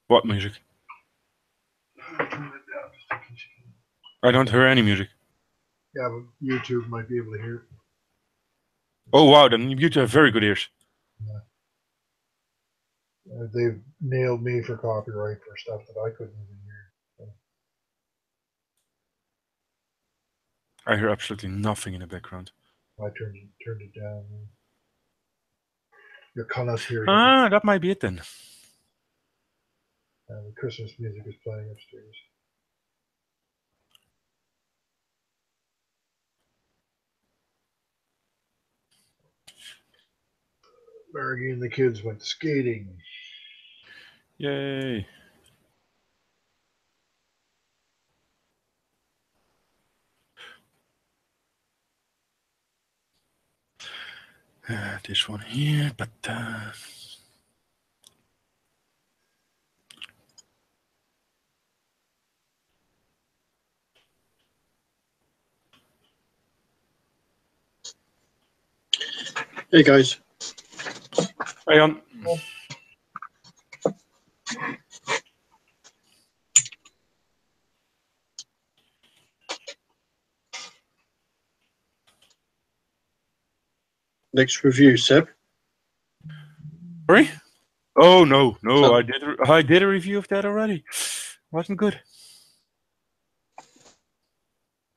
What music? Turn it down just in case you can. I don't hear any music. Yeah, but YouTube might be able to hear it. Oh wow, then you have very good ears. They've nailed me for copyright for stuff that I couldn't even hear. So. I hear absolutely nothing in the background. I turned it down. You cannot hear it. Ah, that might be it then. The Christmas music is playing upstairs. Margie and the kids went skating. Yay. This one here, but Hey guys. Hey on. Next review, Seb. Sorry? Oh no, So- I did a review of that already. Wasn't good.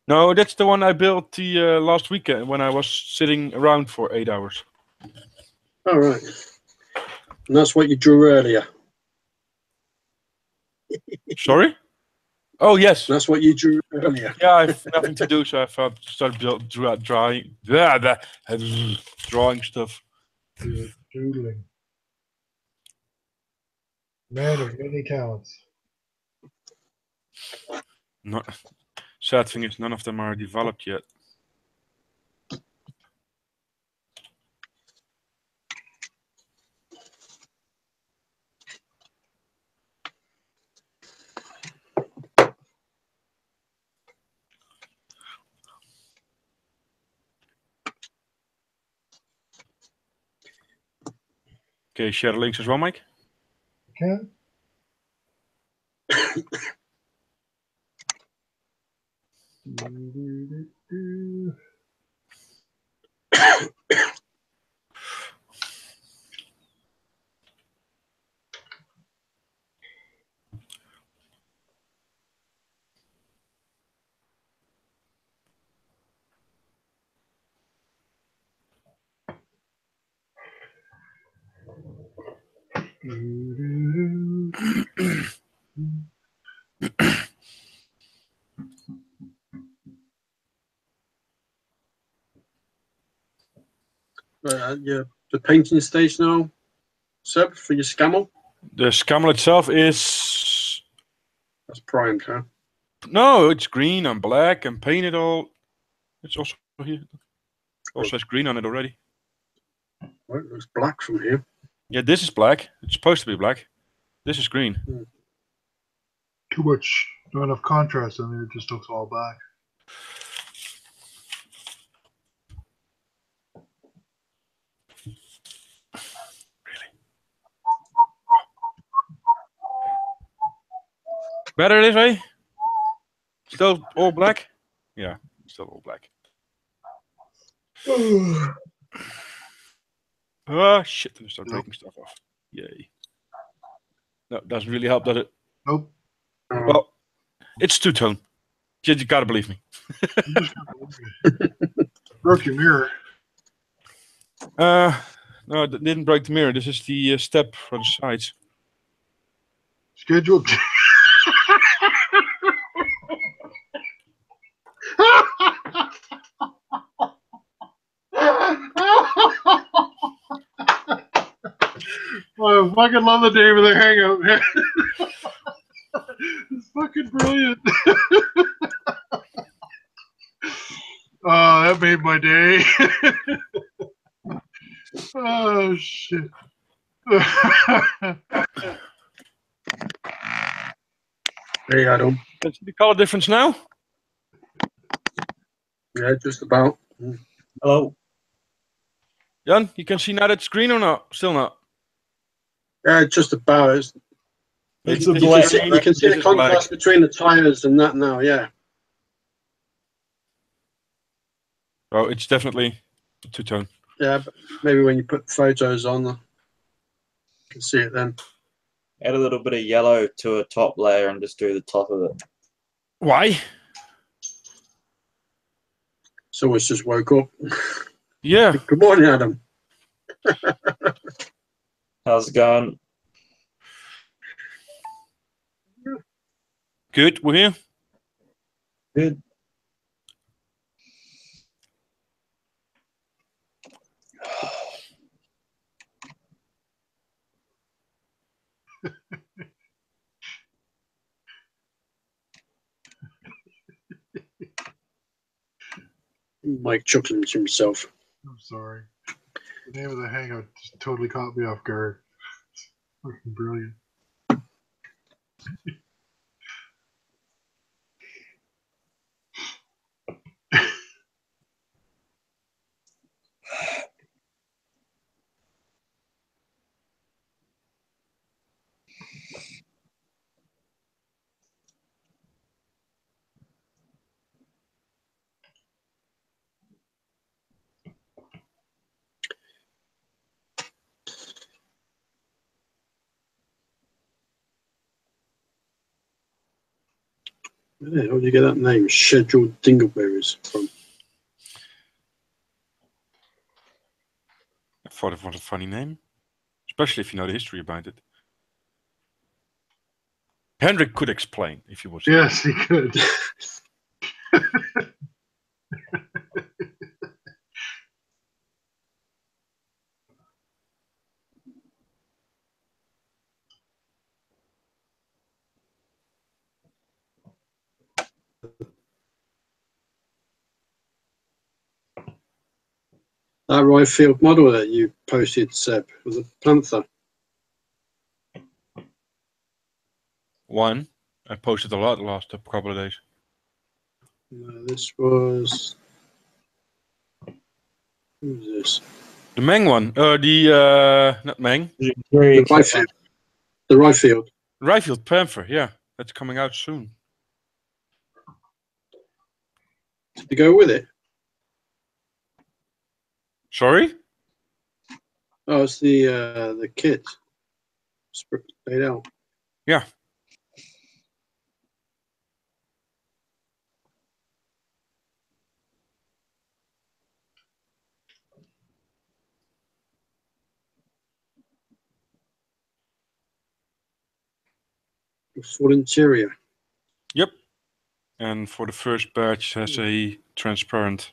No, that's the one I built the last weekend when I was sitting around for 8 hours. All right. And that's what you drew earlier. Sorry? Oh yes. That's what you drew earlier. Yeah, I have nothing to do, so I thought start drawing stuff. Doodling. Man of many talents. No, sad thing is none of them are developed yet. Okay, share the links as well, Mike. Can? Yeah, the painting stage now, Seb, for your scammel. The scammel itself is That's primed, huh? no, it's green and black and painted all. It's also here. Also has green on it already. Well, it looks black from here. Yeah, this is black. It's supposed to be black. This is green. Too much, not enough contrast on there. It just looks all black. Better this way? Still all black? Yeah, still all black. Oh shit, I'm gonna start breaking stuff off. Yay. No, doesn't really help, does it? Nope. Well, it's two-tone. You gotta believe me. Broke your mirror. No, it didn't break the mirror. This is the step for the sides. Scheduled. I fucking love the name of the hangout, man. It's fucking brilliant. Oh, that made my day. Oh, shit. Hey, Adam. Can you see the color difference now? Yeah, just about. Hello. Jan, you can see now that it's green or not? Still not? Yeah, just about. It's It- a you You can can black. see, you can see This the is black. contrast between the tires and that now. Yeah. Oh, it's definitely a two-tone. Yeah. But maybe when you put photos on, you can see it then. Add a little bit of yellow to a top layer and just do the top of it. Why? So it's just woke up. Yeah. Good morning, Adam. How's it going? Good. We're here. Good. Mike chuckling to himself. I'm sorry. The name of the hangout just totally caught me off guard. It's fucking brilliant. Where the hell did you get that name? Scheduled Dingleberries from. I thought it was a funny name, especially if you know the history behind it. Hendrik could explain if you was. Yes, he could. That right field model that you posted, Seb, was a Panther. One. I posted a lot the last couple of days. No, this was. Who's this? The Meng one. Not Meng. The right field. The right field. Ryefield Panther. Yeah, that's coming out soon. Did you go with it? Sorry? Oh, it's the kit. Laid out. Yeah. Full interior. Yep. And for the first batch has a transparent.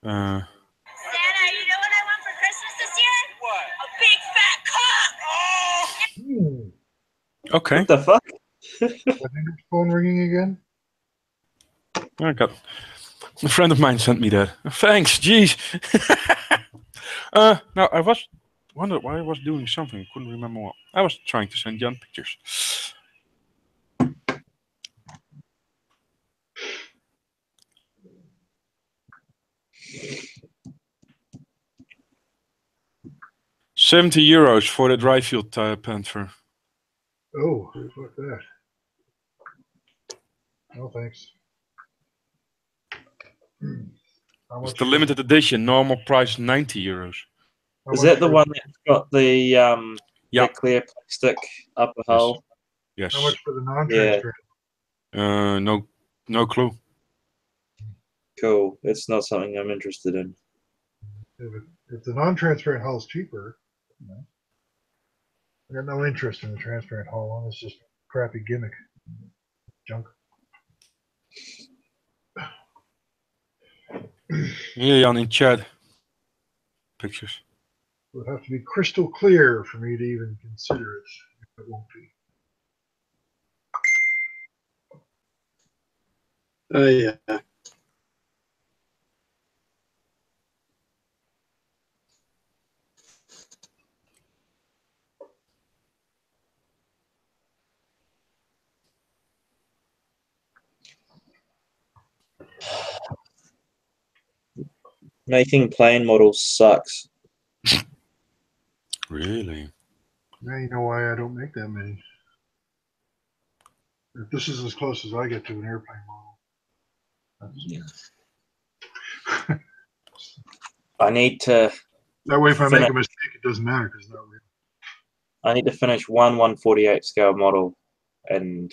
Santa, you know what I want for Christmas this year? What? A big fat cock! Oh! Okay. What the fuck? I think it's phone ringing again. I got a friend of mine sent me that. Thanks. Jeez. Now I was wondered why I was doing something. Couldn't remember what. I was trying to send Jan pictures. €70 for the Dryfield Panther. Oh, fuck that. No thanks. How It's much the for- limited edition. Normal price €90. how Is much that the for- one that's got the Yeah. clear plastic upper hull? Yes. How much for the non-transparent? No clue. Cool. It's not something I'm interested in. If the non-transparent hull is cheaper, you know, I got no interest in the transparent hull one. It's just crappy gimmick junk. Yeah, Jan in chat. Pictures. It would have to be crystal clear for me to even consider it. It won't be. Yeah. Making plane models sucks. Really? Now you know why I don't make that many. If this is as close as I get to an airplane model. I need to That way, if I make finish. a mistake, it doesn't matter because it's not real. I need to finish one 1/48 scale model and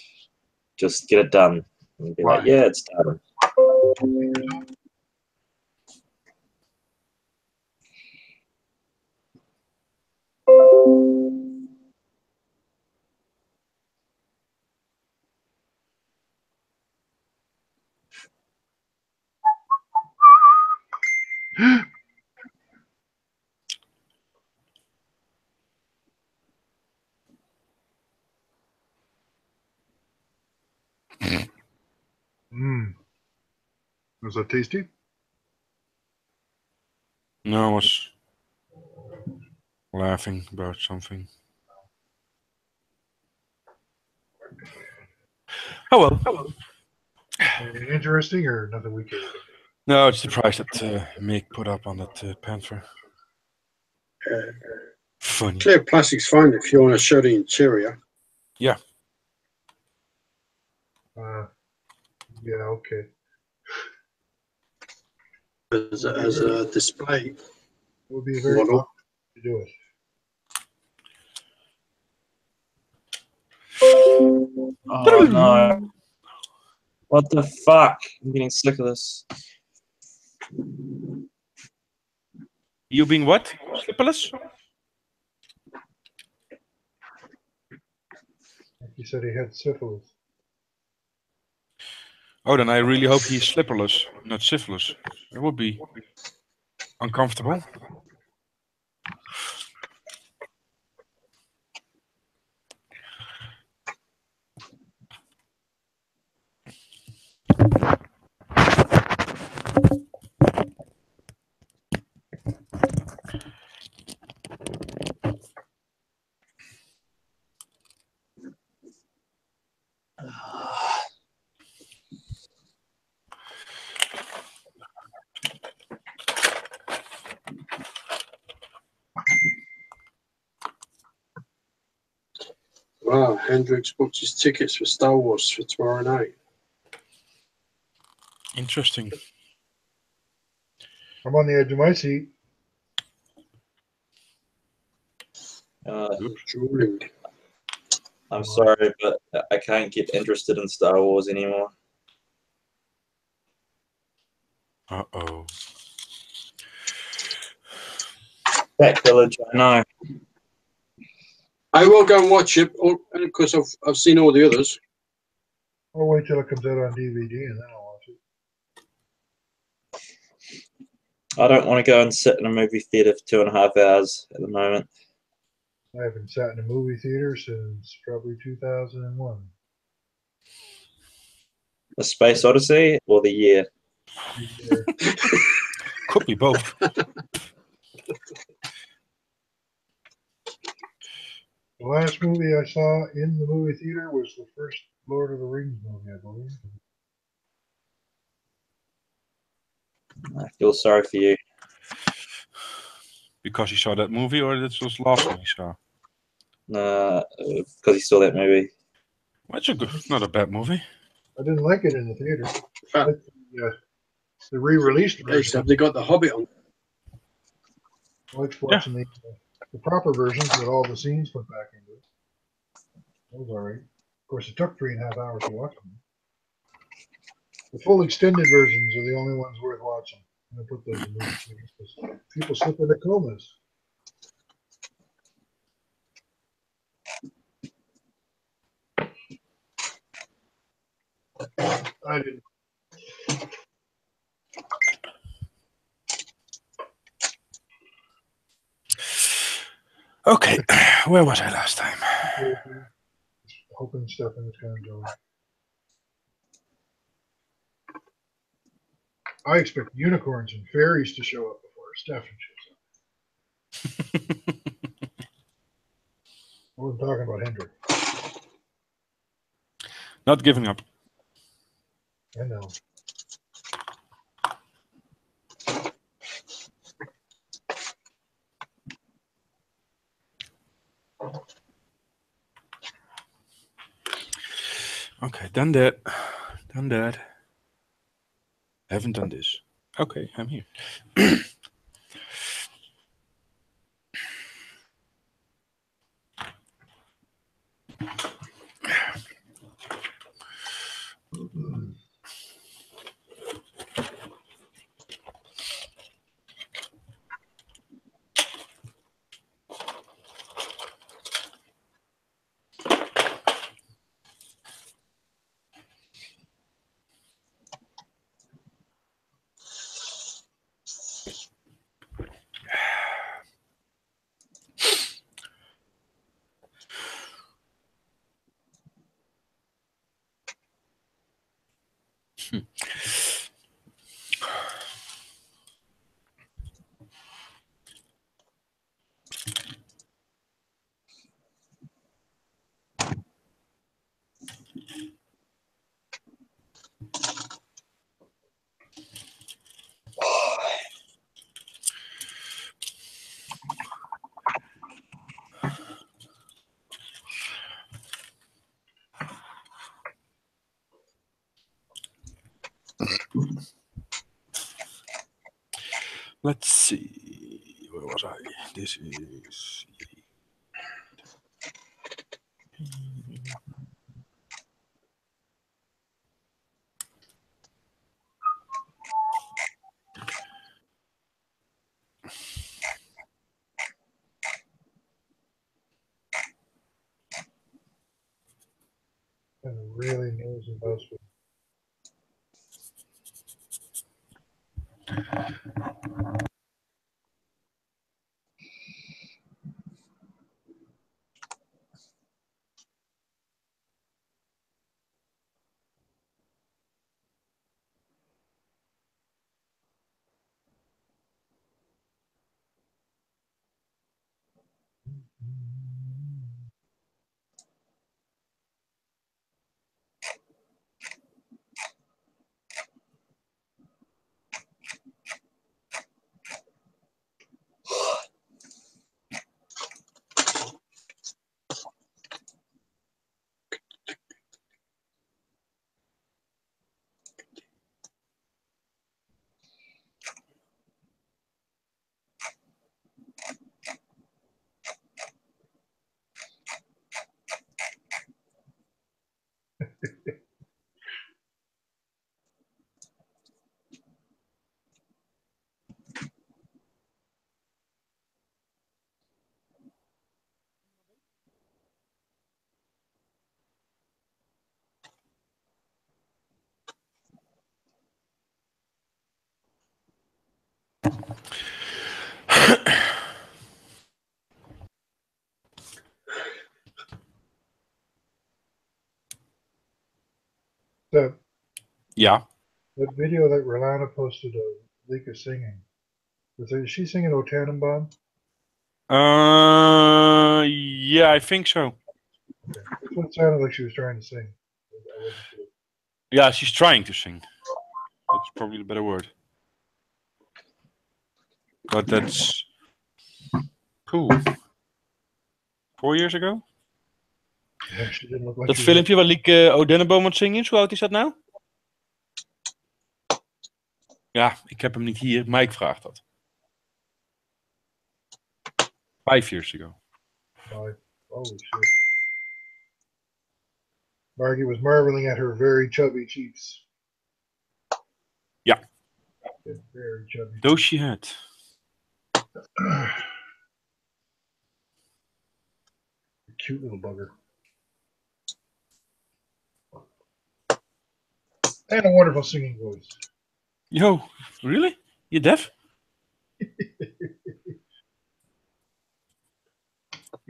just get it done. And be like, Why? yeah, it's done. Mmm. Was that tasty? No, I was laughing about something. Oh well. Anything interesting or nothing we care about? No, it's the price that Mick put up on that Panther. Funny. Clear plastic's fine if you want to show the interior Yeah. Yeah, okay. as a display It would be very model. awkward to do it. Oh no. What the fuck? I'm getting sick of this. You being what? Slipperless? Like you said, he had syphilis. Oh, then I really hope he's slipperless, not syphilis. It would be uncomfortable. Wow, Hendrix booked his tickets for Star Wars for tomorrow night. Interesting. I'm on the edge of my seat. Drooling. I'm sorry, but I can't get interested in Star Wars anymore. Uh-oh. Back Village, I know. I will go and watch it because I've seen all the others. I'll wait till it comes out on DVD and then I'll watch it. I don't want to go and sit in a movie theater for 2.5 hours at the moment. I haven't sat in a movie theater since probably 2001. The Space Odyssey or the year? Could be both. The last movie I saw in the movie theater was the first Lord of the Rings movie, I believe. I feel sorry for you. Because you saw that movie, or that was the last one you saw? Because he saw that movie. Well, it's a good, not a bad movie. I didn't like it in the theater. I Ah. liked the re-released They version. have they got the Hobbit on? I liked watching the proper versions with all the scenes put back into it. That was alright. Of course, it took 3.5 hours to watch them. The full extended versions are the only ones worth watching. I put those in movie theaters because people slip into comas. I didn't. Okay, where was I last time? Hoping stuff in this kind of going. I expect unicorns and fairies to show up before Stefan shows up. I wasn't talking about Hendrik. Not giving up. I know. Okay, done that. Done that. Haven't done this. Okay, I'm here. Let's see. Where was I? This is. And a really nosy buzzword. That Yeah. that video that Rolanda posted of Lika singing. Is she singing O Tannenbaum? Yeah, I think so. Okay. That's what it sounded like she was trying to sing. I wasn't sure. Yeah, she's trying to sing. That's probably the better word. But that's. Cool. 4 years ago? Yeah, she didn't look like Dat she was. filmpje waar Lieke O'Denneboom aan het zingen is, hoe oud is dat nou? Ja, ik heb hem niet hier. Mike vraagt dat. 5 years ago. Holy shit. Margie was marveling at her very chubby cheeks. Yeah. Very chubby. Those she had. Cute little bugger. And a wonderful singing voice. Yo, really? You deaf?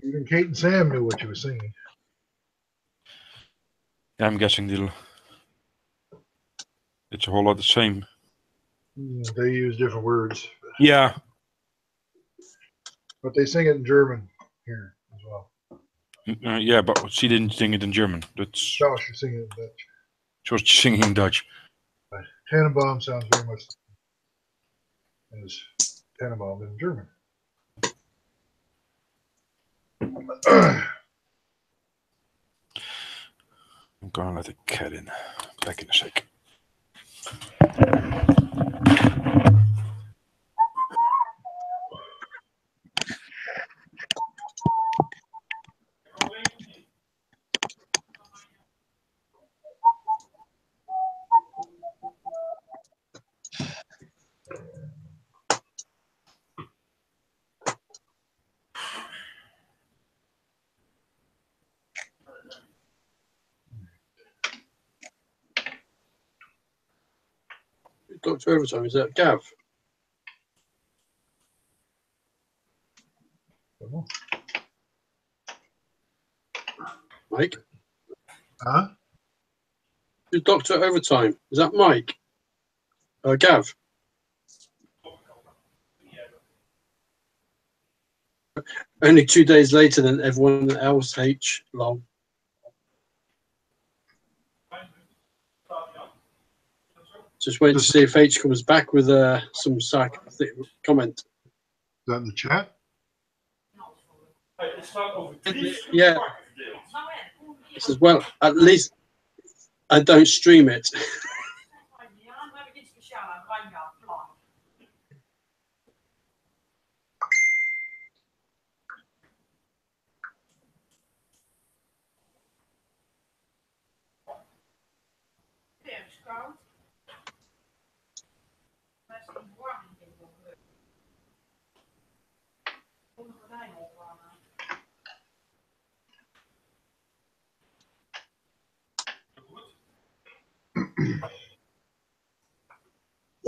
Even Kate and Sam knew what you were singing. Yeah, I'm guessing it's a whole lot the same. They use different words. Yeah. But they sing it in German here as well. Yeah, but she didn't sing it in German. That's No, she's singing it in Dutch. she was singing in Dutch. But Tannenbaum sounds very much as Tannenbaum in German. I'm gonna let the cat in. Back in a sec. Dr. Overtime, is that Gav? Mike? Huh? Who's Dr. Overtime? Is that Mike? Gav? Only 2 days later than everyone else, H. Lol. Just waiting to see if H comes back with some sarcastic comment. Is that in the chat? Yeah. He says, well, at least I don't stream it.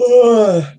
Oh!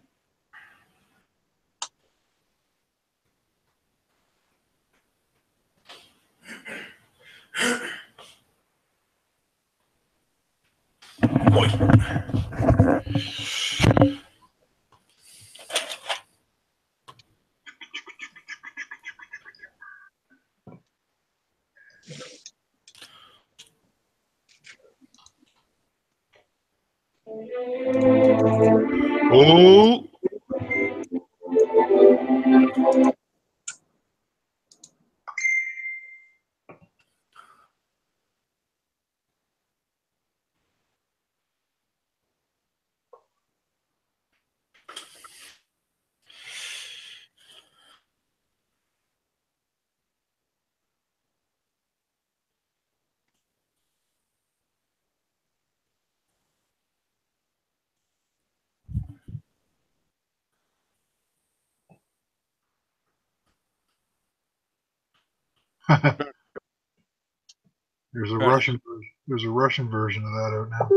There's a Russian version. There's a Russian version of that out now.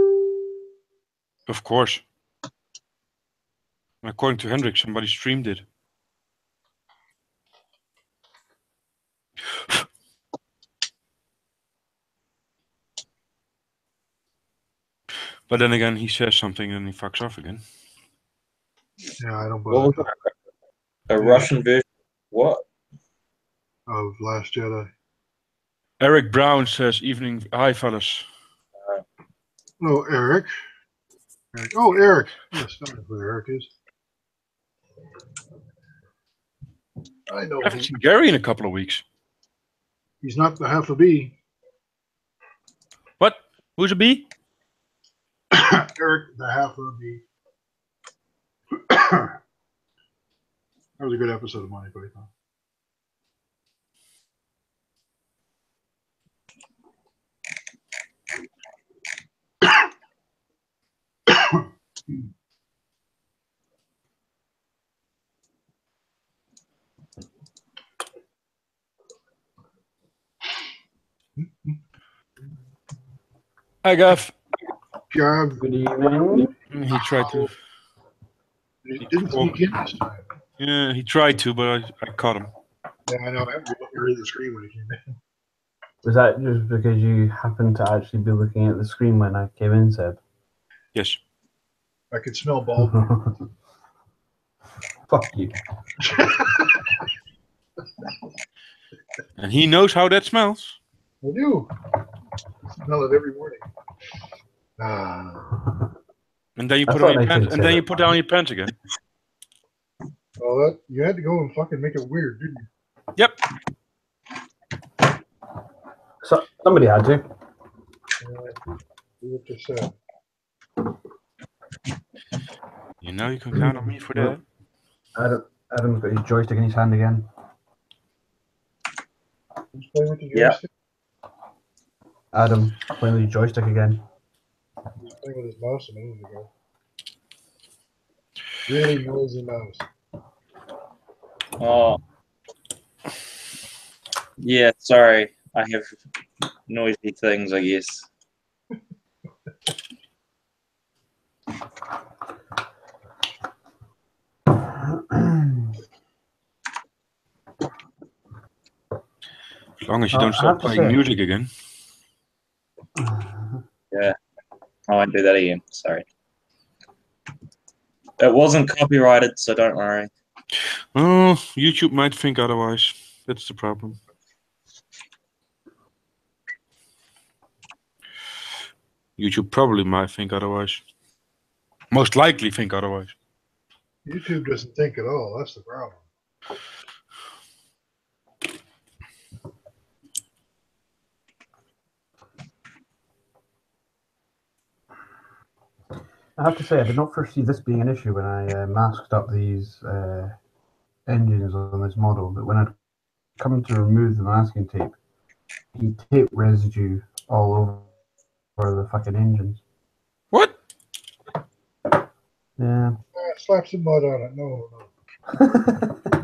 Of course. According to Hendrik, somebody streamed it. But then again, he says something and he fucks off again. Yeah, I don't What believe was a Russian version? What? of Last Jedi. Eric Brown says, evening, hi fellas. Oh, Eric. Oh, Eric. Yes, I know who Eric is. I know I haven't him. seen Gary in a couple of weeks. He's not the half a bee. What? Who's a bee? Eric, the half a bee. That was a good episode of Monty Python. Hi, Gav. God, Good evening. He tried to. he didn't sneak in this time. Yeah, he tried to, but I caught him. Yeah, I know. I had to look at the screen when he came in. Was that just because you happened to actually be looking at the screen when I came in, Seb? Yes. I could smell bald. Fuck you. And he knows how that smells. I do. I smell it every morning. Ah. And then you I put thought on your I pants, could and say then you that. put down your pants again. Well, that you had to go and fucking make it weird, didn't you? Yep. So, somebody had to. Yeah. Do what you said. You know you can count on me for that. Adam's got his joystick in his hand again. Who's playing with the Yeah. joystick? Adam playing with his joystick again. He was playing with his mouse a minute ago. Really noisy mouse. Oh. Yeah, sorry. I have noisy things, I guess. As long as you I don't have start to playing say- music again. Yeah. I won't do that again. Sorry. It wasn't copyrighted, so don't worry. Oh, YouTube might think otherwise. That's the problem. YouTube probably might think otherwise. Most likely think otherwise. YouTube doesn't think at all. That's the problem. I have to say, I did not foresee this being an issue when I masked up these engines on this model. But when I'd come to remove the masking tape, he tape residue all over the fucking engines. What? Yeah. Slap some mud on it. No.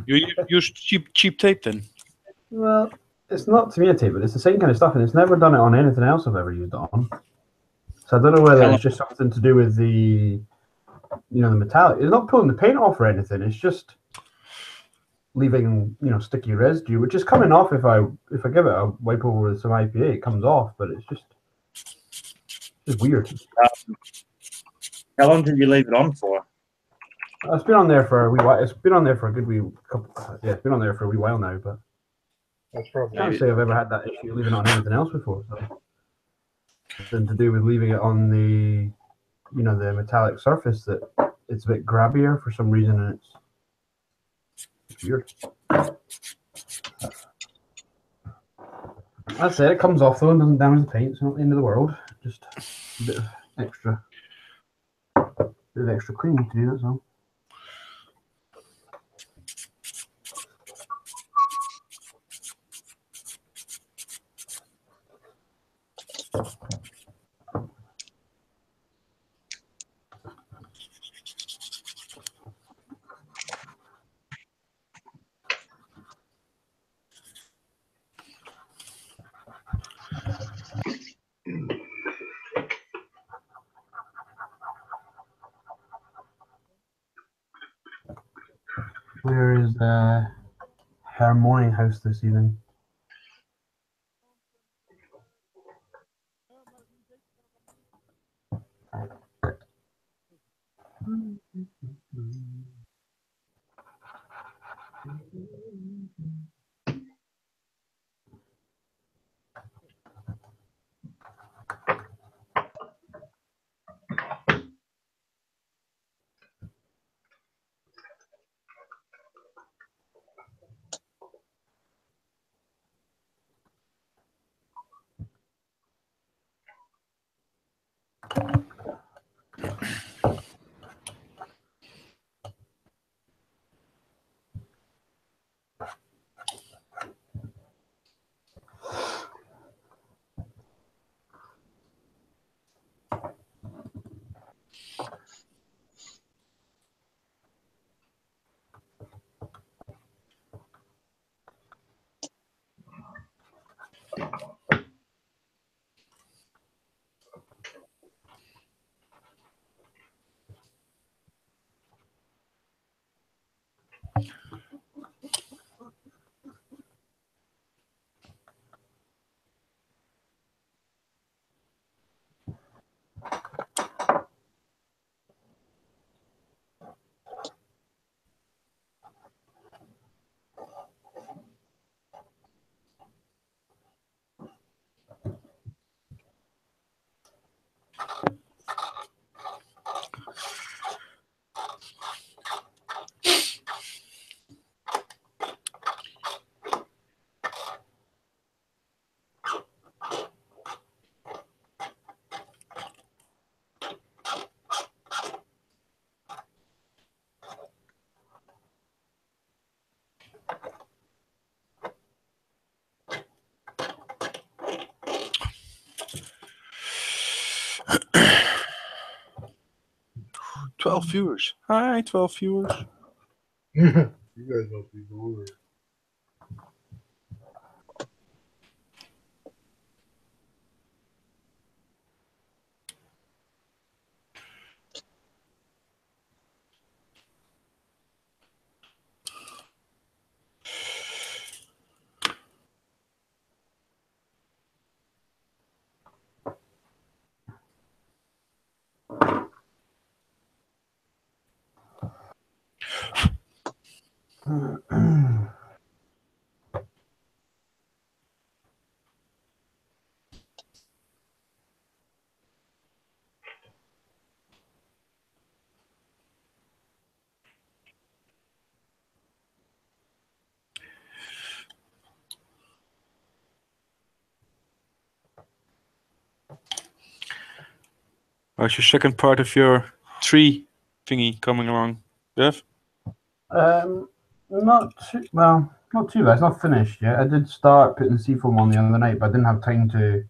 You use cheap tape then? Well, it's not to me a tape, but it's the same kind of stuff, and it's never done it on anything else I've ever used it on. So I don't know whether it's just something to do with the the metallic. It's not pulling the paint off or anything. It's just leaving sticky residue, which is coming off if I give it a wipe over with some IPA. It comes off, but it's just weird. How long did you leave it on for? It's been on there for a wee while. It's been on there for a good wee couple. Yeah, it's been on there for a wee while now. But That's I probably. can't say I've ever had that issue leaving it on anything else before. So something to do with leaving it on the the metallic surface that it's a bit grabbier for some reason, and it's weird. That's it. It comes off though and doesn't damage the paint. It's not the end of the world. Just a bit of extra cleaning to do. That's all. Where is her morning house this evening? 12 viewers. Hi, 12 viewers. You guys must be bored. How's your second part of your tree thingy coming along, Bev? Not too well. Not too bad. It's not finished yet. I did start putting seafoam on the other night, but I didn't have time to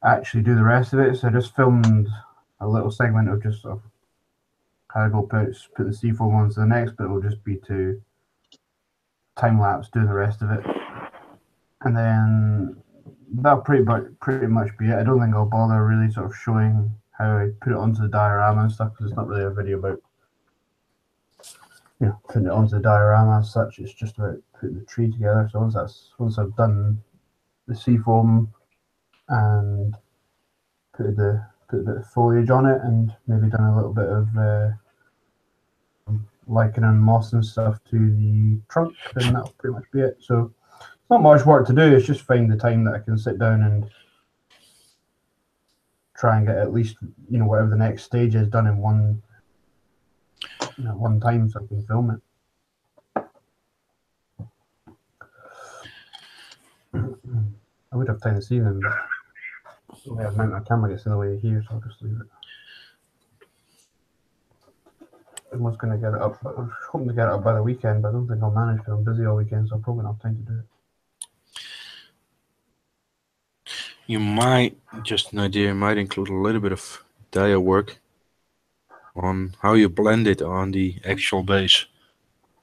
actually do the rest of it. So I just filmed a little segment of just sort of how I go put the seafoam on. So the next bit will just be to time lapse do the rest of it, and then that'll pretty much be it. I don't think I'll bother really sort of showing how I put it onto the diorama and stuff, because it's not really a video about putting it onto the diorama as such. It's just about putting the tree together. So once I've done the seafoam and put a bit of foliage on it, and maybe done a little bit of lichen and moss and stuff to the trunk, then that'll pretty much be it. So it's not much work to do. It's just find the time that I can sit down and try and get at least whatever the next stage is done in one time, so I can film it. I would have time this evening, but the way I've mounted my camera gets in the way here, so I'll just leave it. I was going to get it up, but I was hoping to get it up by the weekend, but I don't think I'll manage because I'm busy all weekend, so I'll probably not have time to do it. You might, just an idea, you might include a little bit of dia work on how you blend it on the actual base.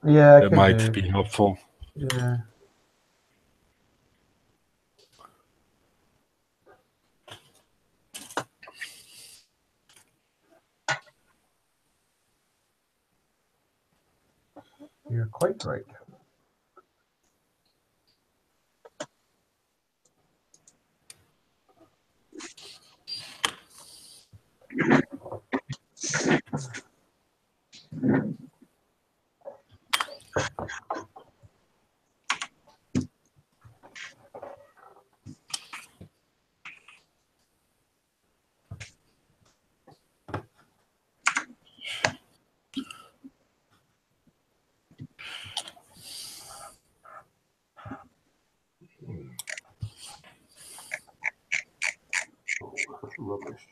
Yeah, That might be helpful. Yeah. You're quite right. Rubbish.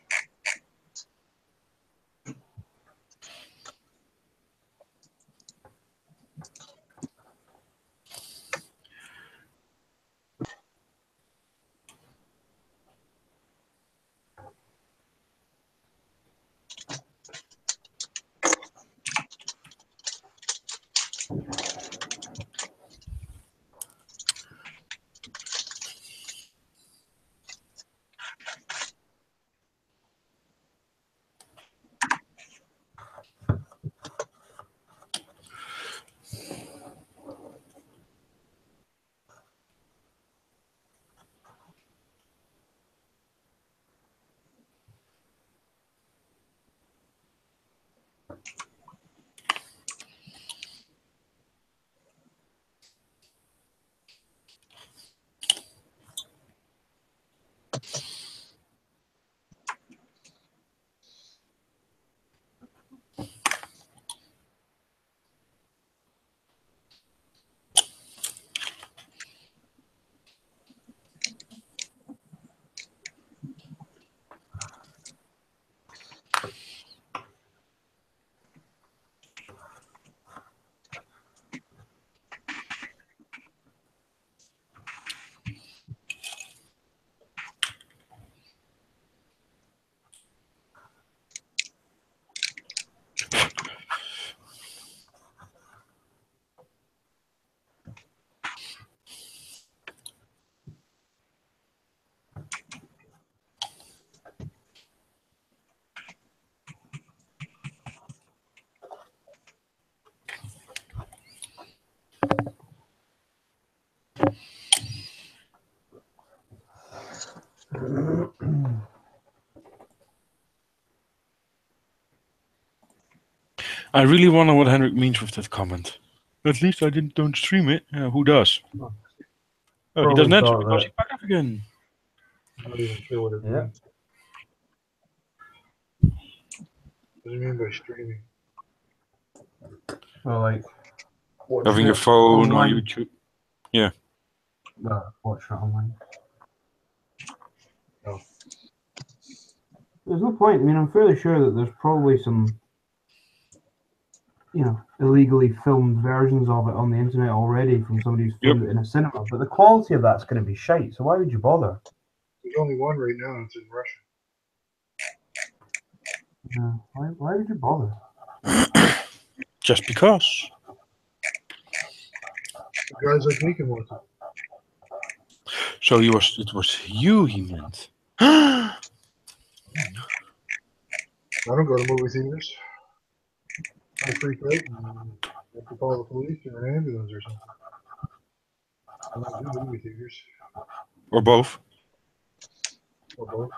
I really wonder what Henrik means with that comment. At least I don't stream it. Who does? Oh, he Probably doesn't answer thought because that- he back up again. I'm not even sure what it Yeah. means. What do you mean by streaming? Well, like watching Having your it phone or online. YouTube. Watch it online. Oh. There's no point. I mean, I'm fairly sure that there's probably some, illegally filmed versions of it on the internet already from somebody who's filmed it in a cinema. But the quality of that's going to be shite. So why would you bother? There's only one right now, and it's in Russian. Yeah, why would you bother? Just because. Guys like me can watch it. So it was you he meant. I don't go to movie theaters. I freak out and have to call the police or an ambulance or something. I don't do movie theaters. Or both. Or both.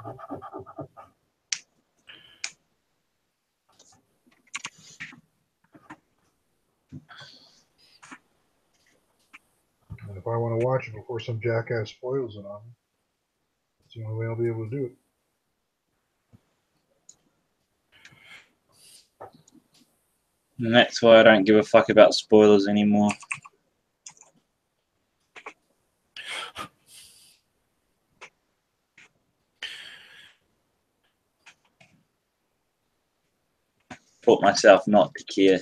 And if I want to watch it before some jackass spoils it on me, it's the only way I'll be able to do it. And that's why I don't give a fuck about spoilers anymore. Taught myself not to care.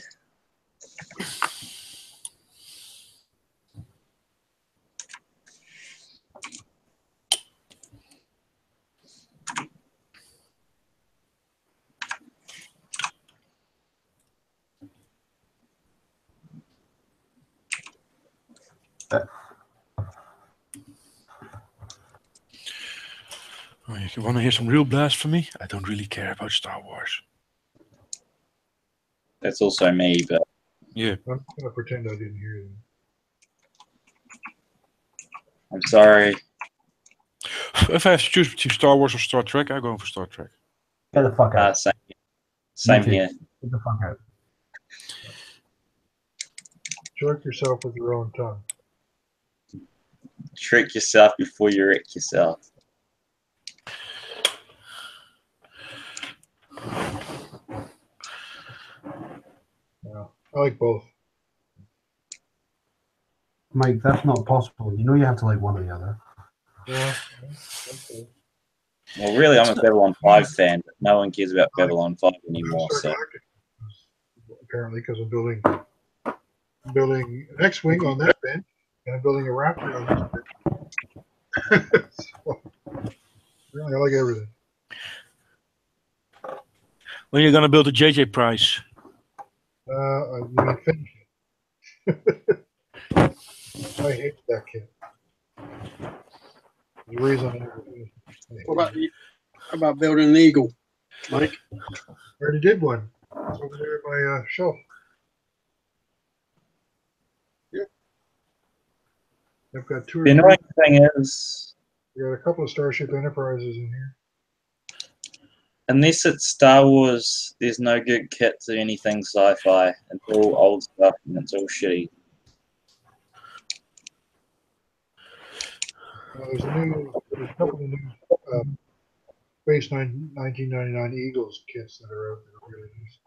Oh, you want to hear some real blasphemy? I don't really care about Star Wars. That's also me, but Yeah. I'm going to pretend I didn't hear them. I'm sorry. If I have to choose between Star Wars or Star Trek, I'm going for Star Trek. Get the fuck out. Same Me too. here. Get the fuck out. Choke yourself with your own tongue. Trick yourself before you wreck yourself. Yeah, I like both. Mike, that's not possible. You know you have to like one or the other. Yeah. Okay. Well, really, I'm a Babylon 5 fan, but no one cares about Babylon 5 anymore. Star So Galactic, apparently, because I'm building an X-wing on that bench, and I'm building a Raptor on this bench. So, really, I like everything. When are you going to build a JJ Prize? You mean finish it? I hate that kit. There's a reason I never finished it. What about building an eagle, Mike? I already did one. It's over there at my shelf. Yeah. I've got two or the three. annoying thing is, We got a couple of Starship Enterprises in here. unless it's Star Wars, there's no good kits or anything sci-fi. It's all old stuff and it's all shitty. There's a couple of new Space 1999 Eagles kits that are out there really nice.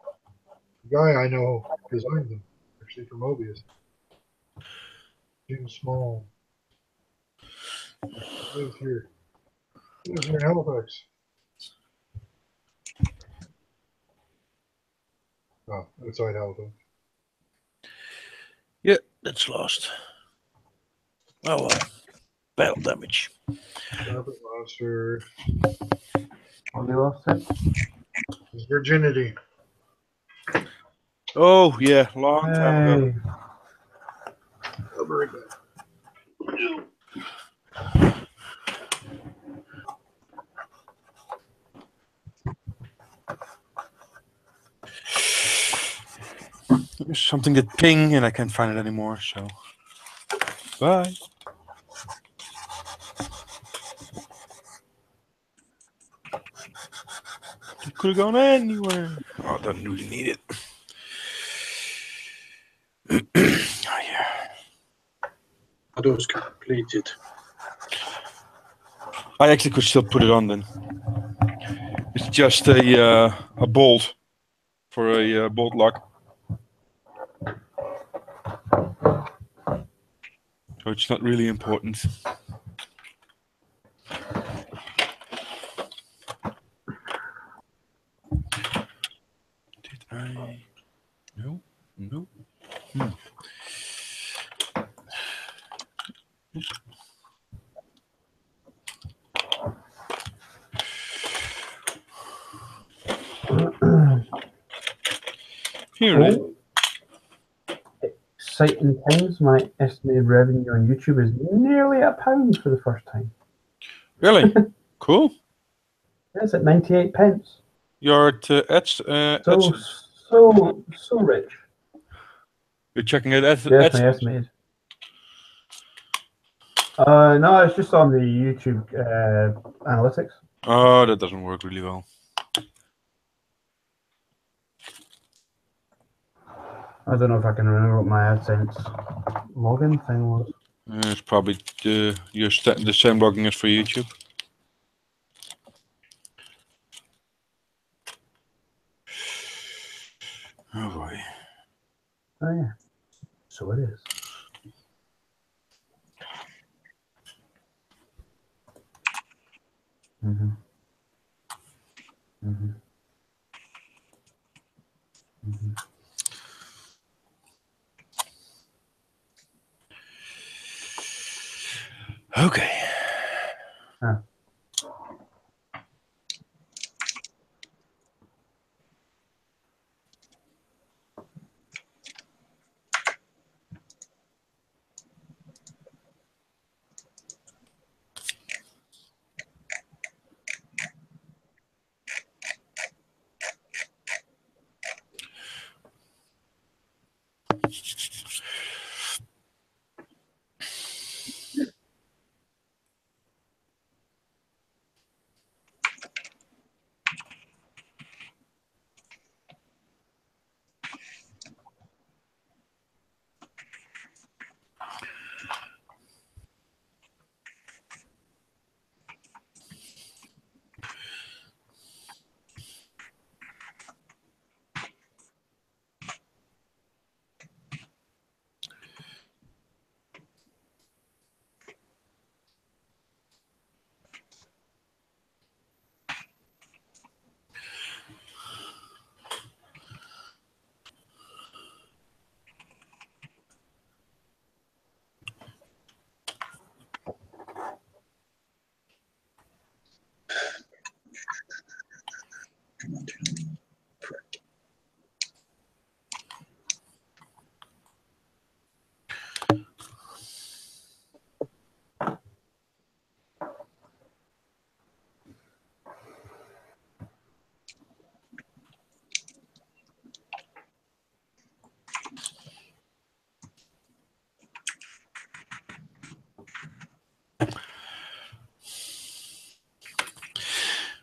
The guy I know designed them, actually for Mobius. Jim Small. He lives here. He lives here in Halifax. Oh, outside Halifax. Yeah, that's lost. Oh well. Battle damage. Carpet Monster. What they lost it? His virginity. Oh yeah, long time ago. I'll be right back. There's something that ping and I can't find it anymore, so bye. Could have gone anywhere. Oh, I don't really need it. Oh, yeah. Models completed. I actually could still put it on then. It's just a bolt for a bolt lock. So it's not really important. Did I? No. No. Here it is. Oh, exciting times. My estimated revenue on YouTube is nearly £1 for the first time. Really? Cool. It's at 98 pence. You're at AdSense. So rich. You're checking it at Yes, my AdSense. estimated. No, it's just on the YouTube analytics. Oh, that doesn't work really well. I don't know if I can remember what my AdSense login thing was. It's probably the same logging as for YouTube. Oh boy. Oh yeah, so it is. Mm-hmm. Mm-hmm. Mm-hmm. Okay. Ah.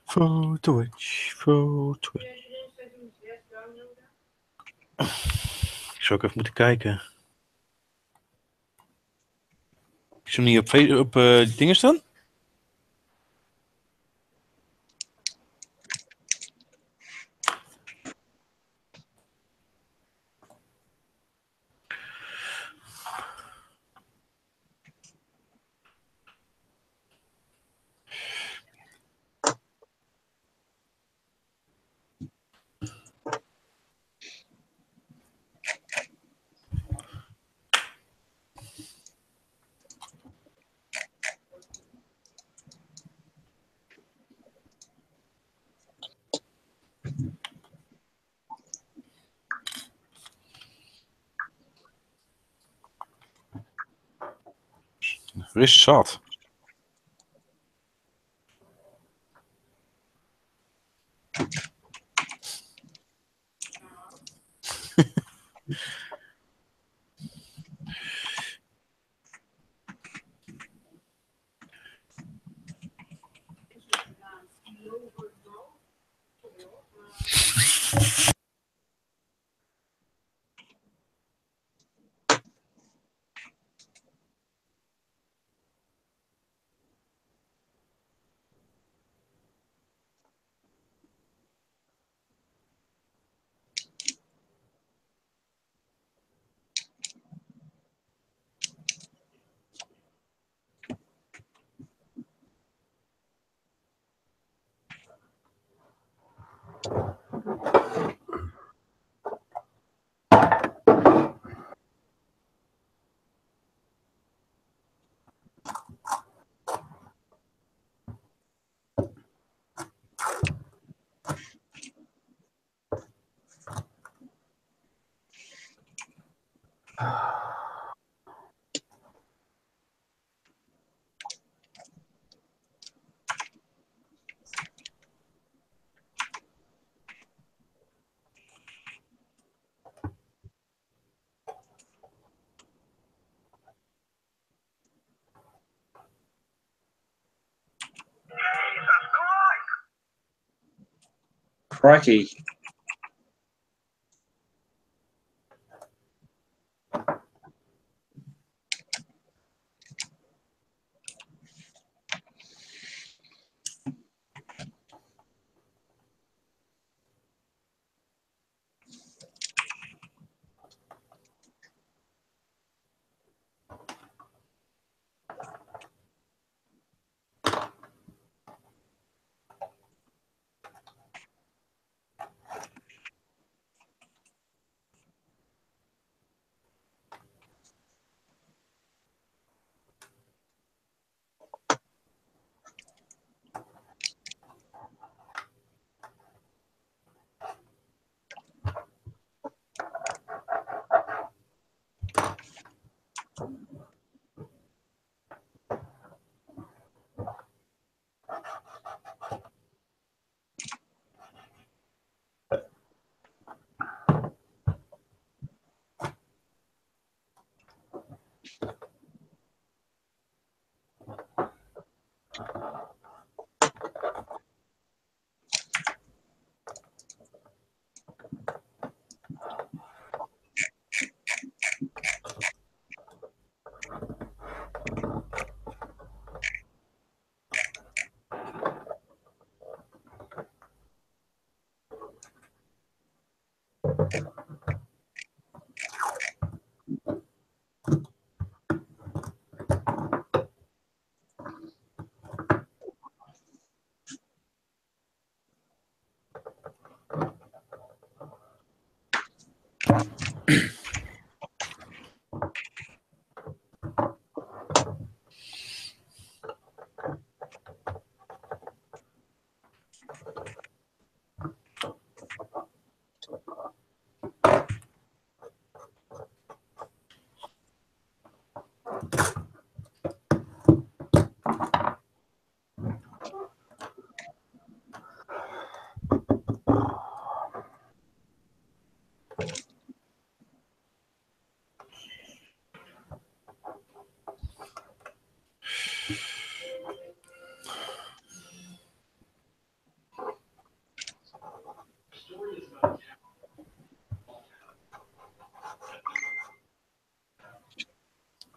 For Twitch. Ik zou ook even moeten kijken. Is hem niet op dingen staan? Er is zat. Crikey.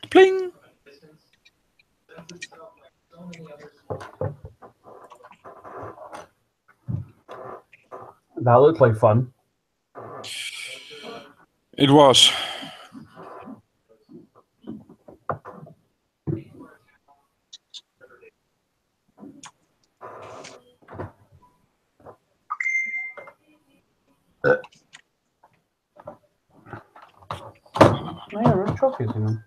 Pling! That looked like fun. It was. Oh, yeah, there's trophies in them.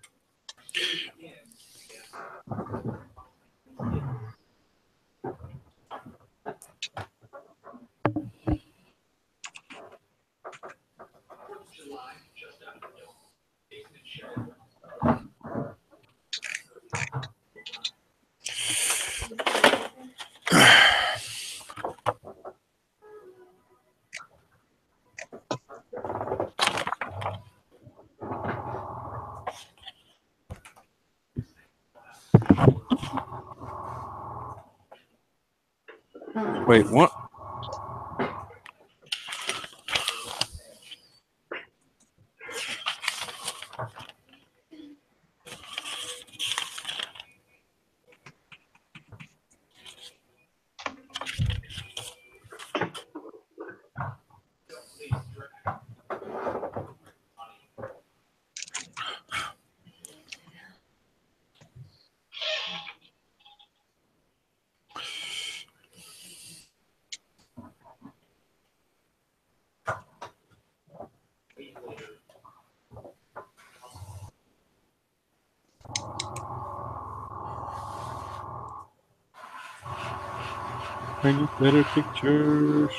Wait, what? I need better pictures.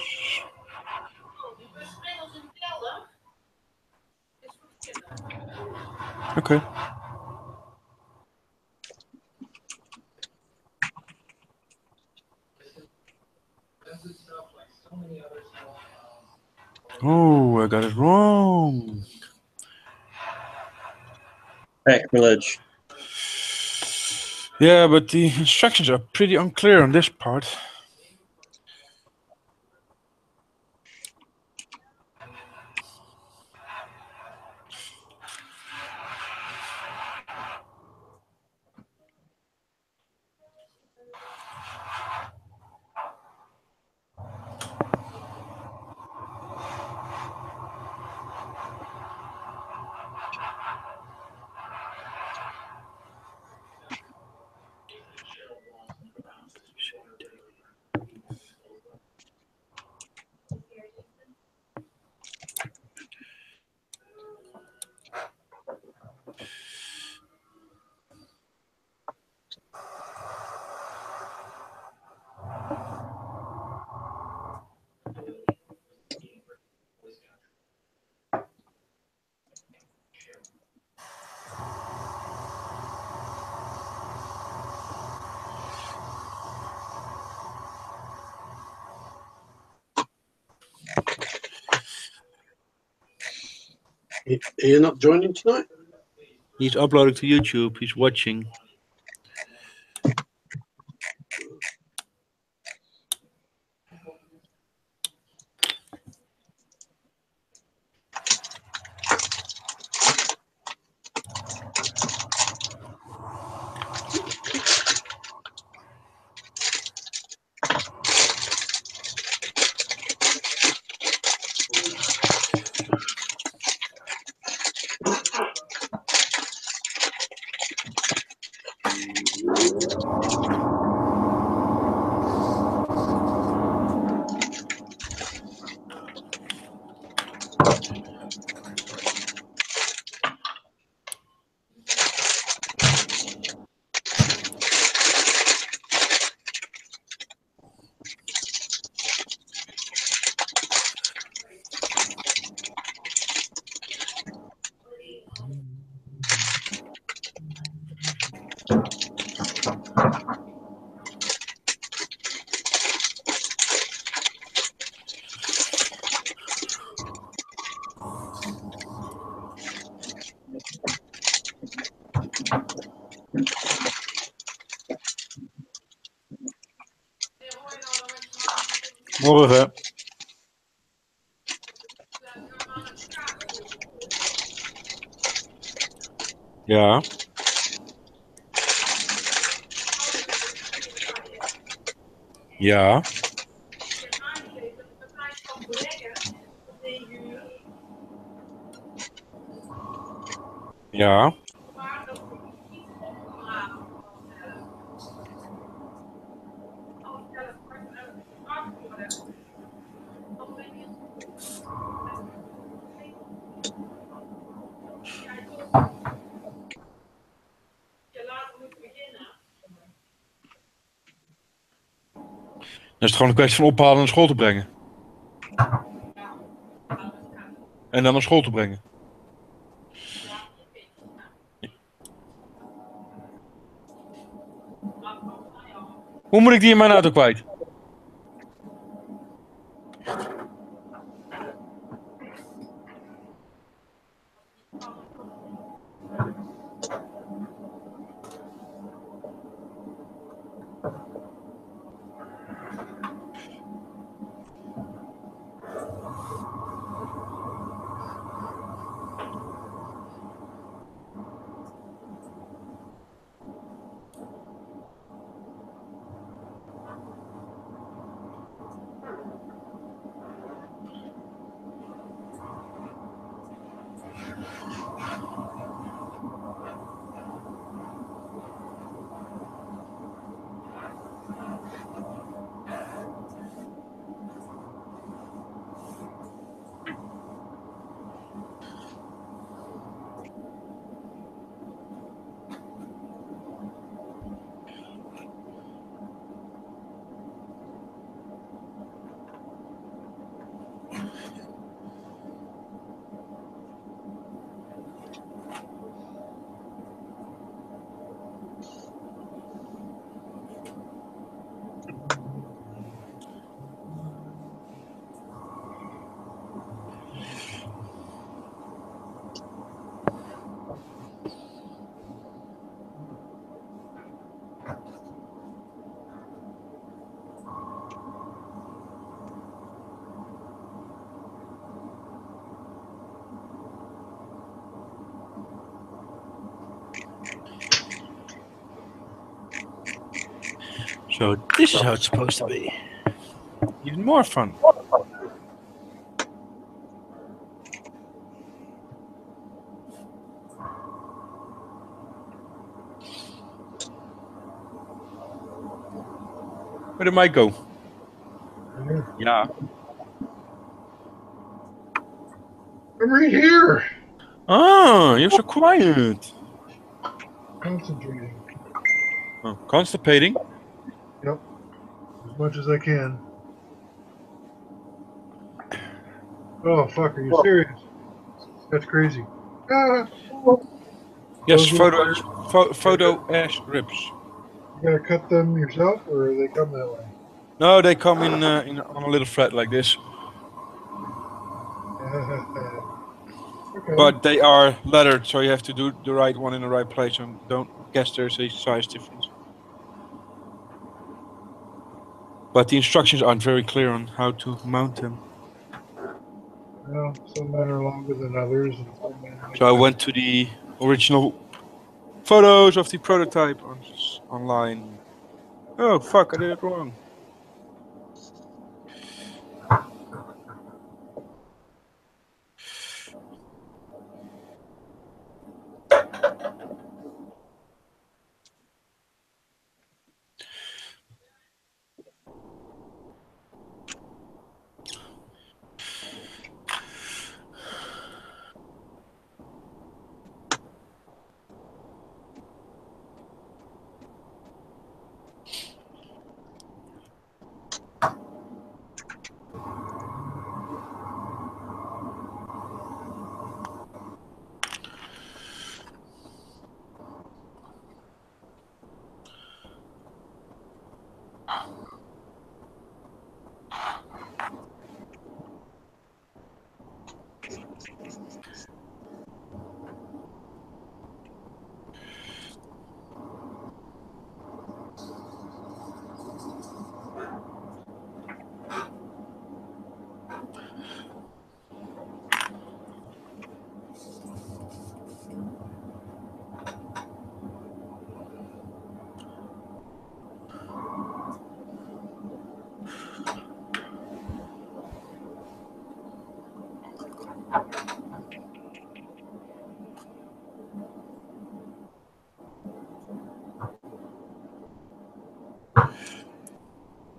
Okay. Oh, I got it wrong. Sacrilege. Yeah, but the instructions are pretty unclear on this part. You're not joining tonight? He's uploading to YouTube. He's watching. Morgen. Ja. Ja. Ja. Dan is het gewoon een kwestie van ophalen en naar school te brengen. En dan naar school te brengen. Hoe moet ik die in mijn auto kwijt? So this is how it's supposed to be. Even more fun. Where did Mike go? Yeah. I'm right here. Ah, you're so quiet. Concentrating. Oh, constipating? Yep. As much as I can. Oh, fuck. Are you serious? That's crazy. Ah. Yes, Those photo ash ribs. You gotta cut them yourself, or they come that way? No, they come in on a little thread like this. Okay. But they are lettered, so you have to do the right one in the right place, and don't guess there's a size difference. But the instructions aren't very clear on how to mount them. Well, some men are longer than others, and some men like So I went to the original photos of the prototype online. Oh fuck! I did it wrong.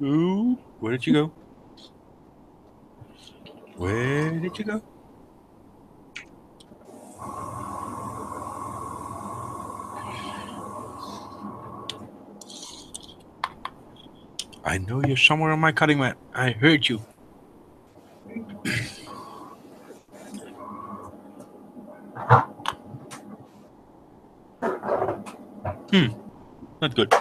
Ooh, where did you go? Where did you go? I know you're somewhere on my cutting mat. I heard you. Not good.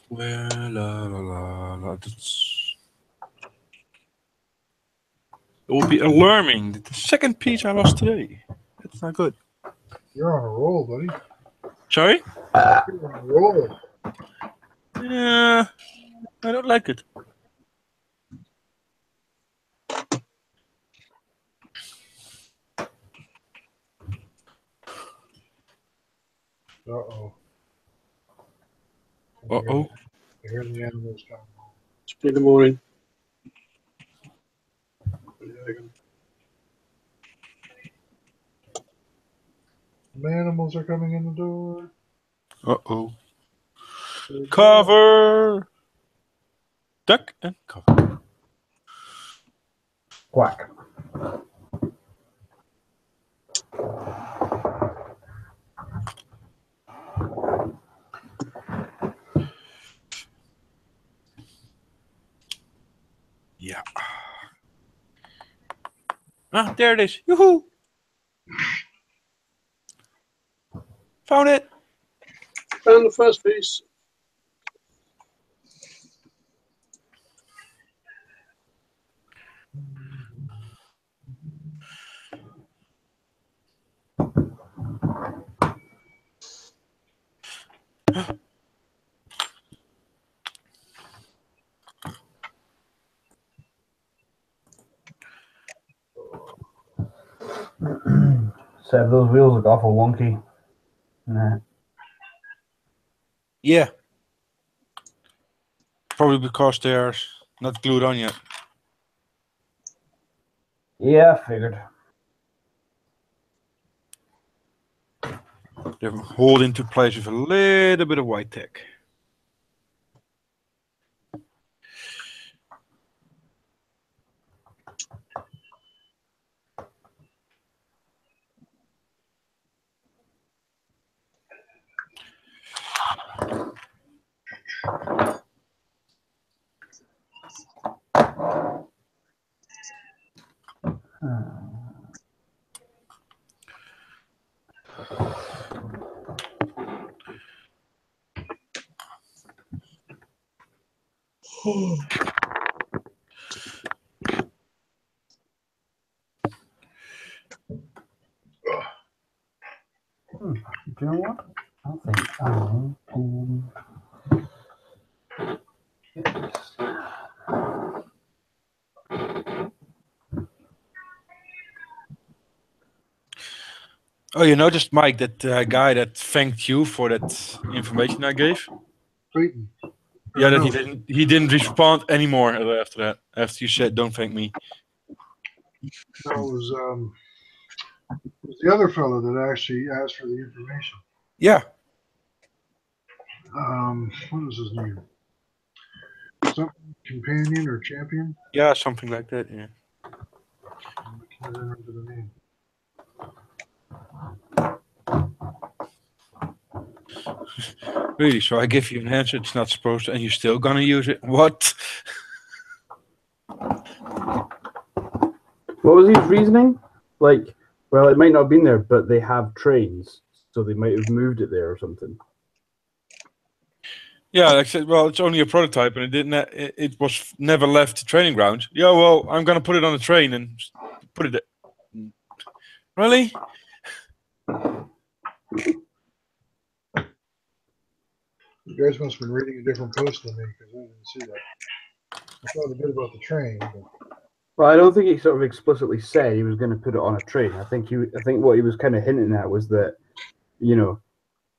Well, it will be alarming. The second piece I lost today. That's not good. You're on a roll, buddy. Sorry? You're on a roll. Yeah, I don't like it. Uh-oh. Uh-oh. I hear the animals coming home. It's been the morning. The animals are coming in the door. Uh-oh. Cover! Duck and cover. Quack. Yeah. Ah, there it is. Yoo-hoo! Found it! Found the first piece. Seb, those wheels look awful wonky. Nah. Yeah. Probably because they're not glued on yet. Yeah, I figured. They're hold into place with a little bit of white tack. Do you know what? I think Oh, you noticed, Mike, that guy that thanked you for that information I gave? Clayton. Yeah, that No, he didn't respond anymore after that. After you said, "Don't thank me." no, it was the other fellow that actually asked for the information. Yeah. What was his name? Something companion or champion? Yeah, something like that. Yeah. I can't remember the name. Really? So I give you an answer it's not supposed to, and you're still gonna use it? What? what was his reasoning? Like, well, it might not have been there, but they have trains, so they might have moved it there or something. Yeah, like I said, well, it's only a prototype, and it didn't. It was never left the training ground. Yeah, well, I'm gonna put it on a train and put it there. Really? You guys must have been reading a different post than me because I didn't see that. I thought a bit about the train, but Well, I don't think he sort of explicitly said he was going to put it on a train. I think what he was kind of hinting at was that,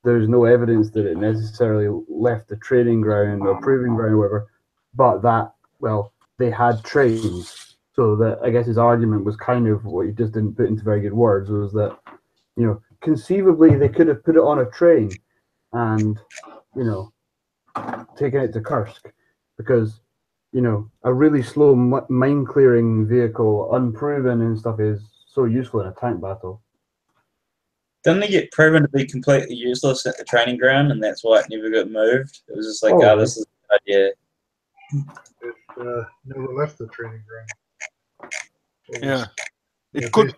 there's no evidence that it necessarily left the training ground or proving ground or whatever, but that, well, they had trains. So that, I guess his argument was kind of what he just didn't put into very good words, was that, conceivably they could have put it on a train and, taken it to Kursk, because, a really slow mine clearing vehicle, unproven and stuff, is so useful in a tank battle. Didn't it get proven to be completely useless at the training ground, and that's why it never got moved? It was just like, Oh, this is a good idea. it never left the training ground. Yeah. If It could.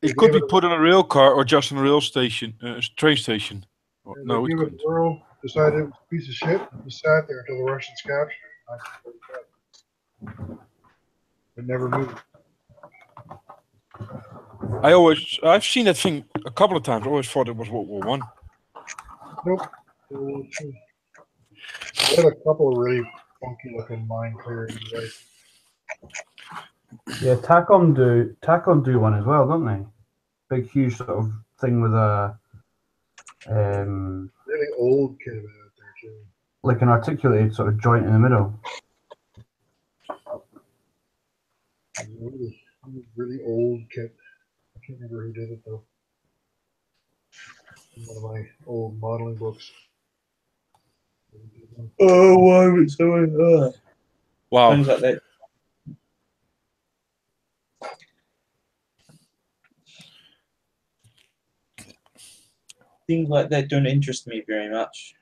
they It could gave be put on a rail car or just on a rail station, train station. They No, it gave it couldn't. a whirl, decided it was a piece of shit, and just sat there until the Russians captured it in 1945. It never moved. I've seen that thing a couple of times. I always thought it was World War One. Nope. They had a couple of really funky looking mine clearing devices. Yeah, Tacom do one as well, don't they? Big, huge sort of thing with a Really old kit of it out there too. like an articulated sort of joint in the middle. Really old kit. I can't remember who did it though. In one of my old modeling books. Oh, why would someone? Wow. Things like that. Things like that don't interest me very much.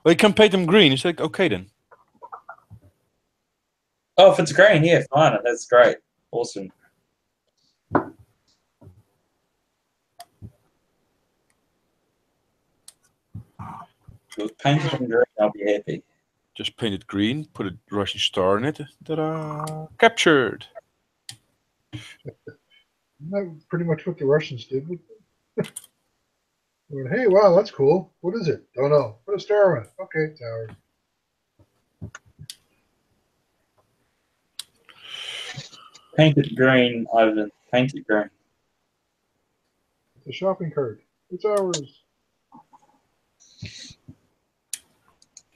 Well, you can paint them green. Is that okay then? Oh, if it's green, yeah, fine. That's great. Awesome. If it was painted in green, I'll be happy. Just paint it green. Put a Russian star in it. Ta-da! Captured. Isn't that pretty much what the Russians did with it? They went, hey, wow, that's cool. What is it? Don't know. Put a star on it. Okay, tower. Paint it green, Ivan. Paint it green. It's a shopping cart. It's ours.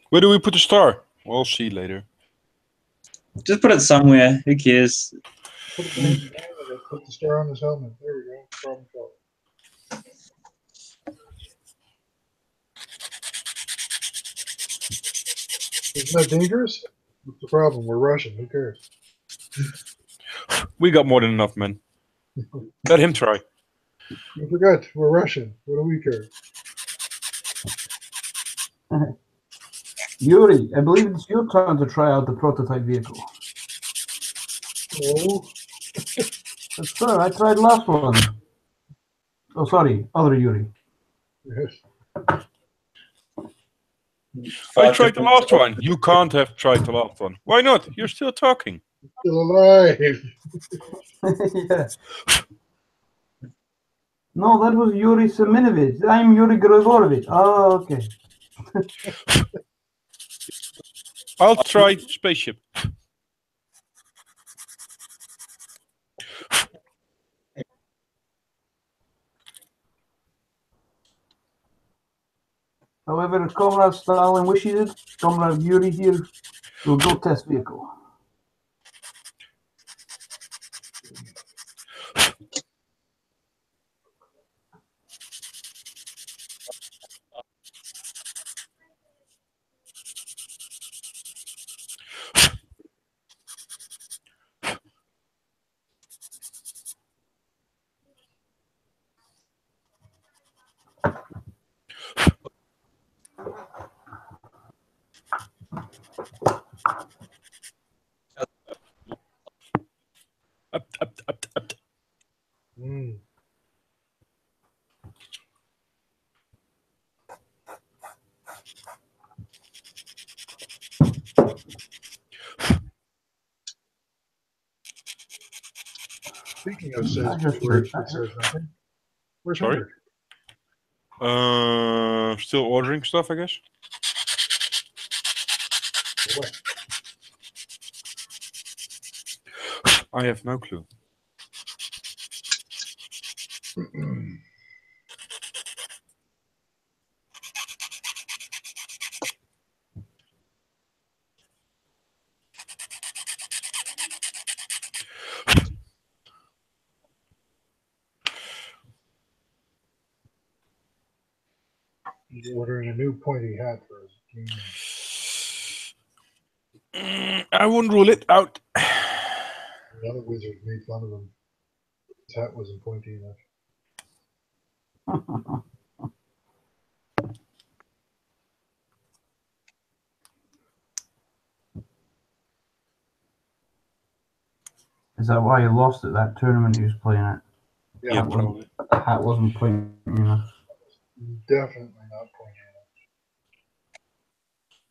Where do we put the star? We'll see later. Just put it somewhere. Who cares? Put it behind the helmet. Put the star on his helmet. There you go. Problem solved. Isn't that dangerous? What's the problem? We're Russian. Who cares? We got more than enough men. Let him try. You forgot, we're Russian. What do we care? Yuri, I believe it's your turn to try out the prototype vehicle. Oh, Sir, I tried last one. Oh, sorry, other Yuri. yes. I tried the last one. You can't have tried the last one. Why not? You're still talking. Still alive. Yeah. No, that was Yuri Seminovich. I'm Yuri Grigorovich. Oh, okay. I'll try spaceship. However, Comrade Stalin wishes it. Comrade Yuri here will go test vehicle. Up. Mm. Speaking of says words that says nothing. Where's Sorry? Hunter? Still ordering stuff, I guess. What? I have no clue. He's ordering a new pointy hat for his game. I wouldn't rule it out. The other wizard made fun of him. His hat wasn't pointy enough. Is that why he lost at that tournament he was playing at? Yeah, probably. The hat wasn't pointy enough. Definitely not pointy enough.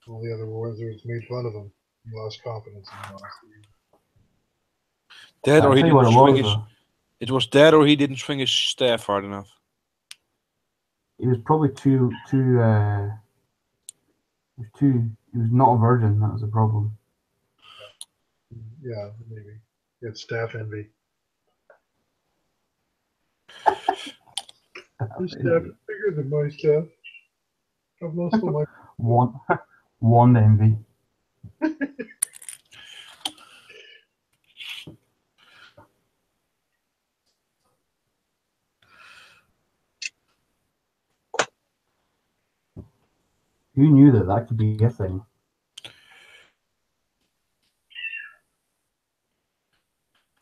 All the other wizards made fun of him. He lost confidence in the last year. That or he I'll tell you didn't what it swing was, his. though. It was that or he didn't swing his staff hard enough. He was probably too. He was not a virgin. That was the problem. Yeah, maybe. He had staff envy. His staff is bigger than my staff. I've lost all my. One envy. Who knew that could be a thing?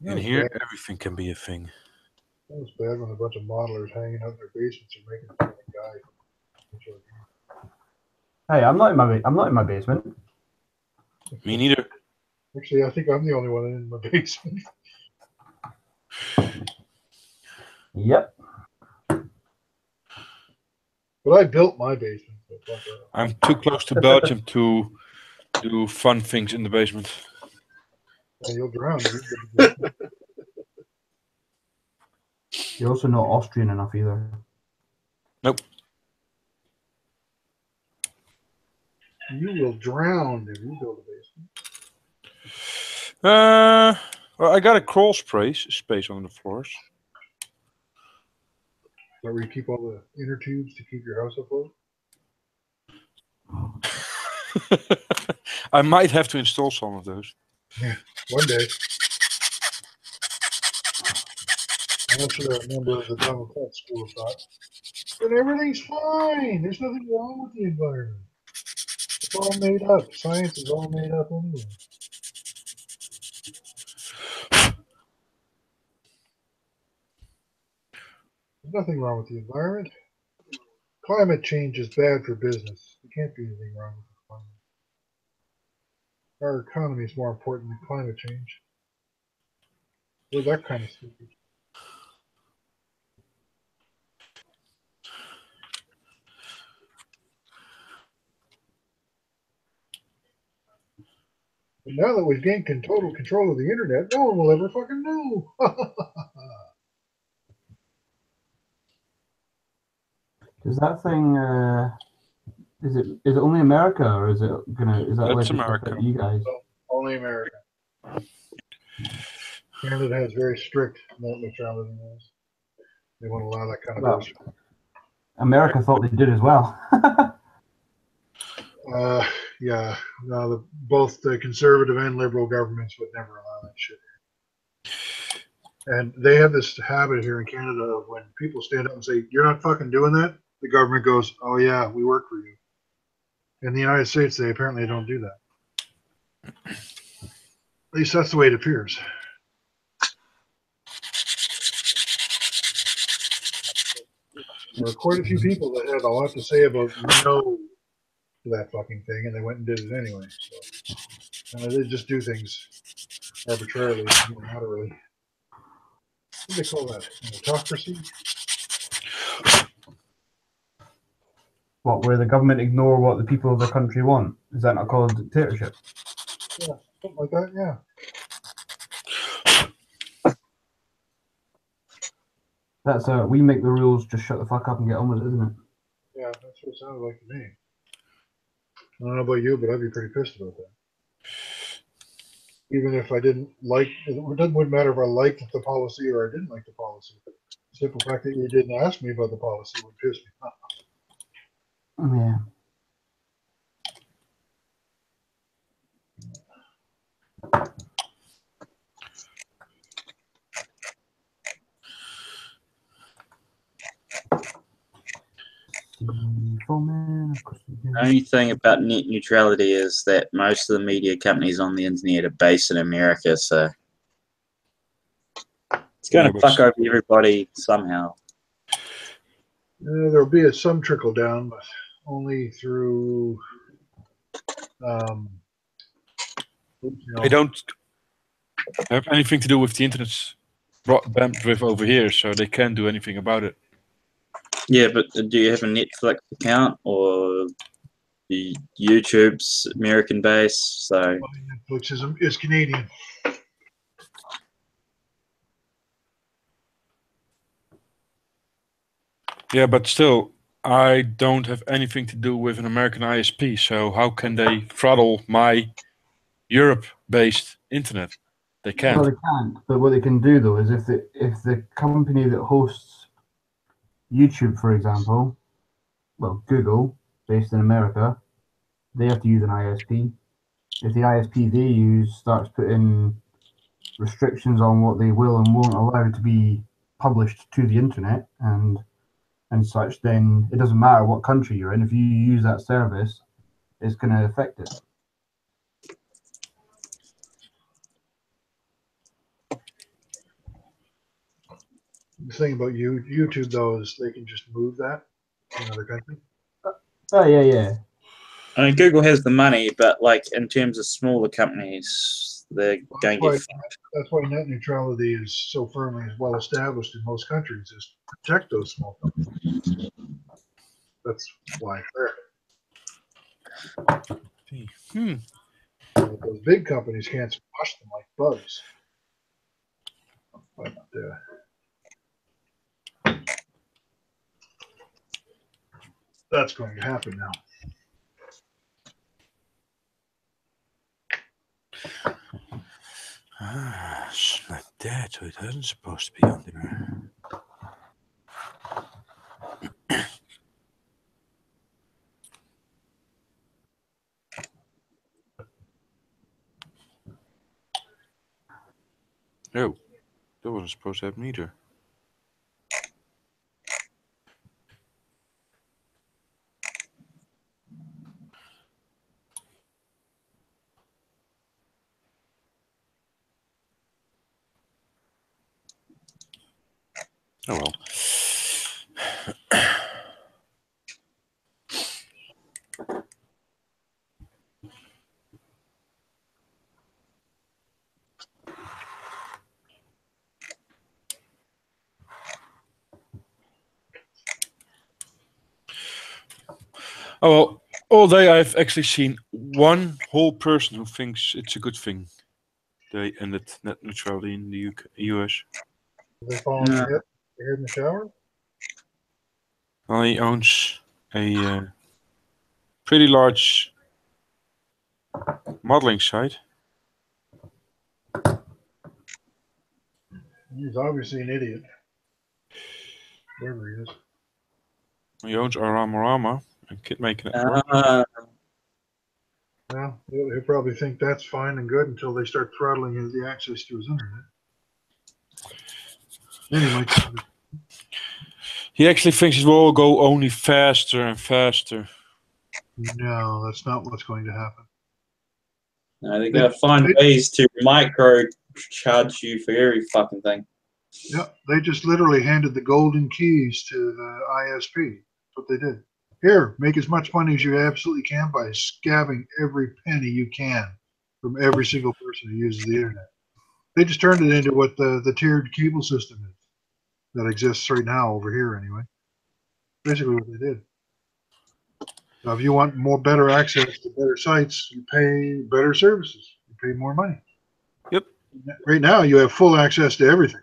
In here, everything can be a thing. That was bad when a bunch of modelers hanging out in their basements are making fun of a guy. Hey, I'm not in my basement. Me neither. Actually, I think I'm the only one in my basement. Yep. But I built my basement. So fuck off. I'm too close to Belgium to do fun things in the basement. And you'll drown. You're also not Austrian enough either. Nope. You will drown if you build a basement. Well, I got a crawl space on the floors. Where you keep all the inner tubes to keep your house afloat? I might have to install some of those. Yeah, one day. I'm not sure a member of the Donald Trump school of thought. But everything's fine. There's nothing wrong with the environment. It's all made up. Science is all made up anyway. Nothing wrong with the environment. Climate change is bad for business. There can't be anything wrong with the climate. Our economy is more important than climate change. We're that kind of stupid. But now that we've gained total control of the internet, no one will ever fucking know. Is that thing? Is it only America, or is that That's likely to America. affect you guys? Only America. Canada has very strict net neutrality laws. They won't allow that kind of Well, bullshit. America thought they did as well. Yeah. No, both the conservative and liberal governments would never allow that shit. And they have this habit here in Canada of when people stand up and say, "You're not fucking doing that," the government goes, "Oh yeah, we work for you." In the United States, they apparently don't do that. At least that's the way it appears. There were quite a few people that had a lot to say about no to that fucking thing, and they went and did it anyway. So they just do things arbitrarily, unilaterally. What do they call that? An autocracy? What, where the government ignore what the people of the country want? Is that not called dictatorship? Yeah, something like that. Yeah. That's we make the rules, just shut the fuck up and get on with it, isn't it? Yeah, that's what it sounded like to me. I don't know about you, but I'd be pretty pissed about that. Even if I didn't like, it wouldn't matter if I liked the policy or I didn't like the policy. The simple fact that you didn't ask me about the policy would piss me off. Yeah. The only thing about net neutrality is that most of the media companies on the internet are based in America, so it's going to fuck over everybody somehow. There'll be some trickle down, but only through. I don't have anything to do with the internet's bandwidth over here, so they can't do anything about it. Yeah, but do you have a Netflix account or YouTube's American based? So Netflix is Canadian. Yeah, but still, I don't have anything to do with an American ISP, so how can they throttle my Europe-based internet? They can't. Well, they can't. But what they can do though is if the company that hosts YouTube, for example, well, Google, based in America, they have to use an ISP. If the ISP they use starts putting restrictions on what they will and won't allow to be published to the internet and such, then it doesn't matter what country you're in. If you use that service, it's going to affect it. The thing about YouTube though is they can just move that to another country. Oh yeah. I mean, Google has the money, but like in terms of smaller companies, they're going to get fucked. That's why net neutrality is so firmly well established in most countries, is to protect those small companies. That's why those big companies can't squash them like bugs. But that's going to happen now. It's like that, so it isn't supposed to be on there. Oh, that wasn't supposed to happen either. Oh well. Oh, well, all day I've actually seen one whole person who thinks it's a good thing they ended net neutrality in the UK, US. They fall on No. their head in the shower? Well, he owns a pretty large modeling site. He's obviously an idiot. Wherever he is. He owns Aramorama and Kid making it work. Well, he'll probably think that's fine and good until they start throttling the access to his internet. Then he might. He actually thinks it will all go only faster and faster. No, that's not what's going to happen. No, they're going to find ways to micro charge you for every fucking thing. Yep, they just literally handed the golden keys to the ISP. That's what they did. Here, make as much money as you absolutely can by scabbing every penny you can from every single person who uses the internet. They just turned it into what the tiered cable system is that exists right now over here anyway. Basically what they did. Now, if you want better access to better sites, you pay better services. You pay more money. Yep. Right now, you have full access to everything.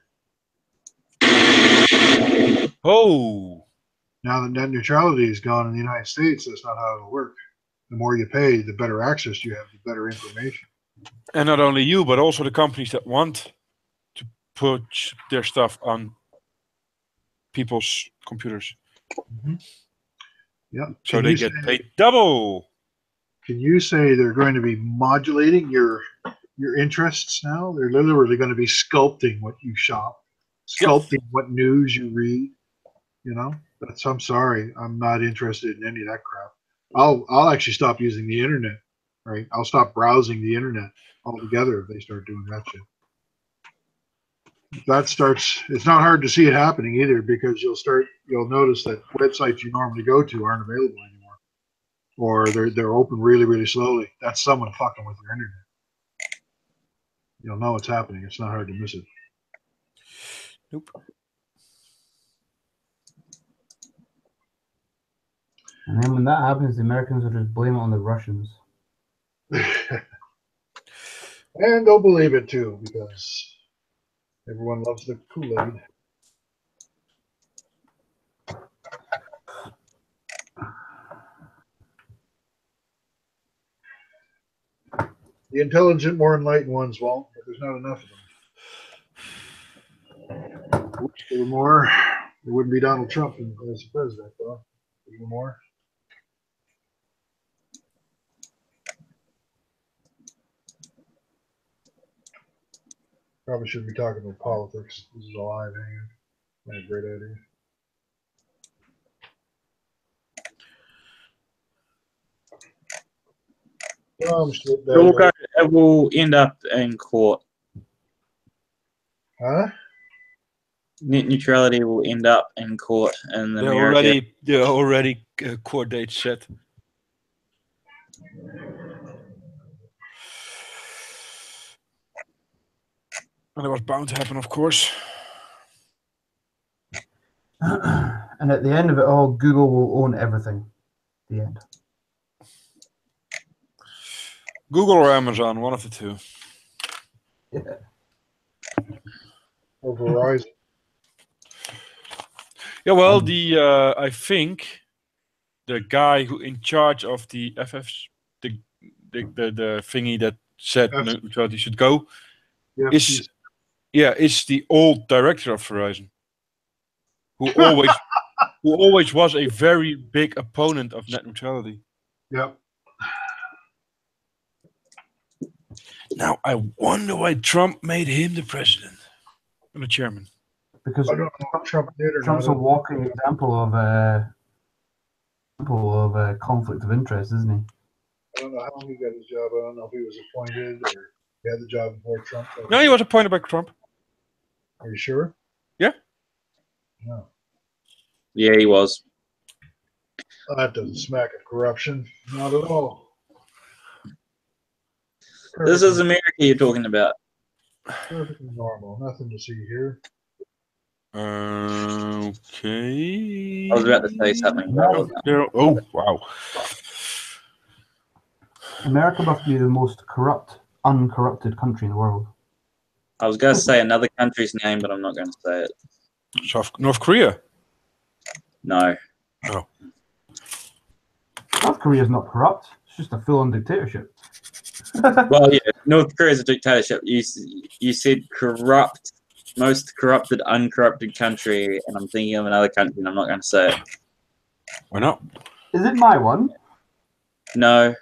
Oh. Now that net neutrality is gone in the United States, that's not how it'll work. The more you pay, the better access you have, the better information. And not only you, but also the companies that want to put their stuff on people's computers. Mm-hmm. Yeah. So they get paid double. Can you say they're going to be modulating your interests now? They're literally going to be sculpting what you shop, sculpting what news you read. You know, I'm sorry, I'm not interested in any of that crap. I'll actually stop using the internet. Right? I'll stop browsing the internet altogether if they start doing that shit. That starts. It's not hard to see it happening either because you'll notice that websites you normally go to aren't available anymore, or they're open really, really slowly. That's someone fucking with your internet. You'll know it's happening. It's not hard to miss it. Nope. And then when that happens, the Americans will just blame it on the Russians. And they'll believe it too because everyone loves the Kool-Aid. The intelligent, more enlightened ones won't, but there's not enough of them. I wish there were more. There wouldn't be Donald Trump as the president, though. There were more. Probably shouldn't be talking about politics. This is a live hanging. Not a great idea. It will end up in court. Huh? Net neutrality will end up in court in America. They're already court date set. And it was bound to happen, of course. And at the end of it all, Google will own everything. The end. Google or Amazon, one of the two. Yeah. Or Verizon. Yeah, well, I think the guy who in charge of the FFs, the thingy that said neutrality should go, is the old director of Verizon, who always was a very big opponent of net neutrality. Yep. Now I wonder why Trump made him the president and the chairman. Because I don't know if Trump did or Trump's not. a walking example of conflict of interest, isn't he? I don't know how he got his job. I don't know if he was appointed or he had the job before Trump. No, he was appointed by Trump. Are you sure? Yeah. No. Yeah, he was. That doesn't smack of corruption. Not at all. This is America you're talking about. Perfectly normal. Nothing to see here. Okay. I was about to say something. But I wasn't. Oh, wow. America must be the most corrupt, uncorrupted country in the world. I was going to say another country's name, but I'm not going to say it. North Korea. No. Oh. North Korea is not corrupt. It's just a full-on dictatorship. Well, yeah, North Korea is a dictatorship. You said corrupt, most corrupted, uncorrupted country, and I'm thinking of another country, and I'm not going to say it. Why not? Is it my one? No.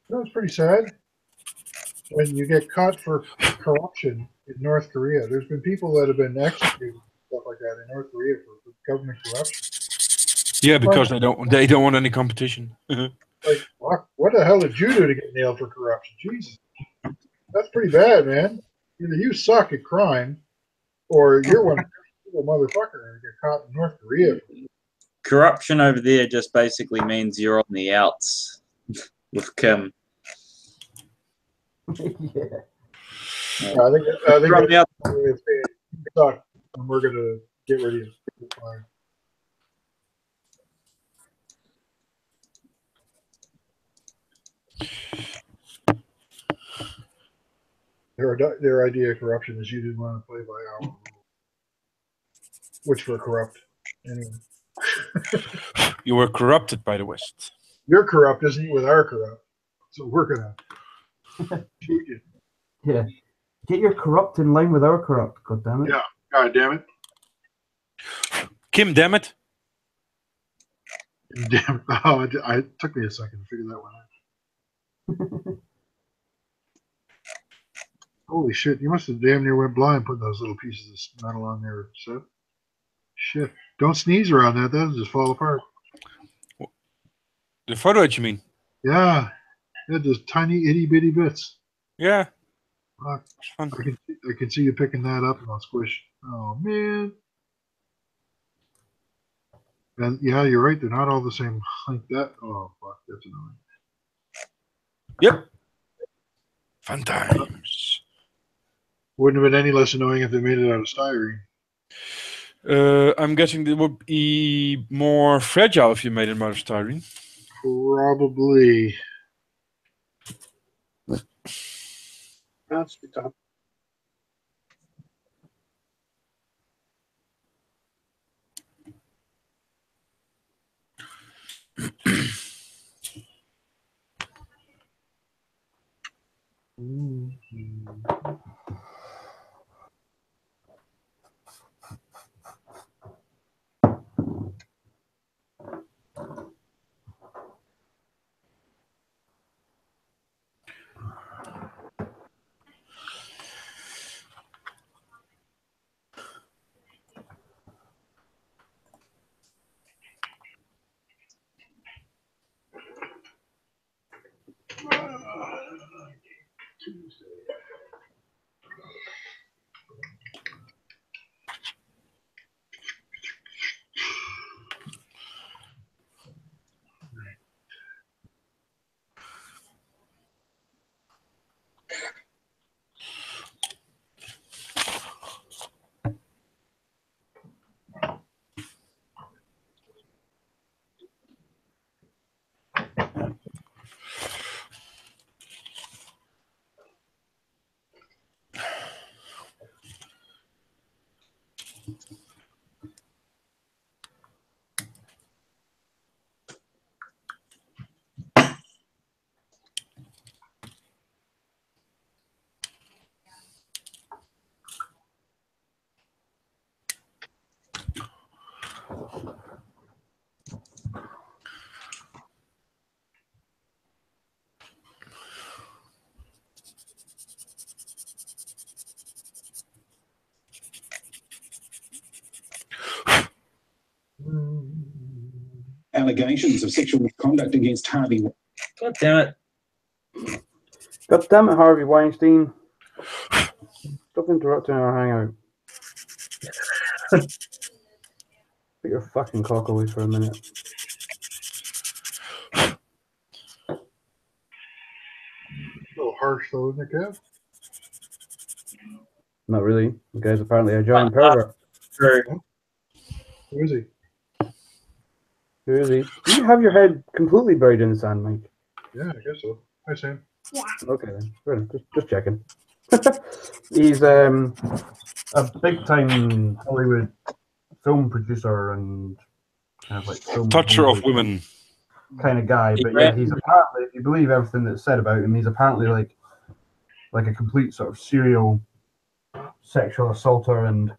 That was pretty sad. When you get caught for corruption in North Korea, there's been people that have been executed, stuff like that, in North Korea for government corruption. Yeah, because they don't want any competition. Like, what the hell did you do to get nailed for corruption? Jesus, that's pretty bad, man. Either you suck at crime, or you're one motherfucker and get caught in North Korea. Corruption over there just basically means you're on the outs with Kim. Yeah. I think You're on the outs. if they suck, and we're gonna get rid of you. It's fine. Their idea of corruption is you didn't want to play by our rules, which were corrupt. Anyway, You were corrupted by the West. your corrupt isn't with our corrupt, so we're gonna shoot you. Yeah. Get your corrupt in line with our corrupt, god damn it. Yeah. God damn it. Kim, damn it. Damn. Oh, it took me a second to figure that one out. Holy shit! You must have damn near went blind putting those little pieces of metal on there, Seth. Shit! Don't sneeze around that. That'll just fall apart. The photo that you mean? Yeah. Yeah, just tiny itty bitty bits. Yeah. Fuck. It's fun. I can see you picking that up and I'll squish. Oh man. And yeah, you're right. They're not all the same like that. Oh fuck, that's annoying. Yep. Fun times. Wouldn't have been any less annoying if they made it out of styrene. I'm guessing it would be more fragile if you made it out of styrene. Probably. That's good job. Allegations of sexual misconduct against Harvey. God damn it. God damn it, Harvey Weinstein. Stop interrupting our hangout. Put your fucking cock away for a minute. A little harsh though, isn't it, Kev? Not really. The guy's apparently a giant pervert. True. Who is he? Who is he? Do you have your head completely buried in the sand, Mike? Yeah, I guess so. Hi, Sam. Okay, then. Good. Just checking. He's a big-time Hollywood film producer and kind of like film Toucher of women. kind of guy. But yeah, he's apparently, if you believe everything that's said about him, he's apparently like a complete sort of serial sexual assaulter, and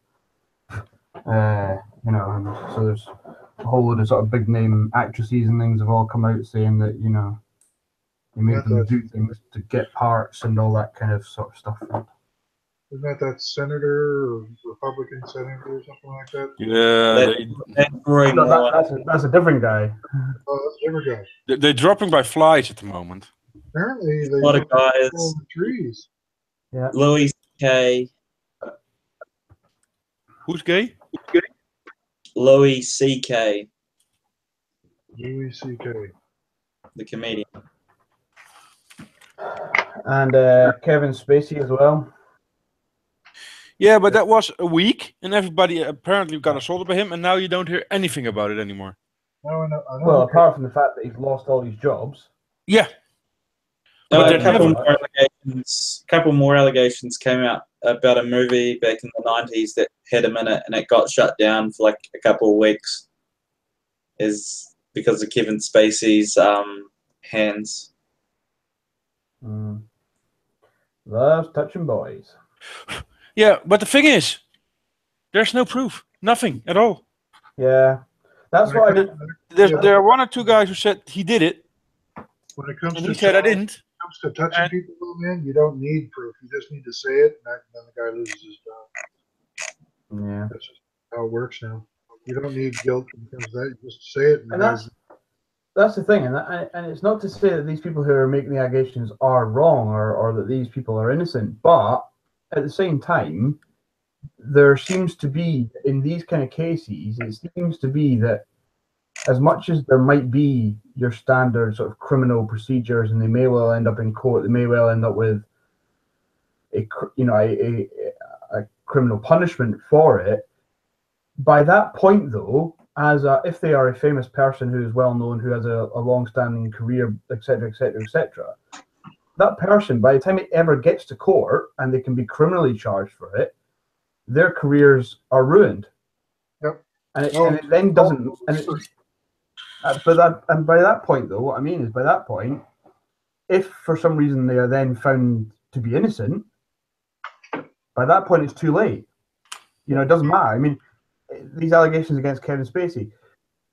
you know, and so there's a whole load of sort of big name actresses and things have all come out saying that, you know, he made them do things to get parts and all that kind of sort of stuff. Isn't that senator or Republican senator or something like that? Yeah, That's a different guy. Oh, that's a different guy. they're dropping by flies at the moment. Apparently, A lot of guys. the trees. Yeah. Louis C.K. Who's gay? Louis C.K. Louis C.K. the comedian. And Kevin Spacey as well. Yeah, but that was a week, and everybody apparently got assaulted by him, and now you don't hear anything about it anymore. No, I know. Well, apart from the fact that he's lost all his jobs. Yeah. But a couple more allegations came out about a movie back in the 90s that had him in it, and it got shut down for like a couple of weeks, is because of Kevin Spacey's hands. Loves touching boys. Yeah, but the thing is, there's no proof. Nothing at all. Yeah. That's why there are one or two guys who said he did it. When it comes and to he said I didn't. When it comes to touching people, man, you don't need proof. You just need to say it, and then the guy loses his job. Yeah. That's just how it works now. You don't need guilt when it comes to that. You just say it. And that's the thing, and it's not to say that these people who are making the allegations are wrong or that these people are innocent, but at the same time, there seems to be, in these kind of cases, it seems to be that as much as there might be your standard sort of criminal procedures, and they may well end up in court, they may well end up with a criminal punishment for it. By that point, though, if they are a famous person who is well known, who has a long-standing career, etc., etc., etc., that person, by the time it ever gets to court and they can be criminally charged for it, their careers are ruined. Yep. And it then doesn't. And by that point, though, what I mean is, by that point, if for some reason they are then found to be innocent, by that point it's too late. You know, it doesn't matter. I mean, these allegations against Kevin Spacey,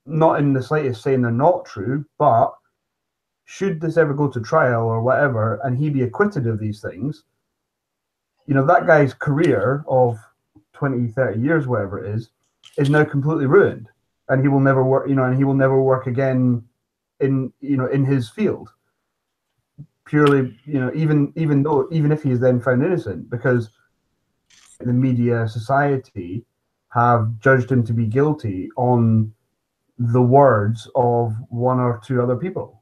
not in the slightest saying they're not true, but should this ever go to trial or whatever, and he be acquitted of these things, you know, that guy's career of 20, 30 years, whatever it is now completely ruined. And he will never work, you know, and he will never work again in his field. Purely, you know, even if he is then found innocent, because the media, society have judged him to be guilty on the words of one or two other people.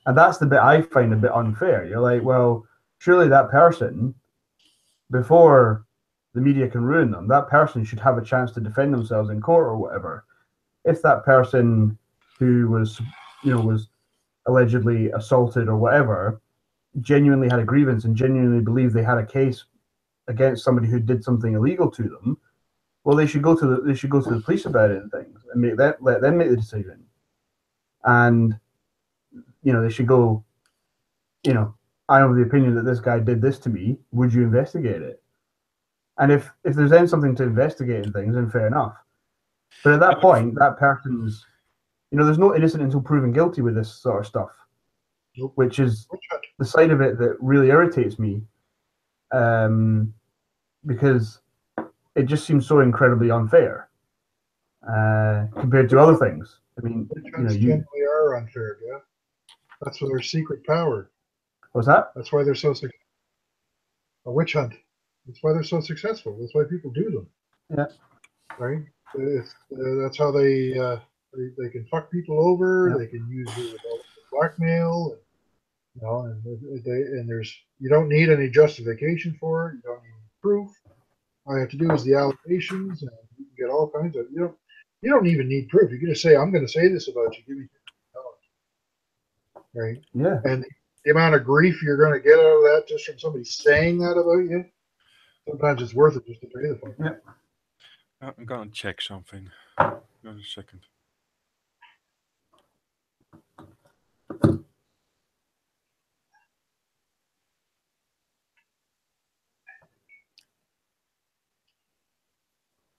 And that's the bit I find a bit unfair. You're like, well, surely that person, before the media can ruin them, that person should have a chance to defend themselves in court or whatever. If that person who was allegedly assaulted or whatever genuinely had a grievance and genuinely believed they had a case against somebody who did something illegal to them, well, they should go to the police about it and things, and let them make the decision. And you know, they should go, you know, I have the opinion that this guy did this to me. Would you investigate it? And if there's then something to investigate and things, then fair enough. But at that point, that person's, you know, there's no innocent until proven guilty with this sort of stuff, which is the side of it that really irritates me, because it just seems so incredibly unfair compared to other things. I mean, generally are unfair, yeah. That's their secret power. What's that? That's why they're so successful. A witch hunt. That's why they're so successful. That's why people do them. Yeah. Right. That's how they can fuck people over. Yeah. They can use it with blackmail. You know, and there's, you don't need any justification for it. You don't need any proof. All you have to do is the allegations, and you can can get all kinds of. You don't even need proof. You can just say, "I'm going to say this about you. Give me $50." Right? Yeah. And the amount of grief you're going to get out of that just from somebody saying that about you, sometimes it's worth it just to pay the fuck. Yeah. I'm gonna check something. Just a second.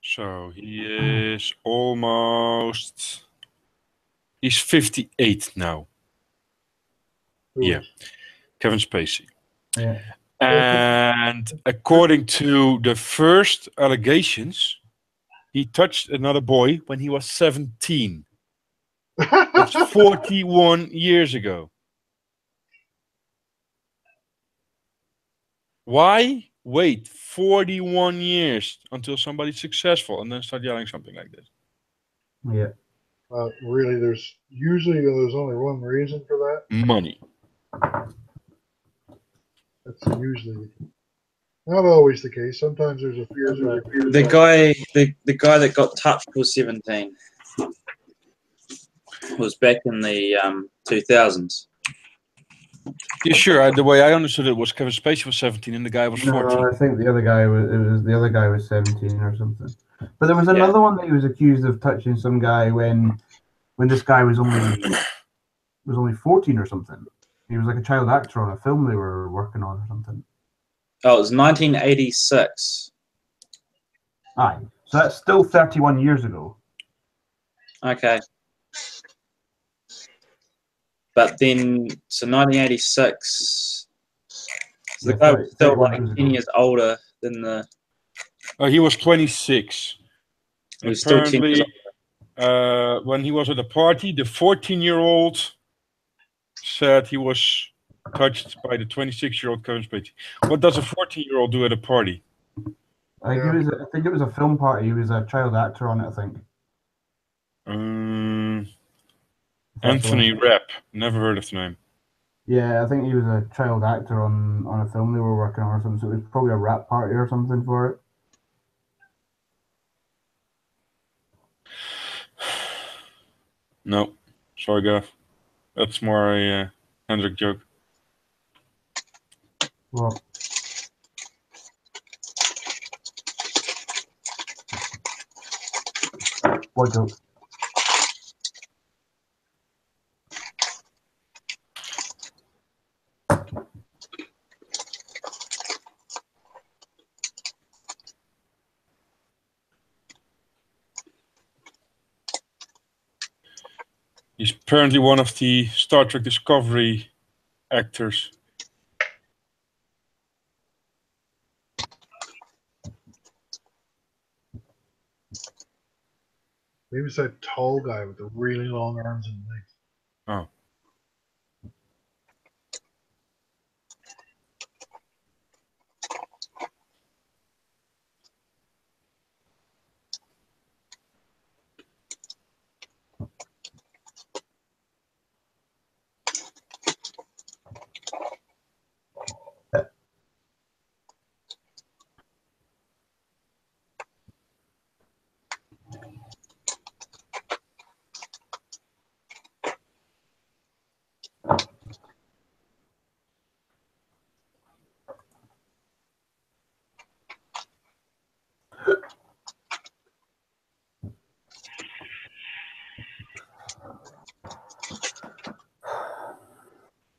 So he is almost. He's 58 now. Yeah, Kevin Spacey. Yeah. And according to the first allegations, he touched another boy when he was 17. That's 41 years ago. Why wait 41 years until somebody's successful and then start yelling something like this? Yeah. Really, there's only one reason for that. Money. That's usually not always the case. Sometimes there's a fear. The guy that got touched was 17. Was back in the 2000s. Yeah, sure. The way I understood it was Kevin Spacey was 17 and the guy was 14. No, I think the other guy was 17 or something. But there was another one that he was accused of touching some guy when this guy was only 14 or something. He was like a child actor on a film they were working on or something. Oh, it was 1986. Aye. So that's still 31 years ago. Okay. But then, so 1986, so the guy was still like 10 years older than the... Oh, he was 26. He was still 10 years Apparently, when he was at a party, the 14-year-old said he was touched by the 26-year-old Kevin Spacey. What does a 14-year-old do at a party? I think it was a film party. He was a child actor on it, I think. Anthony Rapp. Never heard of the name. Yeah, I think he was a child actor on a film they were working on or something. So it was probably a rap party or something for it. No. Sorry, Gav. That's more a Hendrik joke. Well, what joke? He's apparently one of the Star Trek Discovery actors. Maybe it's that tall guy with the really long arms and legs. Oh.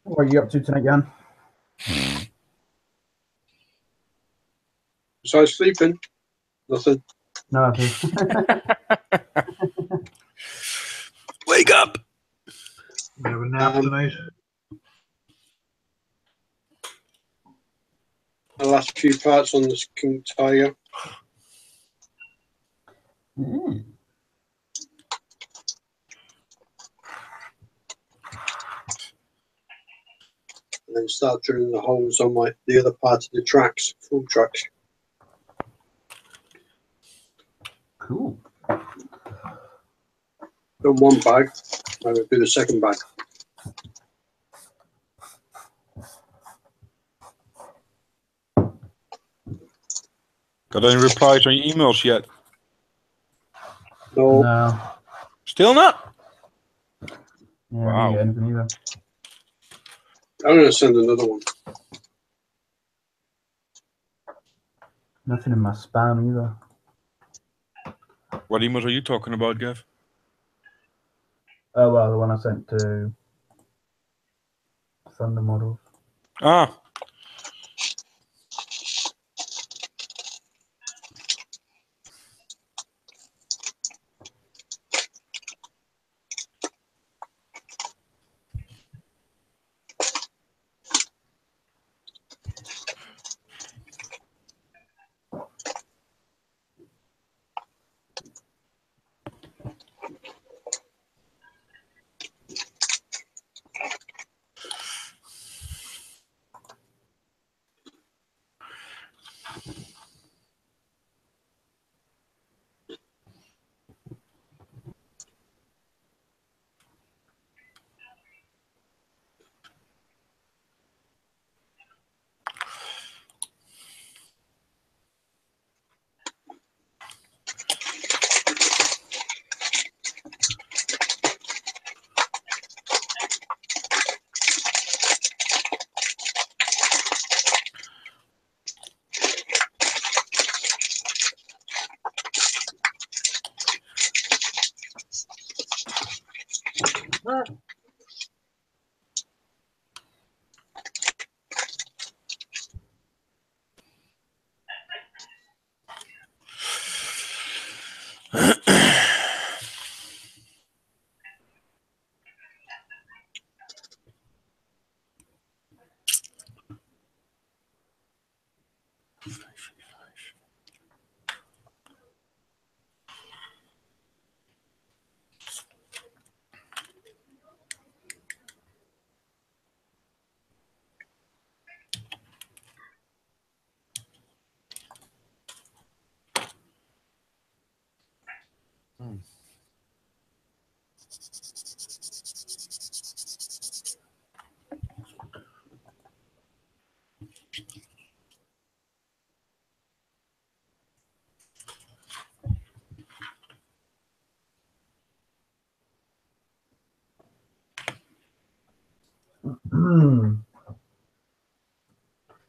What are you up to tonight, Jan? So I was sleeping. Nothing. No, I think. Wake up! You have a nap tonight? The last few parts on this King Tiger. Mm. And then start drilling the holes on the other part of the tracks, full tracks. Cool. Done one bag, I will do the second bag. Got any replies on your emails yet? No. No. Still not? Yeah, Wow. I didn't get anything either. I'm going to send another one. Nothing in my spam either. What emails are you talking about, Gav? Oh, well, the one I sent to Thunder Models. Ah.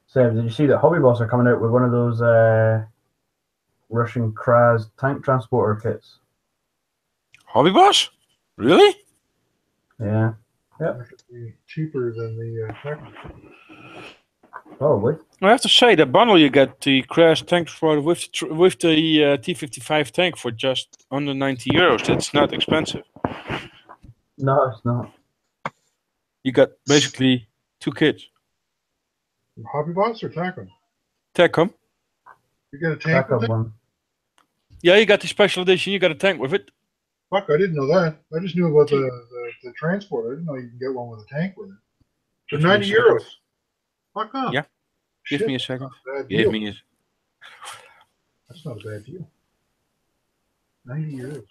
So, did you see that Hobby Boss are coming out with one of those Russian Kraz tank transporter kits? Hobby Boss? Really? Yeah. Yep. That could be cheaper than the Tech. Probably. I have to say, the bundle you get the Crash tank for with the T55 tank for just under 90 euros. That's not expensive. No, it's not. You got basically 2 kits. Hobby Boss or Tacom? Tacom. You get a tank with Backup it? one. Yeah, you got the special edition. You got a tank with it. Fuck, I didn't know that. I just knew about the transport. I didn't know you can get one with a tank with it. For Give me a 90 second. euros. Fuck off. Yeah. Give Shit, me a that's second. not a bad Give deal. me a. That's not a bad deal. 90 euros.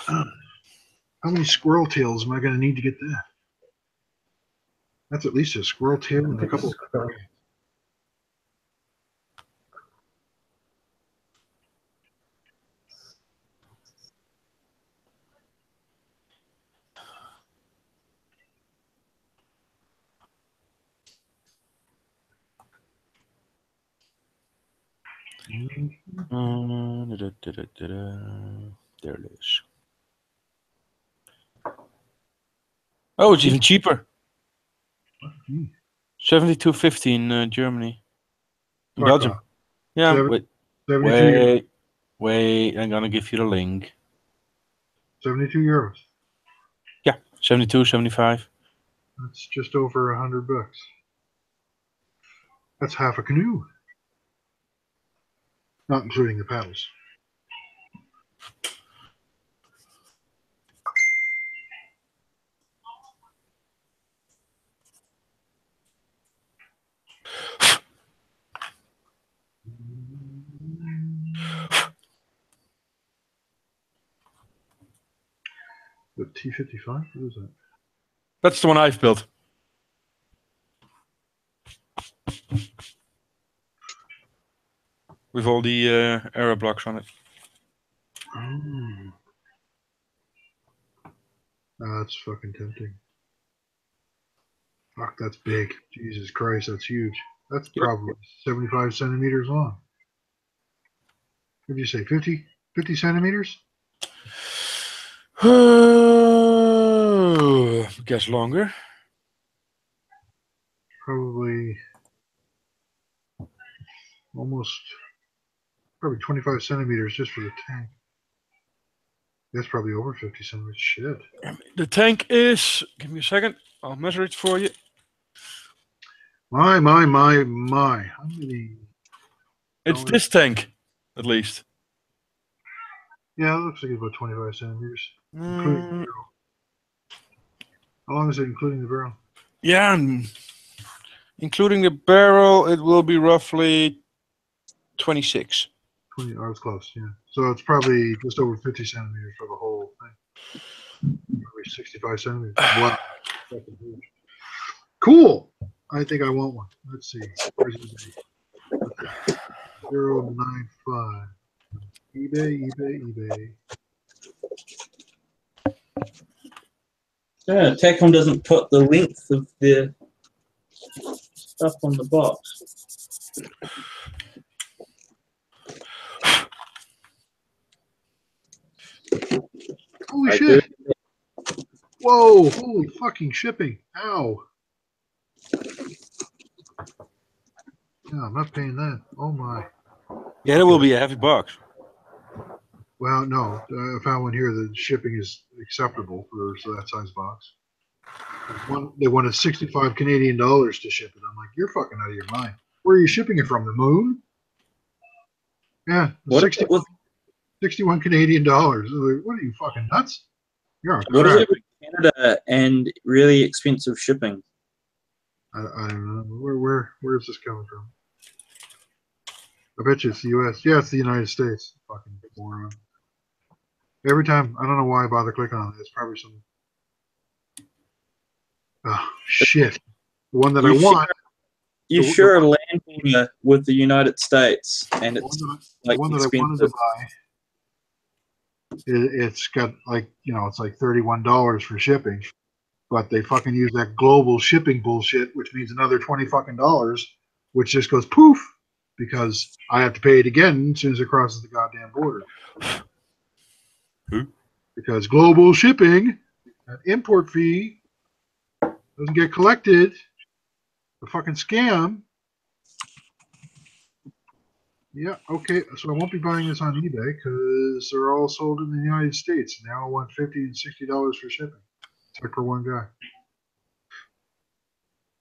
How many squirrel tails am I going to need to get that? That's at least a squirrel tail and a couple. There it is. Oh, it's even cheaper. 72.50 in Germany. In Fuck Belgium. off. Yeah, 72 wait. I'm gonna give you the link. 72 euros. Yeah, 72, 75. That's just over $100. That's half a canoe. Not including the paddles. The T55? What is that? That's the one I've built. With all the arrow blocks on it. Mm. That's fucking tempting. Fuck, that's big. Jesus Christ, that's huge. That's probably 75 centimeters long. What did you say, 50 centimeters? Guess longer. Probably probably 25 centimeters just for the tank. That's probably over 50 centimeters. Shit. The tank is, give me a second, I'll measure it for you. My. How many? It's this tank, at least. Yeah, it looks like about 25 centimeters. Including the barrel. How long is it including the barrel? Yeah, including the barrel, it will be roughly 26. 20, I was close, yeah. So it's probably just over 50 centimeters for the whole thing. Probably 65 centimeters. Wow. Cool. I think I want one. Let's see. Where's eBay? 095. eBay. Yeah, Tacom doesn't put the length of the stuff on the box. Holy shit. Whoa, holy fucking shipping. Ow. Yeah, I'm not paying that. Oh my. Yeah, that will be a heavy box. Well, no, I found one here that shipping is acceptable for that size box. They wanted 65 Canadian dollars to ship it. I'm like, you're fucking out of your mind. Where are you shipping it from? The moon? Yeah, 61 Canadian dollars. Like, what are you fucking nuts? You're on What is crap. it with Canada and really expensive shipping? I don't know. Where is this coming from? I bet you it's the U.S. Yeah, it's the United States. Fucking moron. Every time, I don't know why I bother clicking on it. It's probably some. Oh shit! The one that I want. You share a land border with the United States, and it's like the one that I wanted to buy. It's got like it's like $31 for shipping, but they fucking use that global shipping bullshit, which means another $20 fucking dollars, which just goes poof because I have to pay it again as soon as it crosses the goddamn border. Because global shipping, that import fee doesn't get collected. The fucking scam. Yeah, okay. So I won't be buying this on eBay because they're all sold in the United States. And they all want $50 and $60 for shipping. Except for one guy.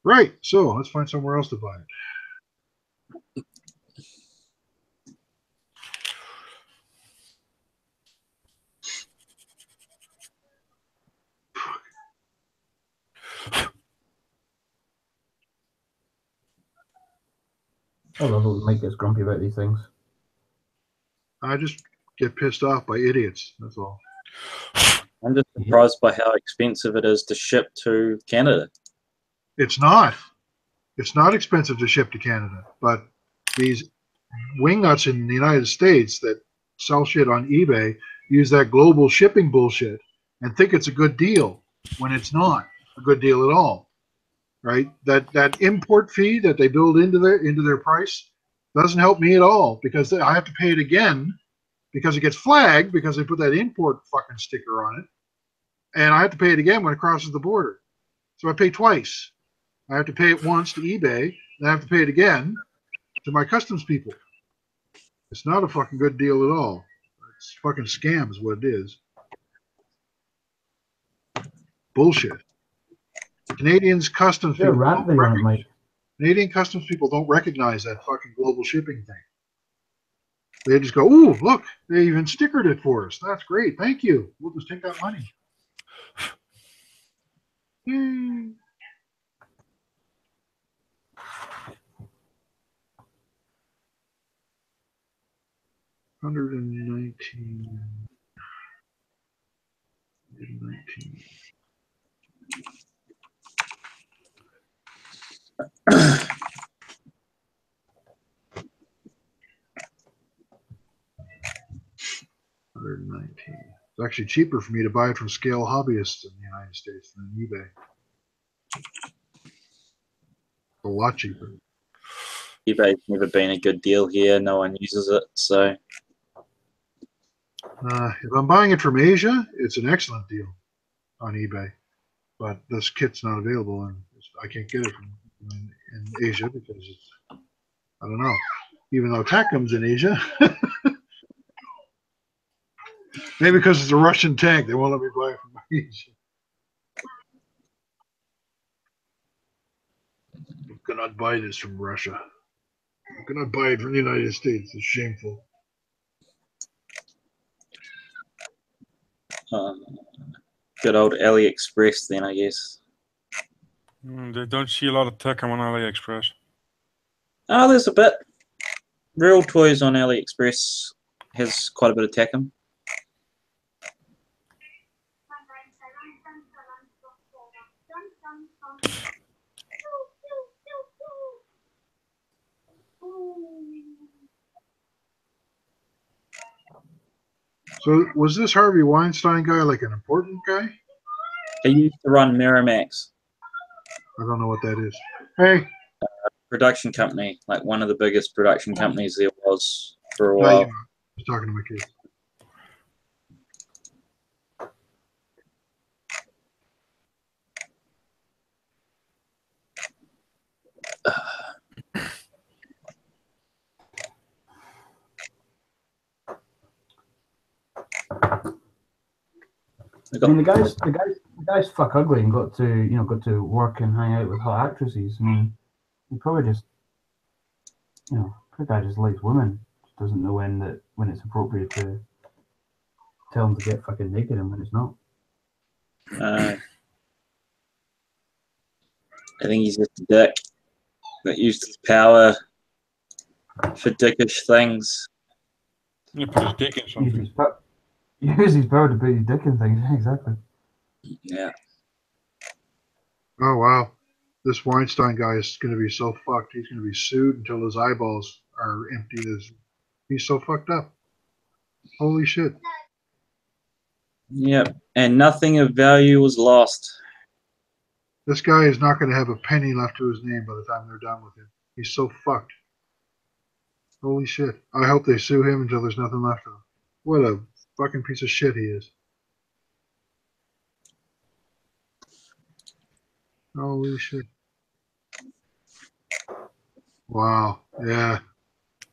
Right. So let's find somewhere else to buy it. I love it when Mike gets grumpy about these things. I just get pissed off by idiots. That's all. I'm just surprised by how expensive it is to ship to Canada. It's not. It's not expensive to ship to Canada, but these wingnuts in the United States that sell shit on eBay use that global shipping bullshit and think it's a good deal when it's not a good deal at all. Right? That import fee that they build into their price doesn't help me at all because I have to pay it again because it gets flagged because they put that import fucking sticker on it, and I have to pay it again when it crosses the border. So I pay twice. I have to pay it once to eBay, then I have to pay it again to my customs people. It's not a fucking good deal at all. It's fucking scam is what it is. Bullshit. Canadian customs people don't recognize that fucking global shipping thing. They just go, ooh, look, they even stickered it for us. That's great. Thank you. We'll just take that money. Yay. $119. $119. actually cheaper for me to buy it from scale hobbyists in the United States than eBay. A lot cheaper. eBay's never been a good deal here. No one uses it, so. If I'm buying it from Asia, it's an excellent deal on eBay. But this kit's not available, and I can't get it in Asia because it's, I don't know. Even though Tacom's in Asia. Maybe because it's a Russian tank, they won't let me buy it from Asia. I cannot buy this from Russia. I cannot buy it from the United States. It's shameful. Good old AliExpress, then, I guess. They don't see a lot of Tacom on AliExpress. Oh, there's a bit. Real Toys on AliExpress has quite a bit of Tacom. So was this Harvey Weinstein guy like an important guy? He used to run Miramax. I don't know what that is. Hey. Production company, like one of the biggest production companies there was for a No, while. I was talking to my kids. I mean, the guy's fuck ugly and got to work and hang out with hot actresses. I mean, he probably just, the guy just likes women. Just doesn't know when it's appropriate to tell him to get fucking naked and when it's not. I think he's just a dick that used his power for dickish things. You put his dick in something. Use his power to put his dick in things. Exactly. Yeah. Oh, wow. This Weinstein guy is going to be so fucked. He's going to be sued until his eyeballs are emptied. He's so fucked up. Holy shit. Yep. And nothing of value was lost. This guy is not going to have a penny left to his name by the time they're done with him. He's so fucked. Holy shit. I hope they sue him until there's nothing left of him. What a fucking piece of shit he is. Holy shit. Wow. Yeah.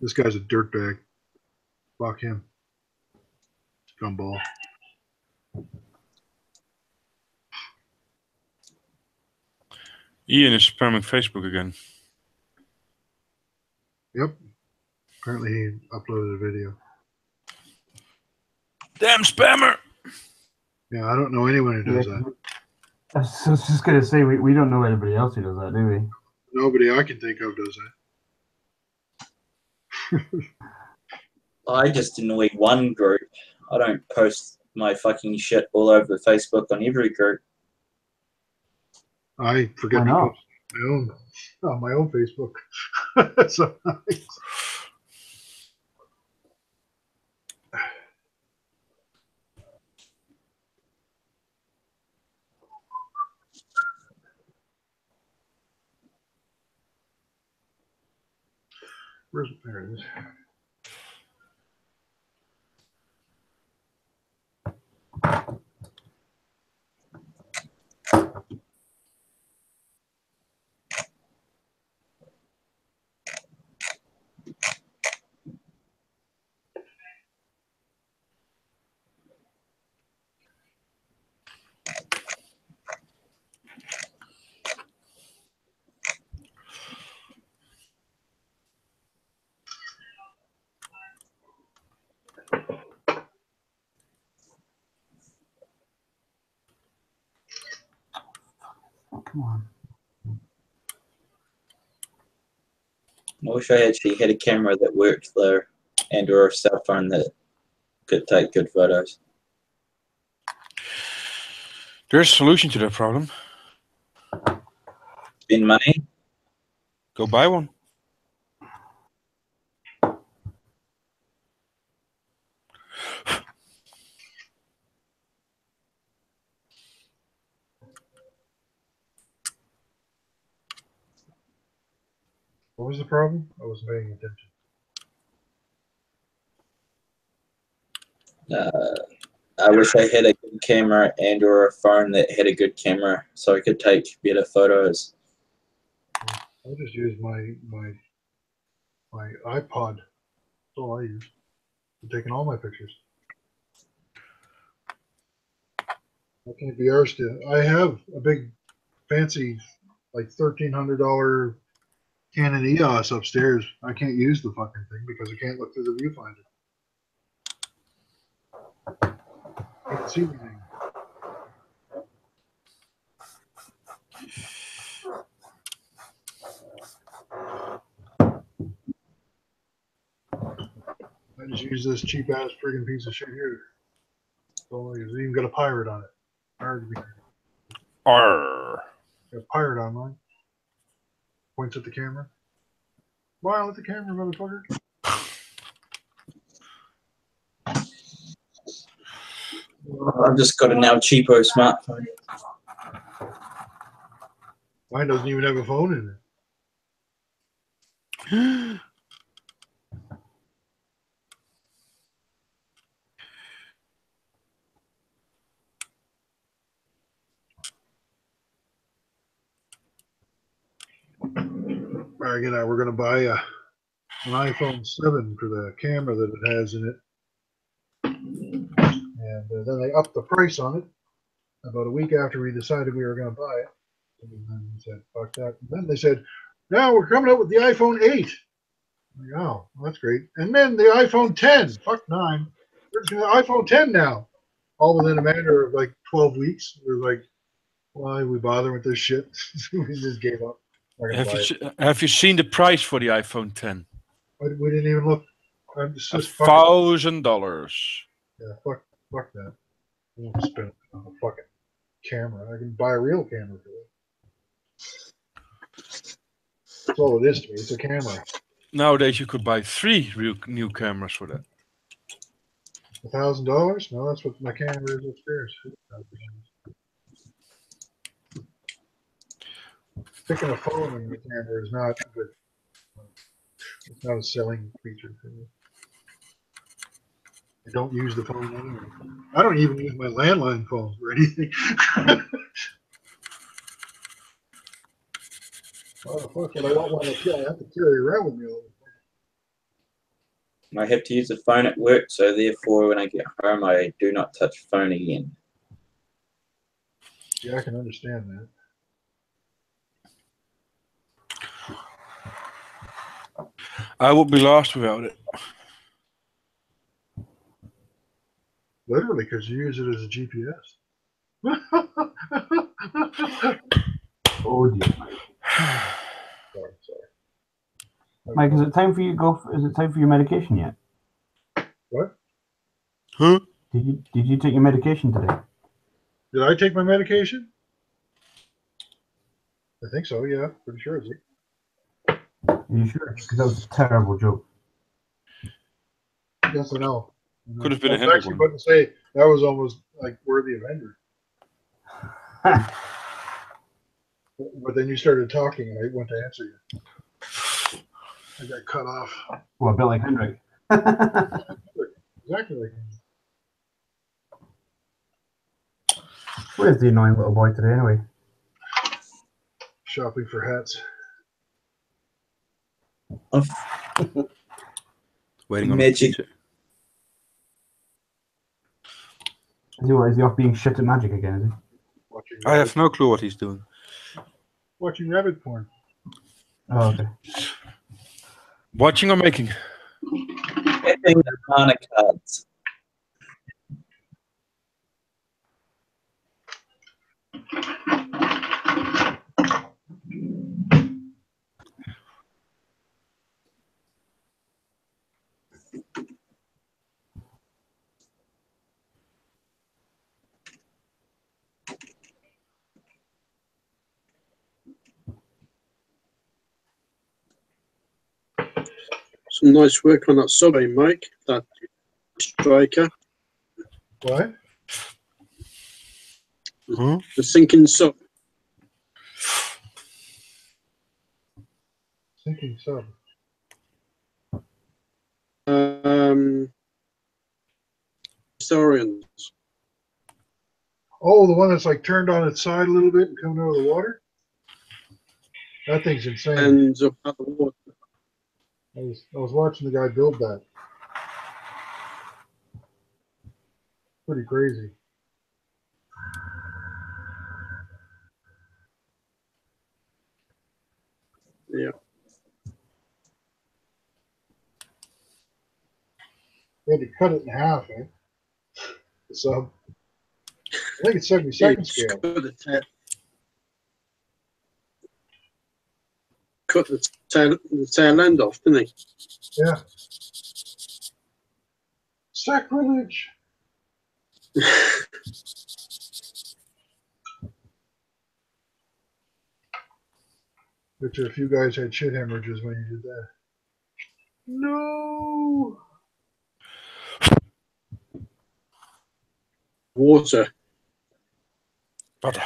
This guy's a dirtbag. Fuck him. Scumball. Ian is spamming Facebook again. Yep. Apparently he uploaded a video. Damn spammer! Yeah, I don't know anyone who does that. I was just going to say, we don't know anybody else who does that, do we? Nobody I can think of does that. I just annoy one group. I don't post my fucking shit all over Facebook on every group. I forget to post on my own Facebook. So nice. There it is. Come on. I wish I actually had a camera that worked there and or a cell phone that could take good photos. There's a solution to that problem. Spend money? Go buy one. What was the problem? I wasn't paying attention. I wish I had a good camera and or a phone that had a good camera so I could take better photos. I just use my iPod. That's all I use. I'm taking all my pictures. I can't be arsed to. I have a big, fancy, like $1,300 Canon EOS upstairs. I can't use the fucking thing because I can't look through the viewfinder. I can't see anything. I just use this cheap ass friggin' piece of shit here. So it's even got a pirate on it. Hard to be. Arr. Got a pirate on mine. Points at the camera. Smile at the camera, motherfucker. I've just got a now cheapo smartphone. Mine doesn't even have a phone in it. All right, we're going to buy an iPhone 7 for the camera that it has in it. And then they upped the price on it about a week after we decided we were going to buy it. And then we said, fuck that. And then they said, now we're coming out with the iPhone 8. Like, oh, well, that's great. And then the iPhone 10. Fuck 9. We're just going to iPhone 10 now. All within a matter of like 12 weeks. We're like, why we bother with this shit? We just gave up. Have you seen the price for the iPhone 10? We didn't even look. $1,000. Yeah, fuck that. I won't spend it on a fucking camera. I can buy a real camera for it. That's all it is to me. It's a camera. Nowadays, you could buy 3 real new cameras for that. $1,000? No, that's what my camera is upstairs. Picking a phone in the camera is not good. It's not a selling feature for me. I don't use the phone anyway. I don't even use my landline phone or anything. Oh, fuck it. I don't want to kill. I have to carry around with me all the time. I have to use the phone at work, so therefore when I get home, I do not touch phone again. Yeah, I can understand that. I would be lost without it. Literally, because you use it as a GPS. Oh dear. Sorry. Mike, is it time for you to go? Is it time for your medication yet? What? Huh? Did you take your medication today? Did I take my medication? I think so. Yeah, pretty sure it's it. Are you sure? Because that was a terrible joke. Yes, I know. Could have been a I was Henrik actually one. about to say that was almost like worthy of Hendrik. But then you started talking and I went to answer you. I got cut off. Well, a bit like Hendrik. Exactly like Where's the annoying little boy today, anyway? shopping for hats. Waiting on Magic. the Is he off being shit at magic again, is he? Watching I have no clue what he's doing. watching rabbit porn. Oh, okay. Watching or making? Getting the mana cards. Some nice work on that subway, Mike. That striker. What? Huh? The sinking sub. Thinking sub. Historians. Oh, the one that's like turned on its side a little bit and coming out of the water? That thing's insane. And about the water. I was watching the guy build that. Pretty crazy. Yeah. They had to cut it in half, eh? The sub. I think it's 72nd scale. Cut the tail end off, didn't he? Yeah. Sacrilege. Bet you a few guys had shit hemorrhages when you did that. No. Water. Butter.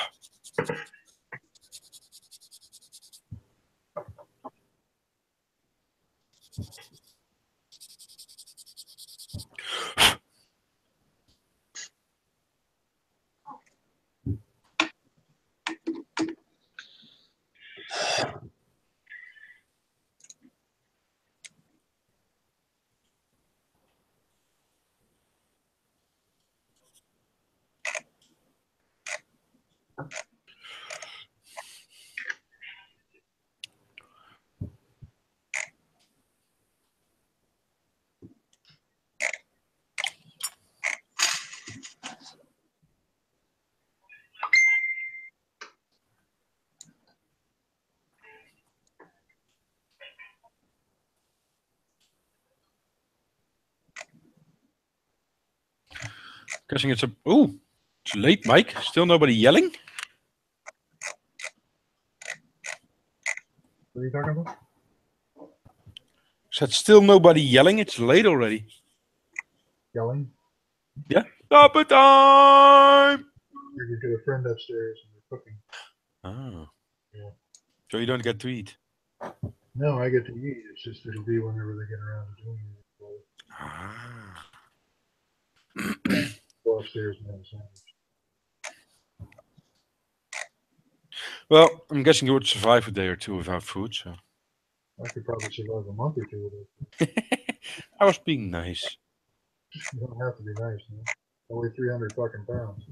Guessing it's a... Oh, it's late, Mike. Still nobody yelling? What are you talking about? Said still nobody yelling. It's late already. Yelling? Yeah. Supper time! You get a friend upstairs and they're cooking. Oh. Yeah. So you don't get to eat? No, I get to eat. It's just it'll be whenever they get around to doing it. Ah. Go upstairs and have a sandwich. Well, I'm guessing you would survive a day or two without food, so... I could probably survive a month or two with it. I was being nice. You don't have to be nice, man. I weigh 300 fucking pounds.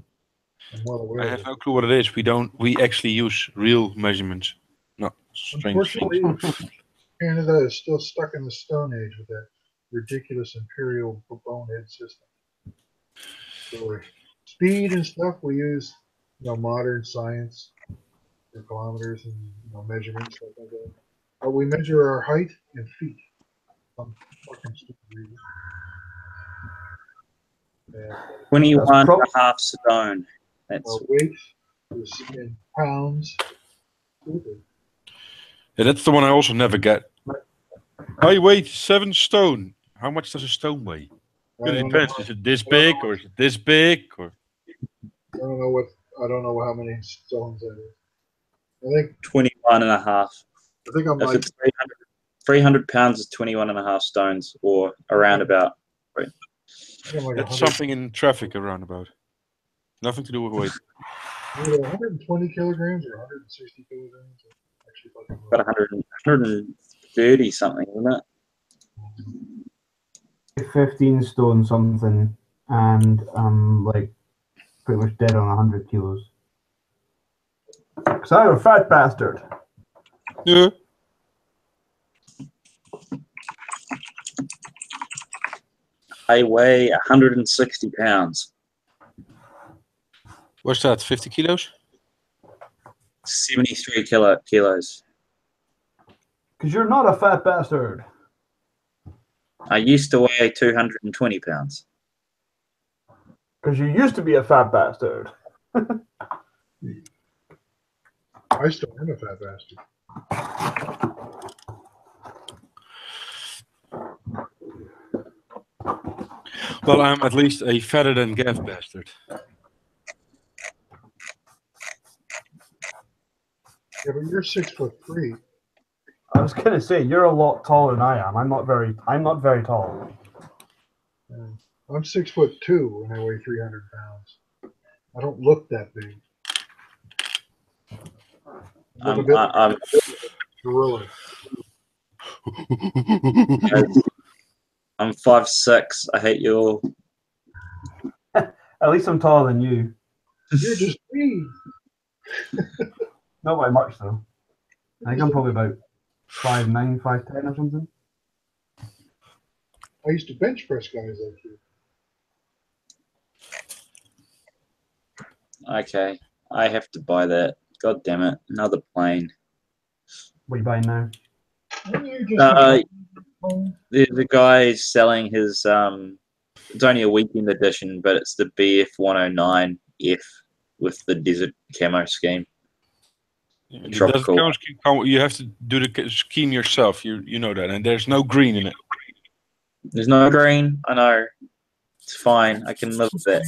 I'm well aware I of have it. no clue what it is. We actually use real measurements. No, strange things. Unfortunately, Canada is still stuck in the Stone Age with that ridiculous imperial bonehead system. So speed and stuff, we use, modern science for kilometers and measurements stuff like that. But we measure our height in feet. Some fucking stupid reason. And 21 and a half stone. That's our weight is in pounds. Stupid. Yeah, that's the one I also never get. I weigh 7 stone. How much does a stone weigh? It depends. Is it this big or is it this big? Or I don't know how many stones that is. I think 21 and a half. I think I'm If like it's 300 pounds is 21 and a half stones, or around about. Right. like that's something in traffic around about. Nothing to do with weight. either 120 kilograms or 160 kilograms. Actually, fucking About 130 something, isn't it? 15 stone something, and like pretty much dead on 100 kilos. Because I'm a fat bastard. Yeah. I weigh 160 pounds. What's that? 50 kilos? 73 kilos. Because you're not a fat bastard. I used to weigh 220 pounds. Because you used to be a fat bastard. I still am a fat bastard. Well, I'm at least a fatter than Gav bastard. Yeah, but you're 6'3". I was gonna say you're a lot taller than I am. I'm not very tall. I'm 6'2" and I weigh 300 pounds. I don't look that big. I look a bit like a gorilla. I'm 5'6". I hate you all. At least I'm taller than you. You're just me. Not by much though. I think I'm probably about 5'9", 5'10" or something. I used to bench press guys like you. Okay, I have to buy that. God damn it, another plane. What are you buying now? The guy selling his it's only a weekend edition, but it's the BF 109F with the desert camo scheme. Yeah, Tropical. You have to do the scheme yourself. You know that, and there's no green in it. There's no green. I know. It's fine. I can live with that.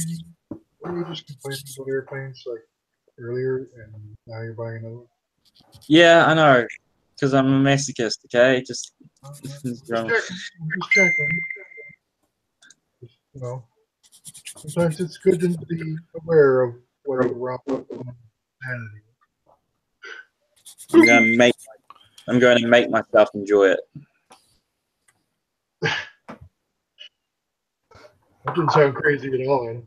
Were you just complaining about airplanes like earlier, and now you're buying another one? Yeah, I know. Because I'm a masochist. Okay, just. Just checking. You know, sometimes it's good to be aware of what's around humanity. I'm going to make myself enjoy it. That didn't sound crazy at all, Adam.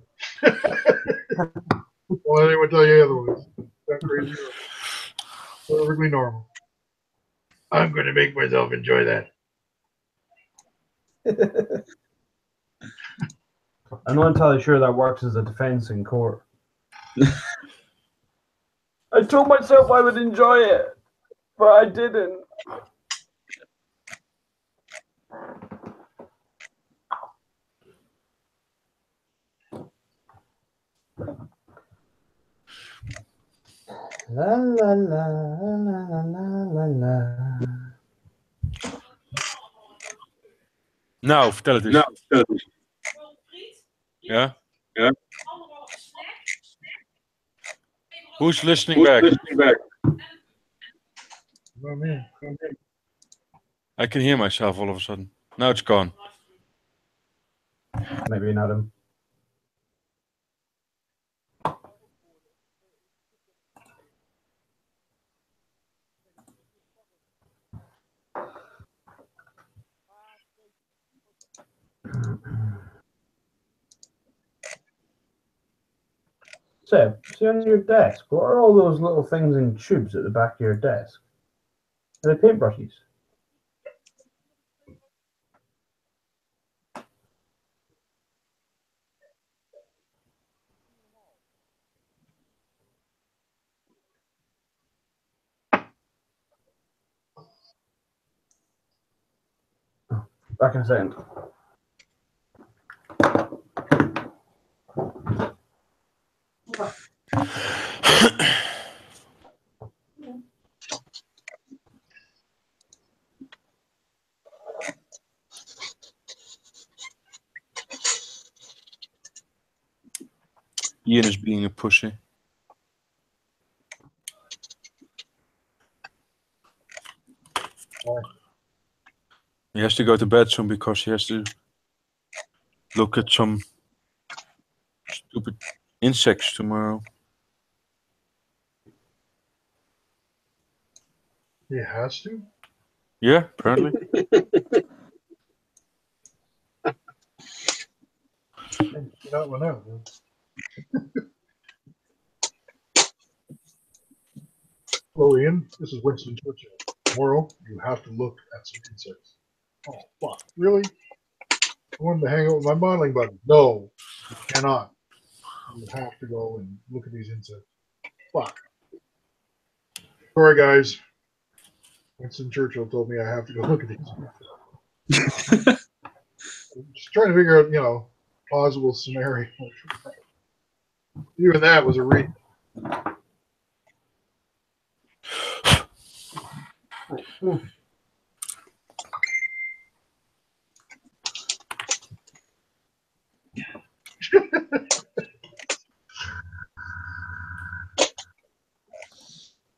Well, anyone tell you otherwise? Not crazy at all. Perfectly normal. I'm going to make myself enjoy that. I'm not entirely sure that works as a defense in court. I told myself I would enjoy it, but I didn't. La la la la la la la. Nou, vertel het eens. Ja? Ja. Who's listening back? Oh, man. I can hear myself all of a sudden. Now it's gone. Maybe not him. Seb, see on your desk, what are all those little things in tubes at the back of your desk? Are they paintbrushes? Oh, back in a second. Ian is being a pussy. He has to go to bed soon because he has to look at some stupid insects tomorrow. He has to? Yeah, apparently. That one out. Hello, Ian. This is Winston Churchill. Tomorrow, you have to look at some insects. Oh, fuck. Really? I wanted to hang out with my modeling buddy. No, you cannot. You have to go and look at these insects. Fuck. Sorry, guys. Winston Churchill told me I have to go look at these. I'm just trying to figure out, plausible scenario. Even that was a read.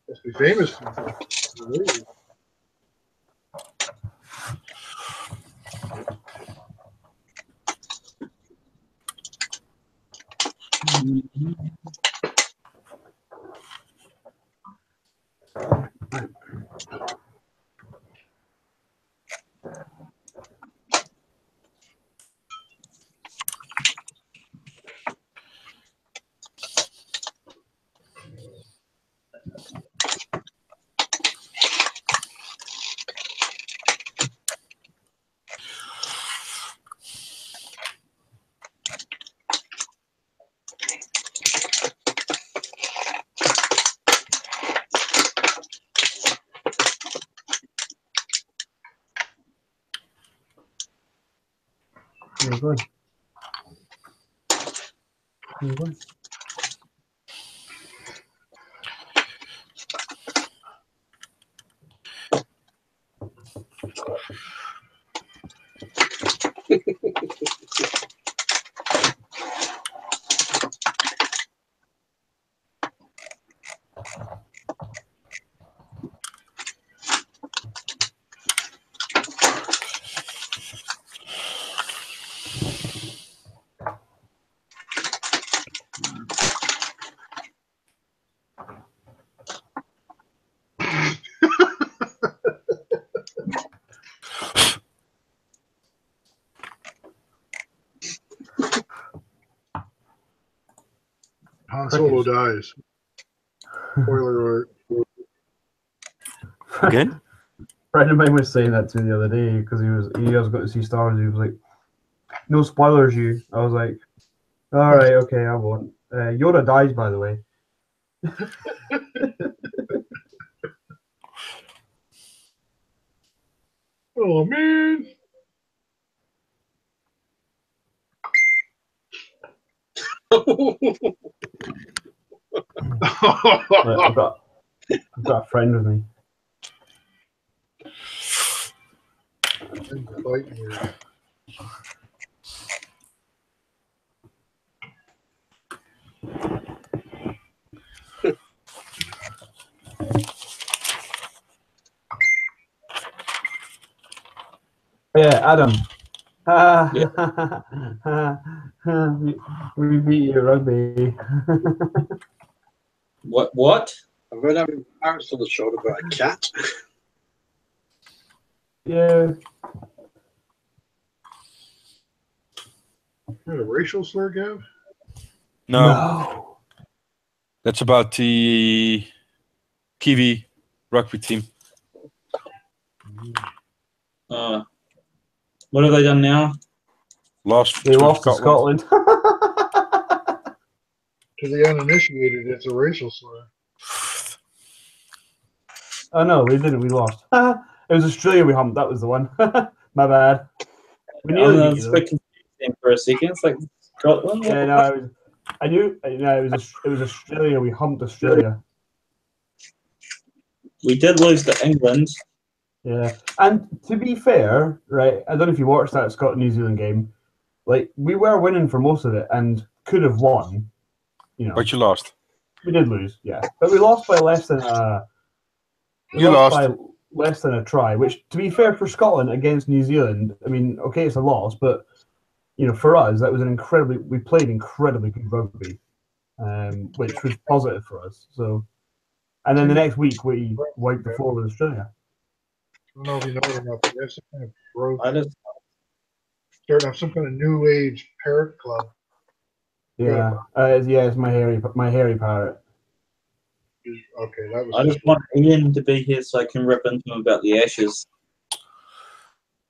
Must be famous. You're good. You're good. Han Solo dies. Spoiler alert. Again? A friend of mine was saying that to me the other day because he was going to see Star Wars. He was like, "No spoilers, you." I was like, "All right, okay, I won't." Yoda dies, by the way. Oh man. I've got a friend with me. Fighting here. Yeah, Adam. Yeah. We beat you rugby. What? I've heard having parrots on the shoulder about a cat. Yeah. Is that a racial slur, Gav? No. That's about the Kiwi rugby team. What have they done now? Lost They to lost to Scotland. Scotland. To the uninitiated, it's a racial slur. Oh no, we didn't. We lost. It was Australia we humped. That was the one. My bad. We nearly beat It's you, a though. bit confusing for a second. It's like Scotland. Yeah, no, I knew. No, it was Australia. We humped Australia. We did lose to England. Yeah, and to be fair, right? I don't know if you watched that Scotland New Zealand game. Like we were winning for most of it and could have won. You know, But you lost. we did lose. Yeah, but we lost by less than a. You lost. By less than a try, which, to be fair, for Scotland against New Zealand, I mean, okay, it's a loss, but you know, for us, that was we played incredibly good rugby, which was positive for us. So, and then the next week we wiped the floor with Australia. I don't know if you know it or not, but they have some kind of growth. Starting to have some kind of new age parrot club. Yeah, it's my hairy parrot. Okay, that was. I just want Ian to be here so I can rip into him about the Ashes.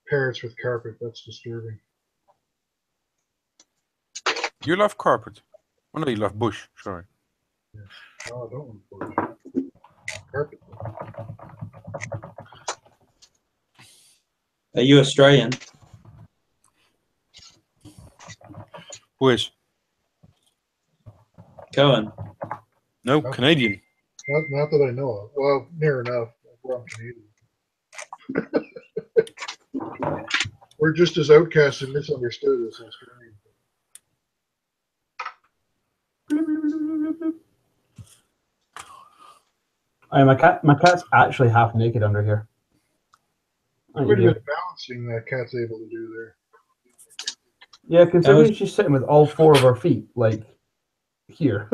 Parrots with carpet. That's disturbing. You love carpet. Oh no, you love bush. Sorry. Yeah. No, I don't want bush. Carpet. Are you Australian? Who is? Cohen. No, Canadian. Not that I know of. Well, near enough. I'm Canadian. We're just as outcast and misunderstood as Australians. My cat's actually half naked under here. Pretty good balancing that cat's able to do there. Yeah, considering she's sitting with all four of her feet, like, here.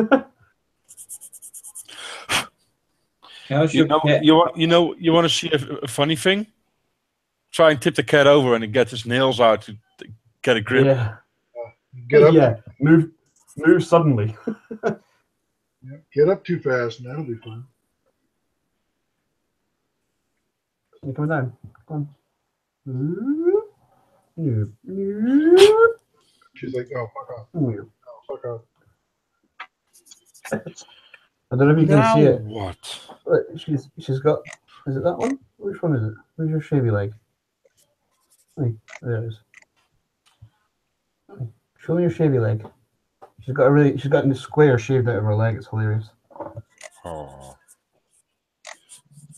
How's You your know, cat? you want to see a funny thing? Try and tip the cat over and get his nails out to get a grip. Yeah. Get up. Yeah. Move suddenly. Yeah, get up too fast, and that'll be fun. You coming down? Come on. She's like, oh, fuck off. Oh, fuck off. I don't know if you can see it. What? Look, she's got. Is it that one? Which one is it? Where's your shavy leg? Hey, there it is. Hey, show me your shavy leg. She's got a square shaved out of her leg. It's hilarious. Oh.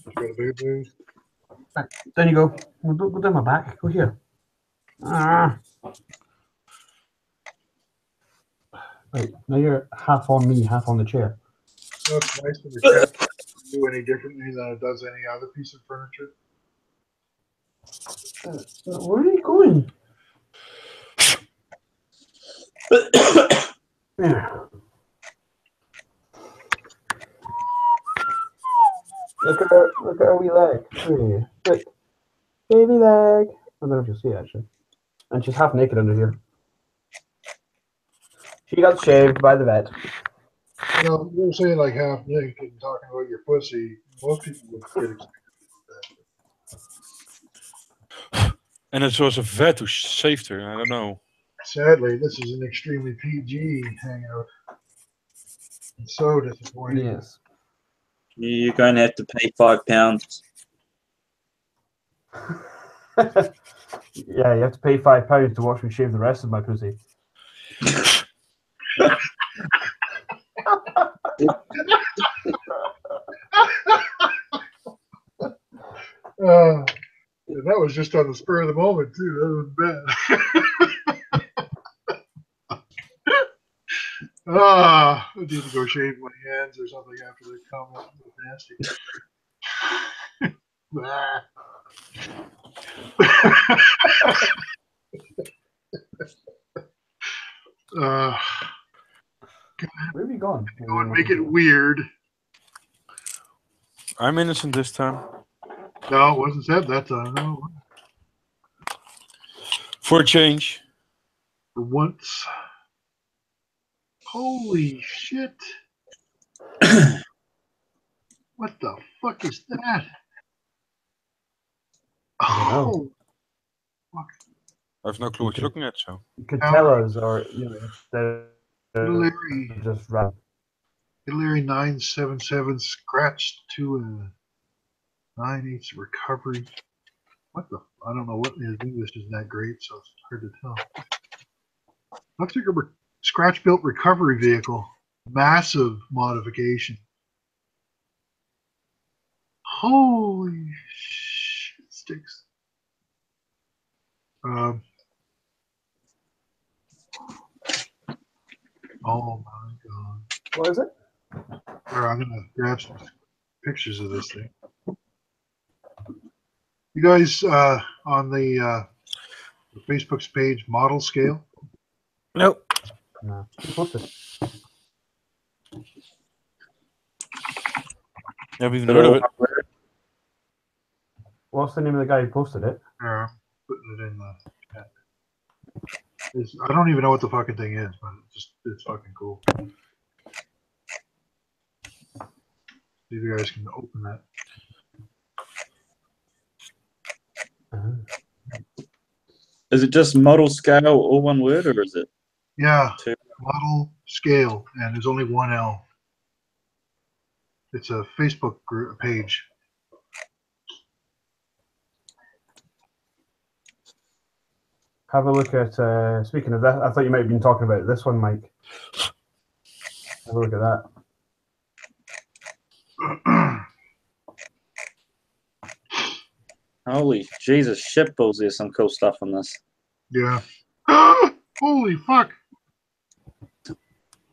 She's got a big booze. Right, down you go. Well, don't go down my back. Go here. Ah. Right, now you're half on me, half on the chair. No, it's nice when the cat doesn't do any differently than it does any other piece of furniture. Where are you going? Yeah. Look at her wee leg. Hey, look. Baby leg. I don't know if you'll see it actually. And she's half naked under here. She got shaved by the vet. You know, you're saying like half naked and talking about your pussy. Most people would get excited about that. And it was a vet who saved her. I don't know. Sadly, this is an extremely PG hangout. It's so disappointing. Yes. You're going to have to pay £5. Yeah, you have to pay £5 to watch me shave the rest of my pussy. And that was just on the spur of the moment too. That was bad. I need to go shave my hands or something after the comment. It was nasty. Where have you gone? Go and make it weird. I'm innocent this time. No, it wasn't said that time. No. For a change. For once. Holy shit. What the fuck is that? Oh, fuck. I have no clue what you're looking at, so. Catellas are, they're Hillary just random. 977 scratched to a 9/8 recovery. What the? I don't know what his English isn't that great, so it's hard to tell. Looks like a scratch built recovery vehicle. Massive modification. Holy shit sticks. Oh my god. What is it? Here, I'm gonna grab some pictures of this thing. You guys on the Facebook's page model scale? Nope. No. What's it? Never even heard of it. What's the name of the guy who posted it? Putting it in the chat. I don't even know what the fucking thing is, but it's fucking cool. See if you guys can open that. Is it just model scale, all one word, or is it? Yeah, two? Model scale, and there's only one L. It's a Facebook group page. Have a look at, speaking of that, I thought you might have been talking about this one, Mike. Have a look at that. Holy Jesus, shitballs, there's some cool stuff on this. Yeah. Holy fuck.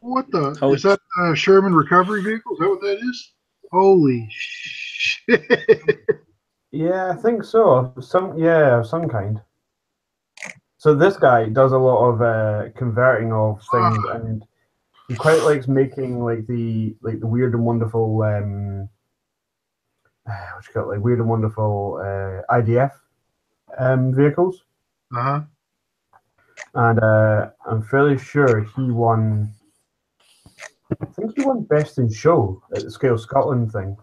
What the? Is that a Sherman recovery vehicle? Is that what that is? Holy shit. Yeah, I think so. Some kind. So this guy does a lot of converting of things, and he quite likes making like the weird and wonderful which got like weird and wonderful IDF vehicles. Uh-huh. And I'm fairly sure he won. I think he won Best in Show at the Scale Scotland thing.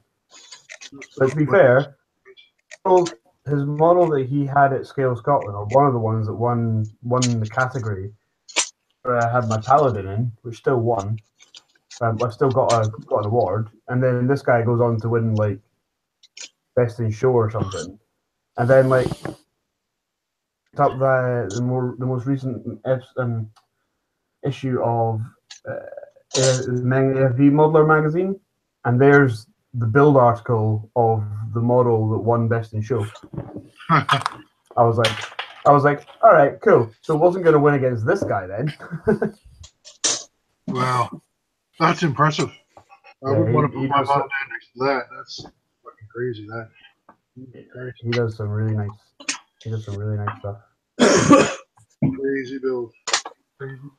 But to be fair, his model that he had at Scale Scotland, or one of the ones that won the category, where I had my Paladin in, which still won. I still got an award, and then this guy goes on to win like Best in Show or something, and then like up the most recent issue of AFV Modeler magazine, and there's the build article of the model that won Best in Show. I was like, all right, cool. So it wasn't going to win against this guy then. Wow, that's impressive. I would want to put my model down next to that. That's fucking crazy. That he does some really nice. He does some really nice stuff. Crazy build. Crazy.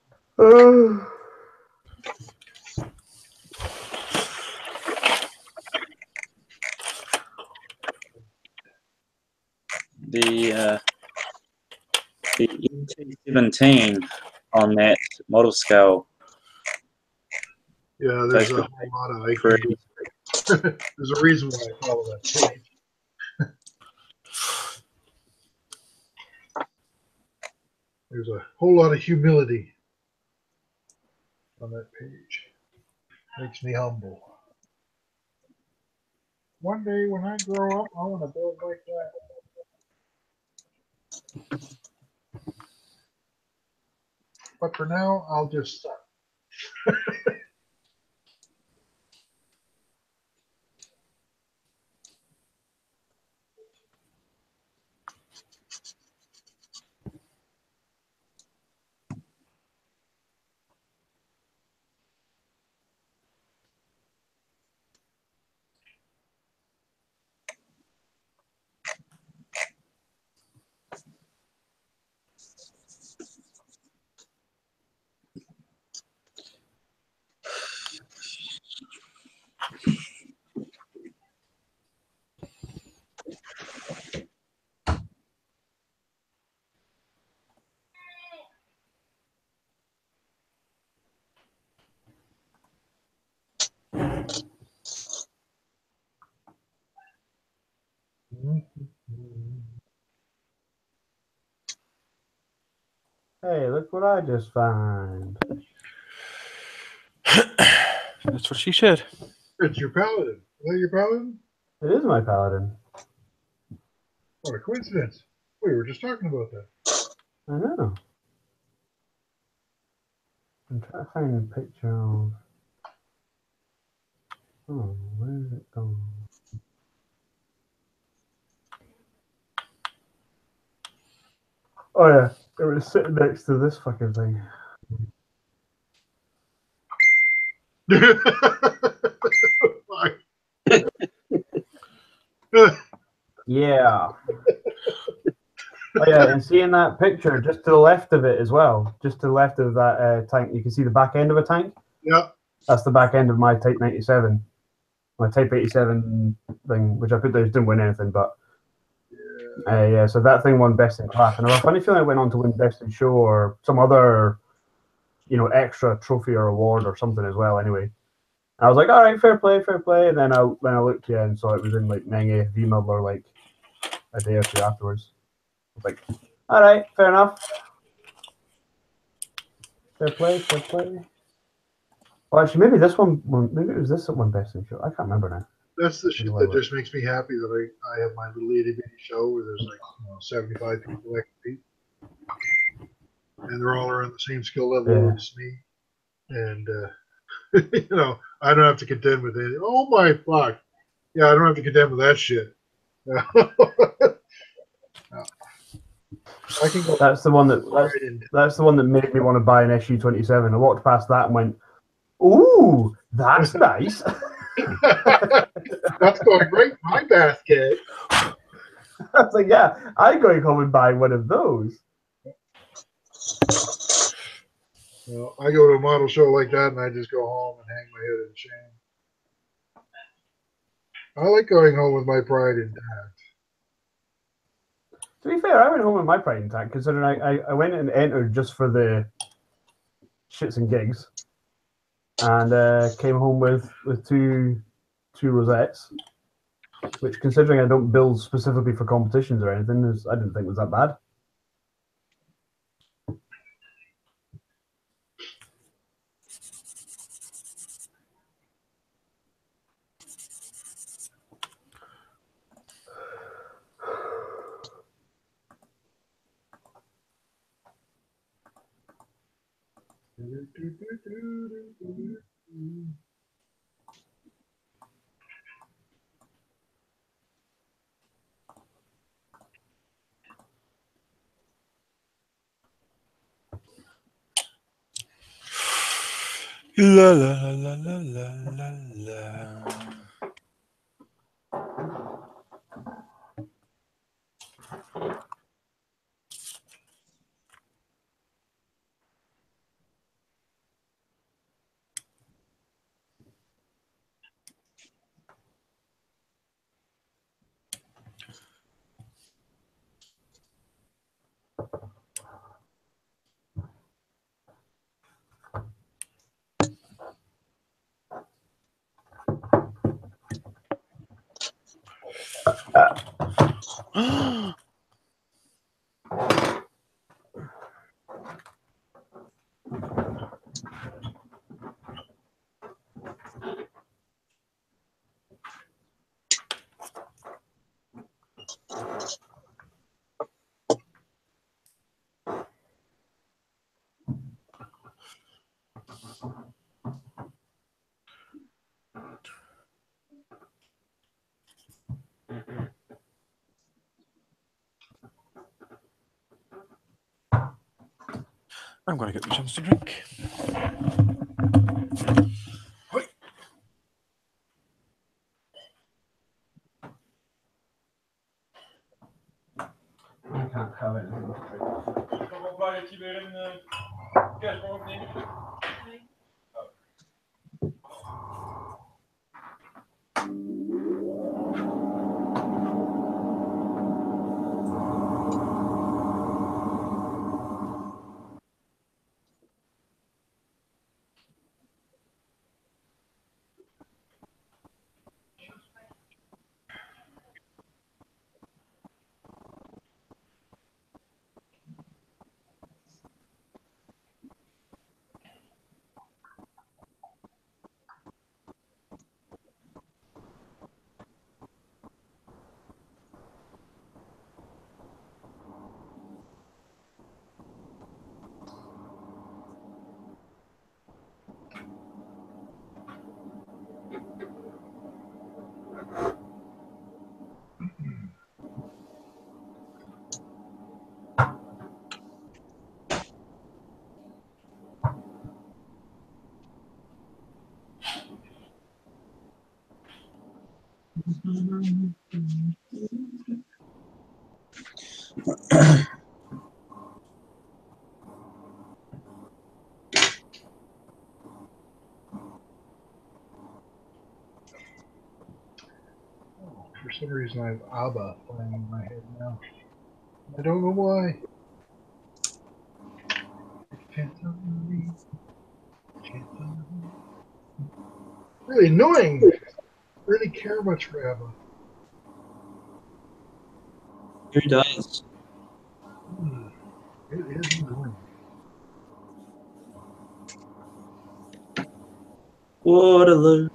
The ET17 on that model scale. Yeah, there's a whole lot of IQ. There's a reason why I follow that page. There's a whole lot of humility on that page. Makes me humble. One day when I grow up, I want to build like that. But for now, I'll just suck. Hey, look what I just found. That's what she said. It's your Paladin. Is that your Paladin? It is my Paladin. What a coincidence. We were just talking about that. I know. I'm trying to find a picture of. Oh, where is it gone? Oh yeah, it was sitting next to this fucking thing. Yeah. Oh yeah, and seeing that picture just to the left of it as well, just to the left of that tank, you can see the back end of a tank. Yeah. That's the back end of my Type 97. My Type 87 thing, which I put there, didn't win anything, but yeah, so that thing won Best in Class. And I have a funny feeling it went on to win Best in Show or some other, extra trophy or award or something as well, anyway. And I was like, all right, fair play. And then I looked, and saw it was in, like, Menge V-Muddler, like, a day or two afterwards. I was like, all right, fair enough. Fair play. Well, actually, maybe this one, maybe it was this one Best in Show. I can't remember now. That's the shit that just makes me happy that I have my little itty bitty show where there's like 75 people that compete, and they're all around the same skill level as me, and I don't have to contend with it. Oh my fuck! Yeah, I don't have to contend with that shit. I can go. That's the one that made me want to buy an SU-27. I walked past that and went, "Ooh, that's nice." That's going right in my basket. I was like, "Yeah, I'm going home and buy one of those." I go to a model show like that, and I just go home and hang my head in shame. I like going home with my pride intact. To be fair, I went home with my pride intact, considering I went and entered just for the shits and gigs, and came home with two rosettes, which, considering I don't build specifically for competitions or anything, I didn't think was that bad. La la la la la la la. I'm going to get me something to drink. I can't have it. Ik ben wel blij dat je weer een kerstboom opneemt. Oh, for some reason, I have ABBA playing in my head now. I don't know why. Really annoying. Really care much for ABBA. Who does? It is annoying. Waterloo.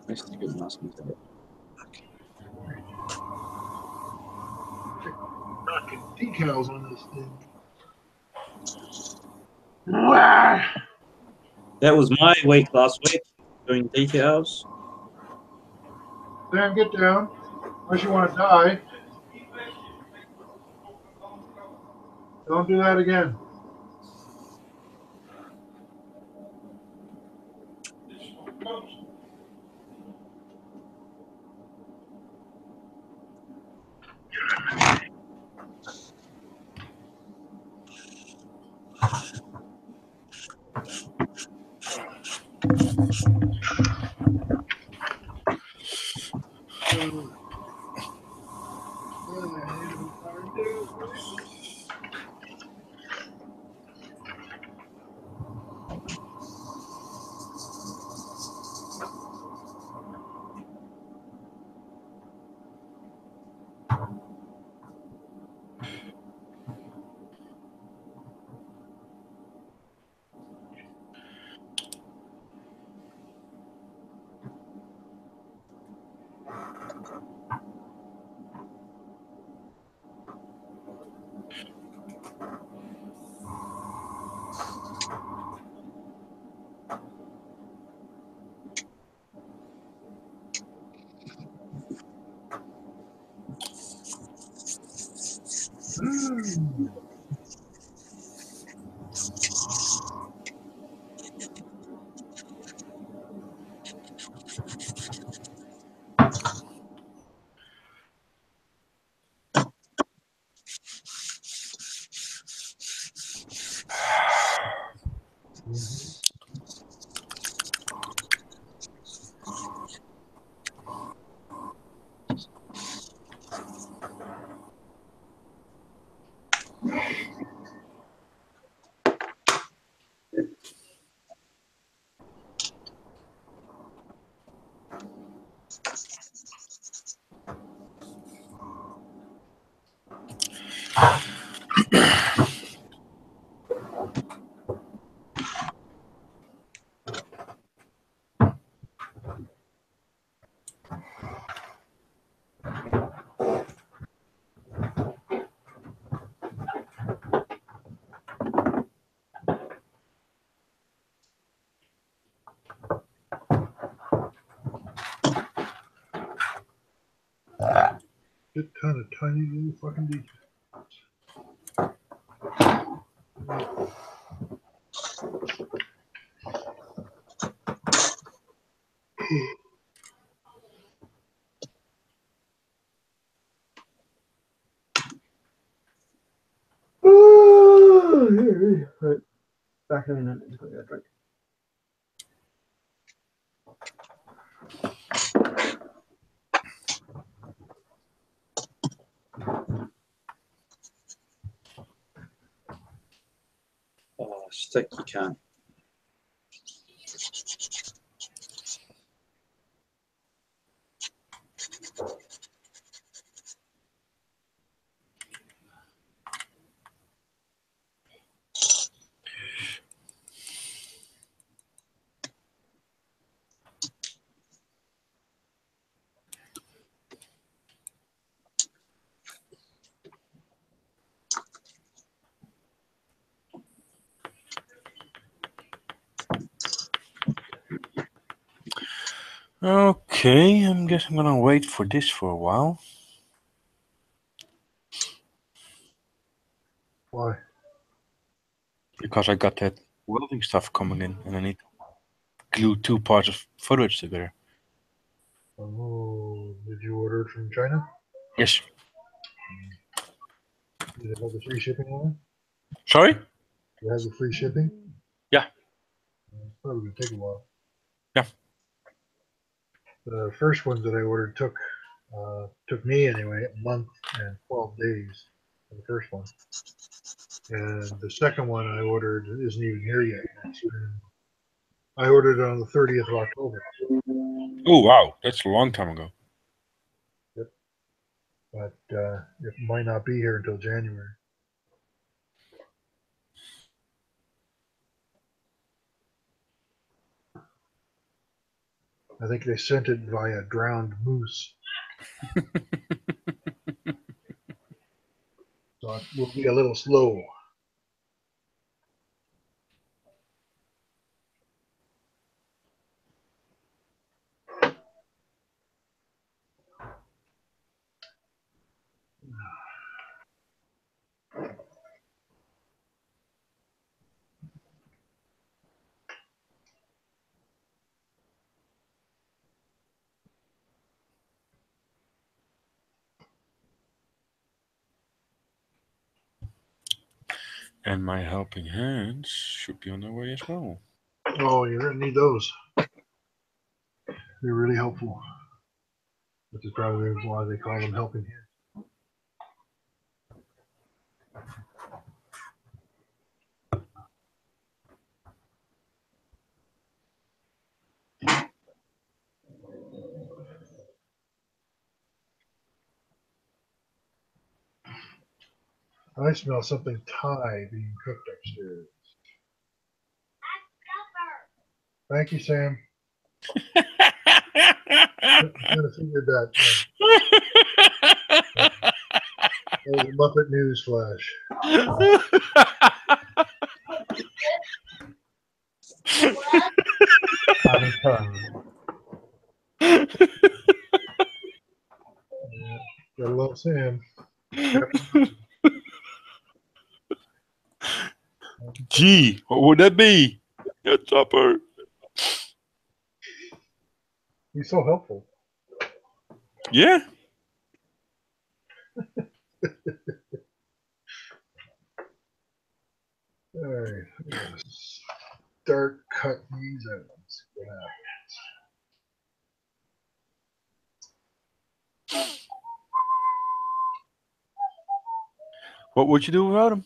That's a good masking tape. Knocking decals on this thing. That was my week last week, doing decals. Sam, get down. Unless you want to die. Don't do that again. Good ton of tiny little fucking decals. Right. Back in a minute. Just got to get a drink. Oh, stick, you can't. Okay, I guess I'm gonna wait for this for a while. Why? Because I got that welding stuff coming in and I need to glue 2 parts of footage together. Oh, did you order it from China? Yes. Did it have the free shipping on it? Sorry? Do you have the free shipping? Yeah. It's probably going to take a while. Yeah. The first ones that I ordered took me anyway a month and 12 days for the first one. And the second one I ordered isn't even here yet. I ordered it on the 30th of October. Oh, wow. That's a long time ago. Yep. But it might not be here until January. I think they sent it via drowned moose. So it will be a little slow. And my helping hands should be on their way as well. Oh, you're gonna need those. They're really helpful. Which is probably why they call them helping hands. I smell something Thai being cooked upstairs. Thank you, Sam. I kind of figured that. That was a Muppet News flash. Yeah, gotta love Sam. Gee, what would that be? A chopper. He's so helpful. Yeah. All right, start cut these out. Let's see what happens. What would you do without him?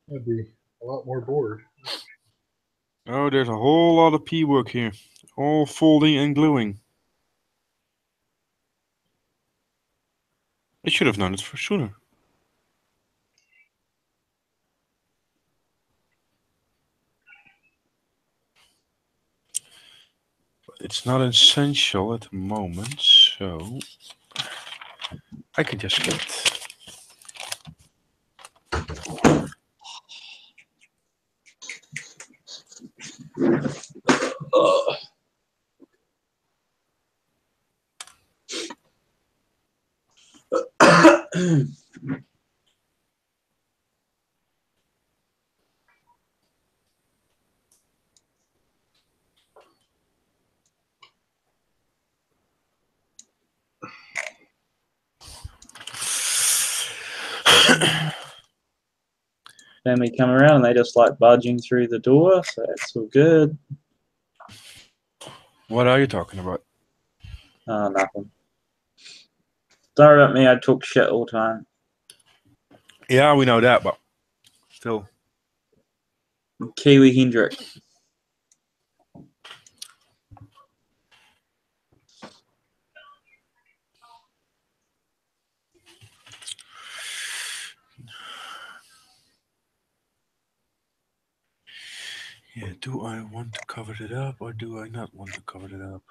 That'd be a lot more bored. Oh, there's a whole lot of P work here. All folding and gluing. I should have known it for sooner. But it's not essential at the moment, so I can just skip it. Then we come around and they just like budging through the door, so it's all good. What are you talking about? Nothing. Don't worry about me, I talk shit all the time. Yeah, we know that, but still. Kiwi Hendrick. Yeah, do I want to cover it up or do I not want to cover it up?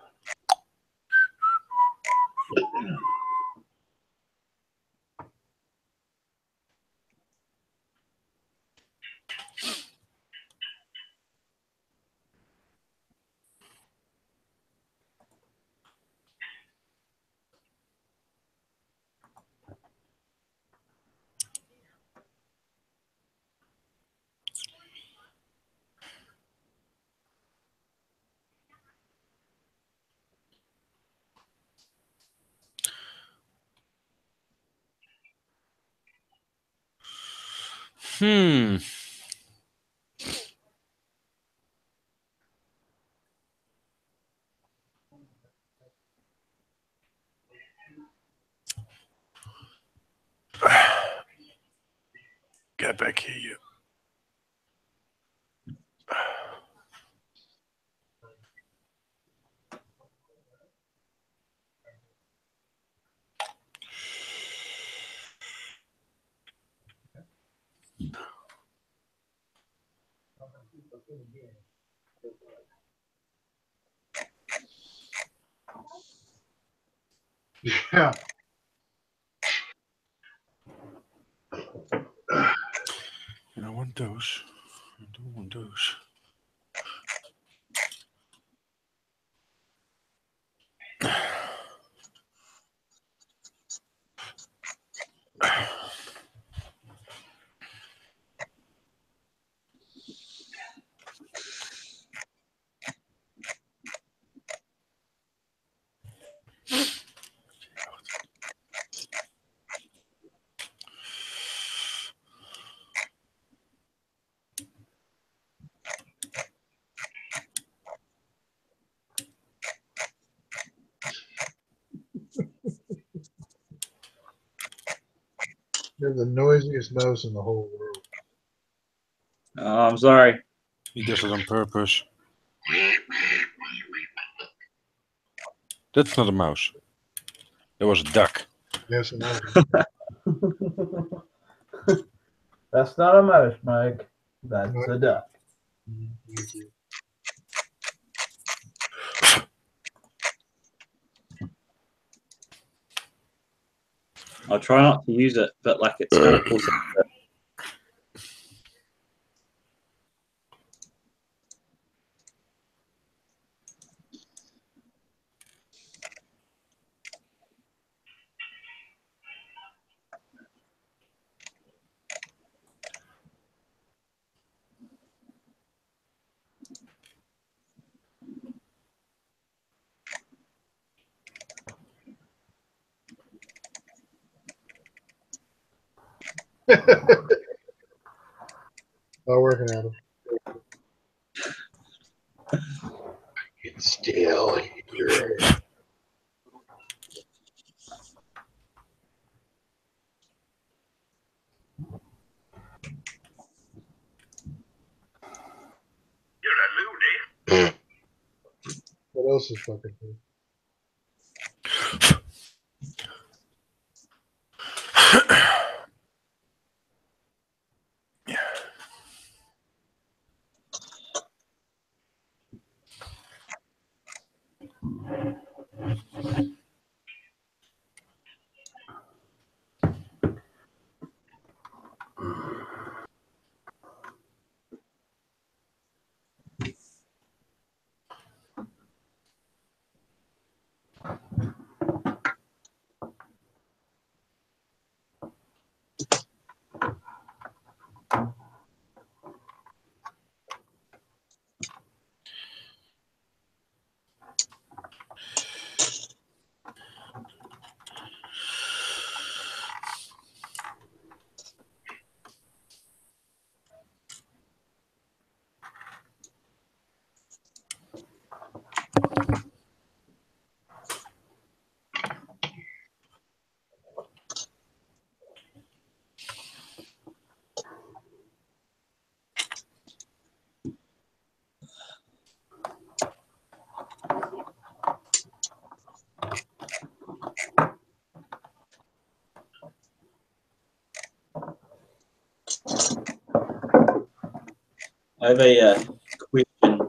Get back here, you. Yeah. And I want those. I don't want those. You have the noisiest mouse in the whole world. Oh, I'm sorry. He does it on purpose. That's not a mouse. That was a duck. Yes, it was. That's not a mouse, Mike. That's Right. a duck. Thank you. I'll try not to use it, but like it's kind of cool. Not working at him. It's still here. What else is fucking here? I have a question.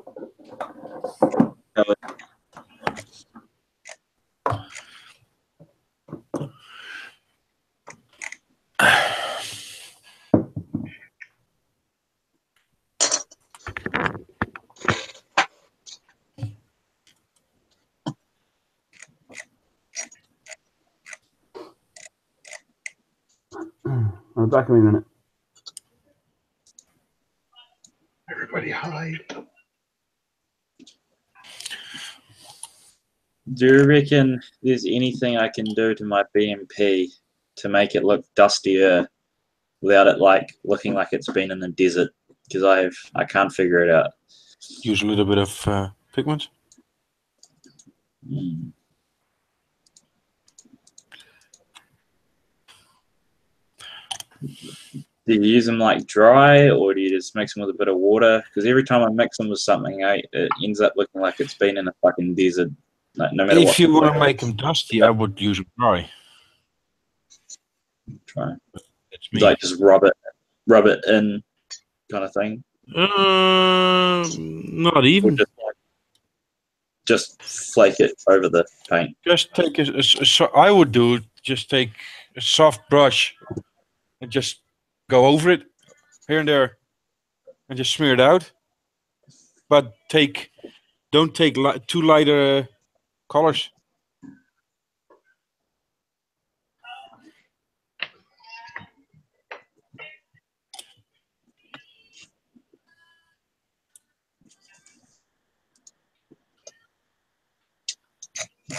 I'll be back in a minute. Everybody hide. Do you reckon there's anything I can do to my BMP to make it look dustier without it like looking like it's been in the desert? Because I can't figure it out. Use a little bit of pigment. Mm. Do you use them like dry, or do you just mix them with a bit of water? Because every time I mix them with something, it ends up looking like it's been in a fucking desert. Like, no matter what. If you want to make them dusty, I would use them dry. Try. That's me. Like just rub it in, kind of thing. Not Or even. just like, just flake it over the paint? Just take I would do. Just take a soft brush and just go over it here and there, and just smear it out. But don't take too lighter colors.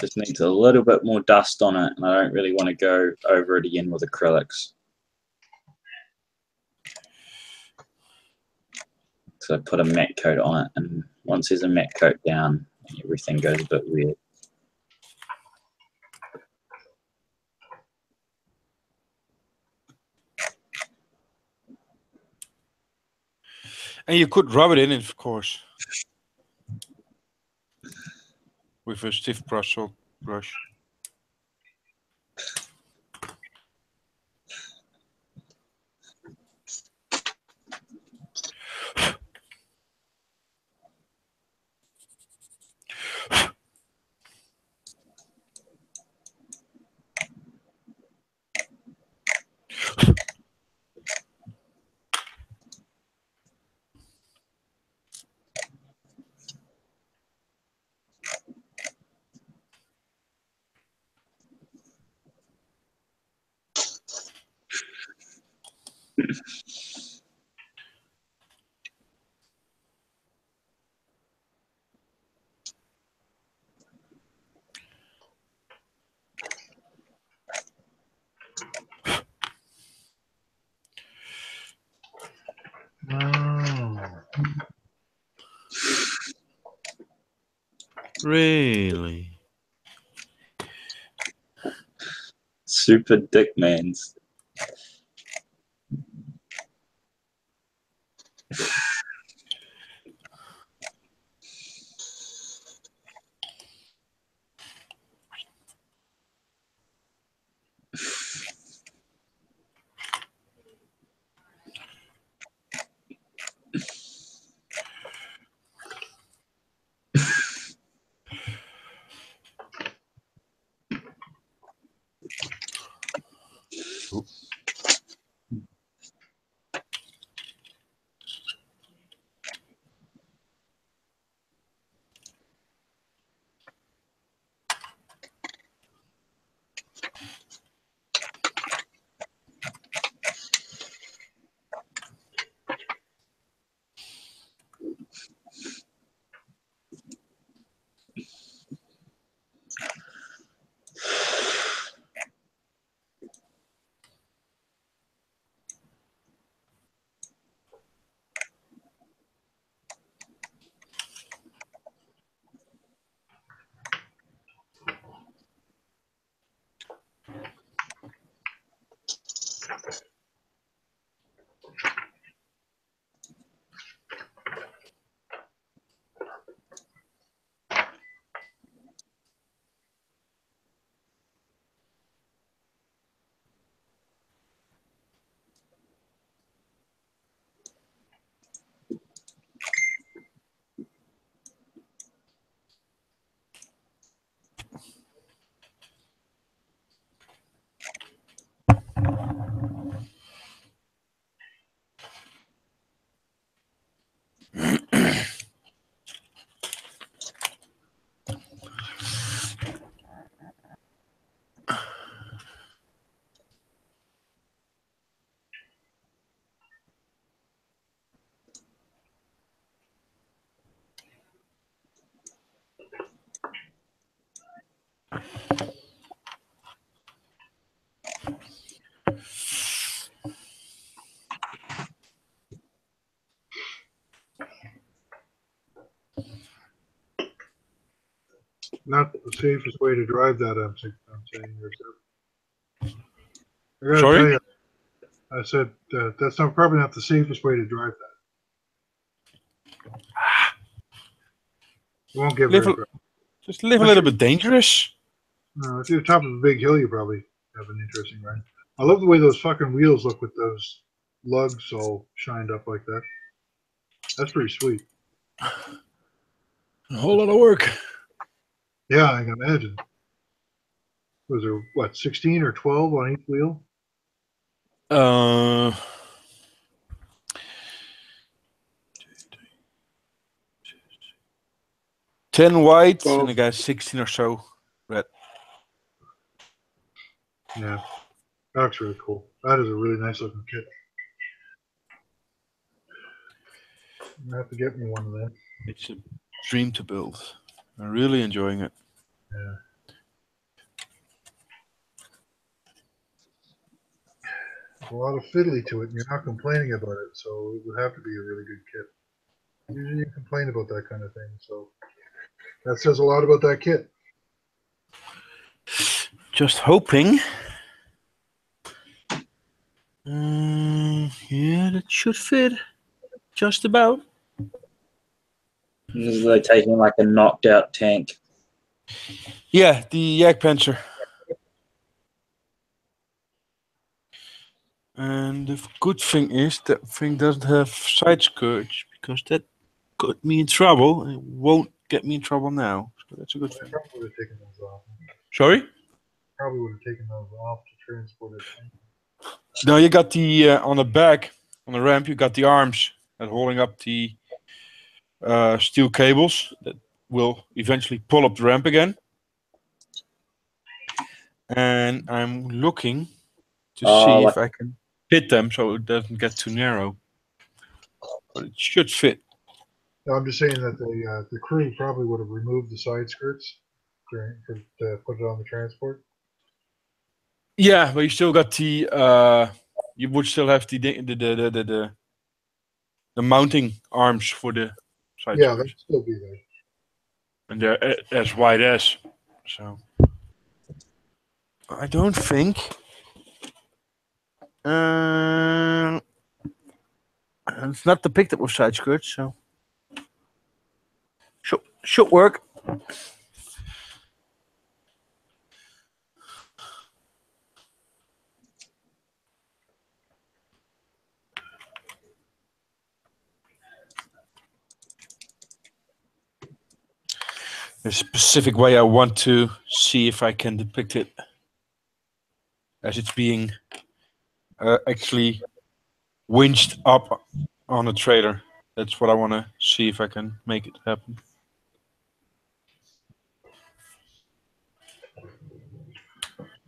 Just needs a little bit more dust on it, and I don't really want to go over it again with acrylics. So I put a matte coat on it, and once there's a matte coat down, everything goes a bit weird. And you could rub it in, of course, with a stiff brush or brush. Really? Super dick mans. Not the safest way to drive that, I'm saying. I gotta Sorry? tell you, I said that's probably not the safest way to drive that. You won't get very far. Just live a little bit dangerous. No, if you're top of a big hill, you probably have an interesting ride. I love the way those fucking wheels look with those lugs all shined up like that. That's pretty sweet. A whole lot of work. Yeah, I can imagine. Was there, what, 16 or 12 on each wheel? 10 white, Well- and I got 16 or so red. Yeah, that's really cool. That is a really nice looking kit. I'm gonna have to get me one of them. It's a dream to build. I'm really enjoying it. Yeah. There's a lot of fiddly to it, and you're not complaining about it, so it would have to be a really good kit. Usually you complain about that kind of thing, so that says a lot about that kit. Just hoping. Yeah, that should fit. Just about. This is like taking like a knocked out tank. Yeah, the Jagdpanzer. And the good thing is that thing doesn't have side skirts because that got me in trouble and it won't get me in trouble now. So that's a good I thing. probably would have taken those off. Sorry? Probably would have taken those off to transport it. No, you got the on the back, on the ramp, you got the arms that holding up the steel cables that will eventually pull up the ramp again. And I'm looking to see if I can fit them so it doesn't get too narrow. But it should fit. No, I'm just saying that the crew probably would have removed the side skirts to put it on the transport. Yeah, but you still got the you would still have the mounting arms for the side Yeah, skirts. they'd still be there. And they're as wide as. So I don't think it's not depicted with side skirts, so should work. There's a specific way I want to see if I can depict it as it's being actually winched up on a trailer. That's what I want to see if I can make it happen.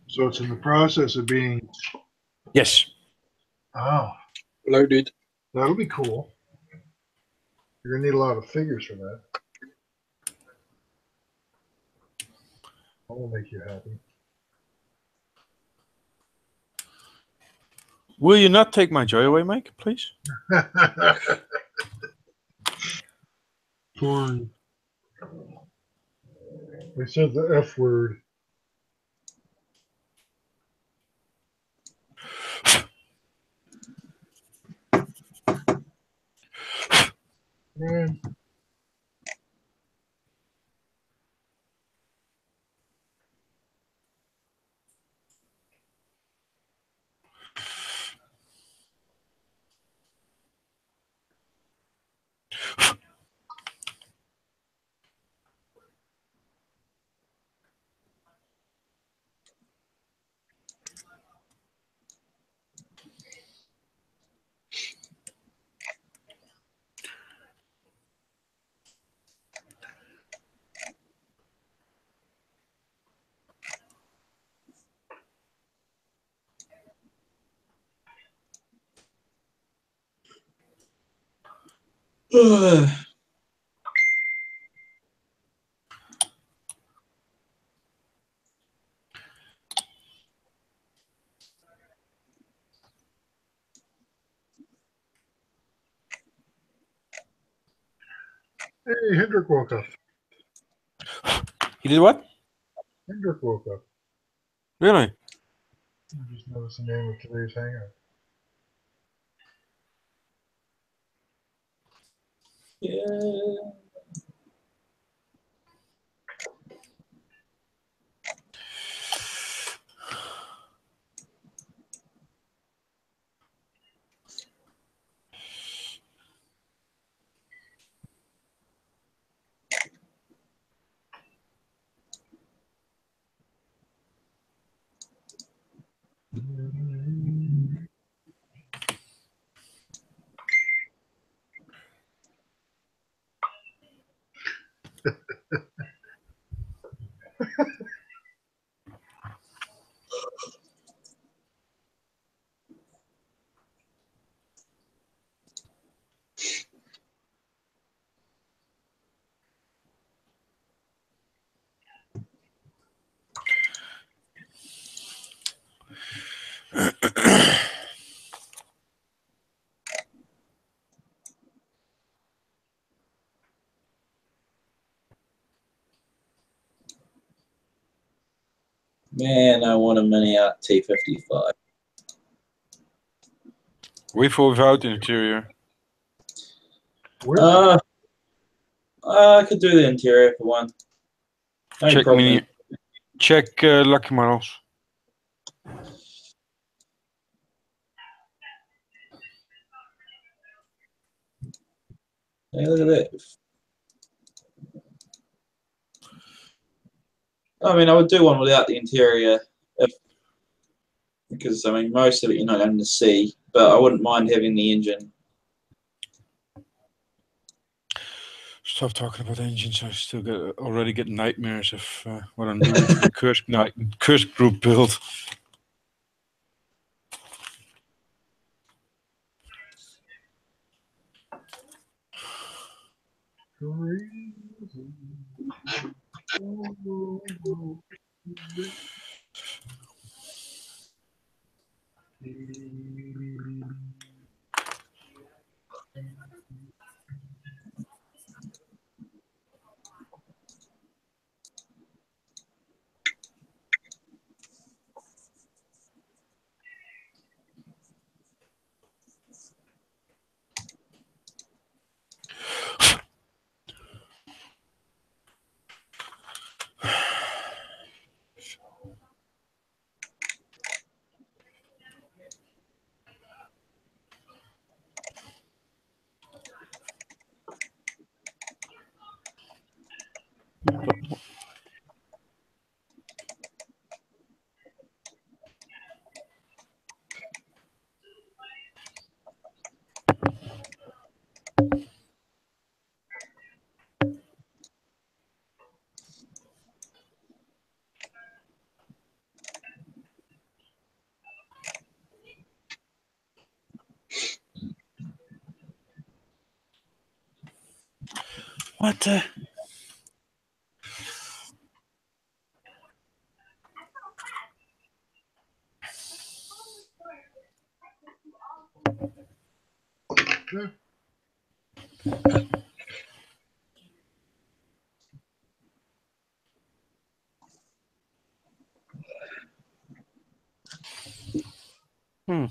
So it's in the process of being. Yes. Oh, Loaded. that'll be cool. You're gonna need a lot of figures for that. That will make you happy. Will you not take my joy away, Mike, please? Torn. They said the F word. Man. Hey, Hendrik woke up. He did what? Hendrik woke up. Really? I just noticed the name of today's hangout. Yeah. Man, I want a mini art T55. With or without interior? I could do the interior for one. No Check problem. mini. Check Lucky Models. Hey, look at that. I mean, I would do one without the interior, because I mean, most of it you're not going to see, but I wouldn't mind having the engine. Stop talking about engines. I still already get nightmares of what I'm doing for the Kursk group build. What the? Hmm.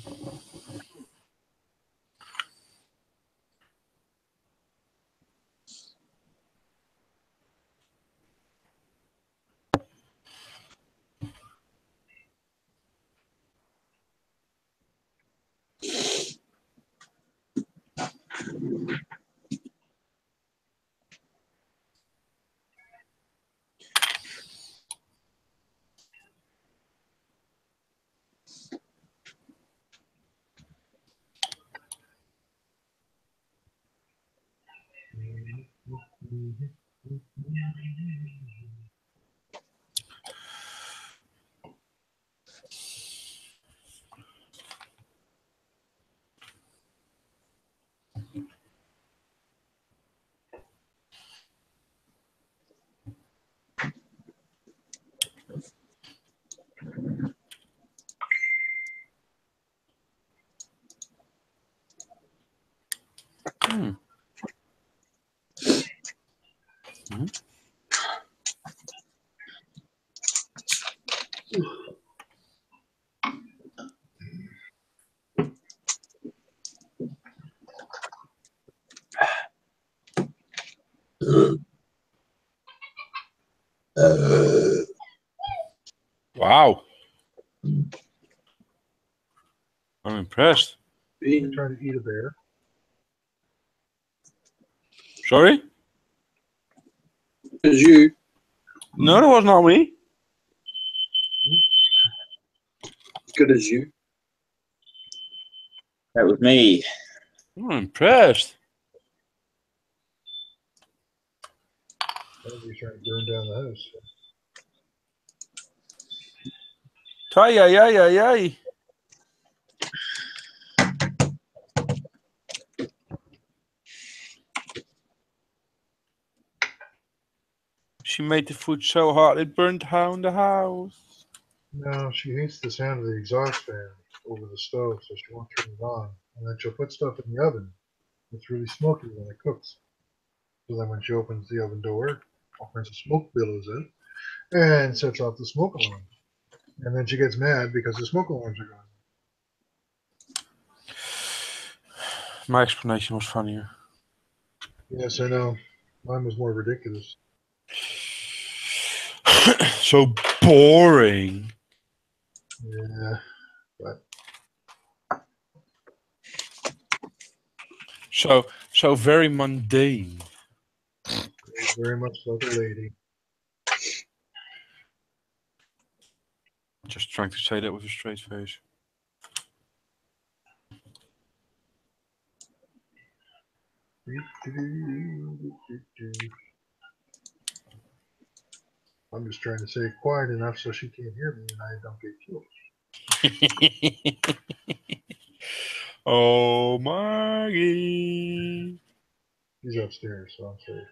Hmm. Hmm. Wow. I'm impressed. I'm trying to eat a bear. Sorry? As you. No, that was not me. Good as you. That was me. I'm impressed. Somebody's trying to burn down the house. Ay, ay, ay, ay, ay. She made the food so hot it burned down the house. No, she hates the sound of the exhaust fan over the stove, so she won't turn it on. And then she'll put stuff in the oven. It's really smoky when it cooks. So then when she opens the oven door, all kinds of smoke billows out and sets off the smoke alarm. And then she gets mad because the smoke alarms are gone. My explanation was funnier. Yes, I know. Mine was more ridiculous. So boring. Yeah, but So very mundane. very much like a lady. Just trying to say that with a straight face. I'm just trying to say it quiet enough so she can't hear me and I don't get killed. Oh, Maggie. He's upstairs, so I'm safe.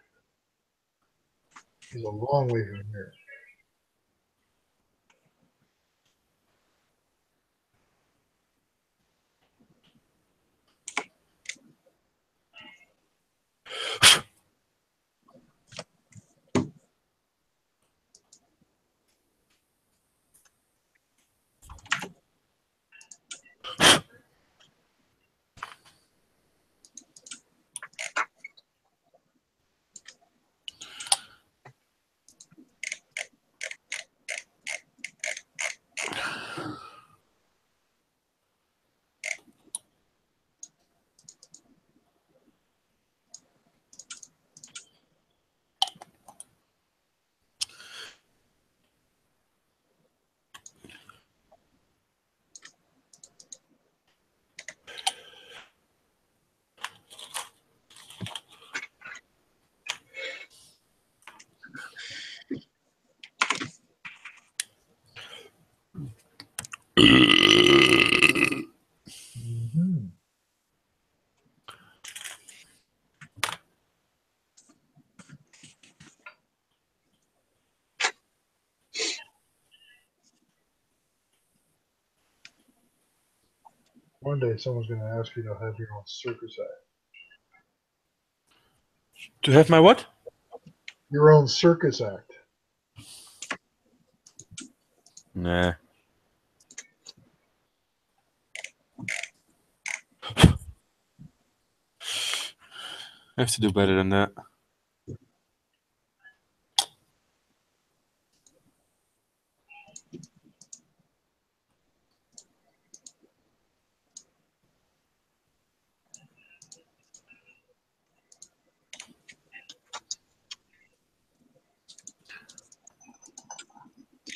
He's a long way from here. Mm-hmm. One day someone's going to ask you to have your own circus act. To have my what? Your own circus act. Nah. I have to do better than that.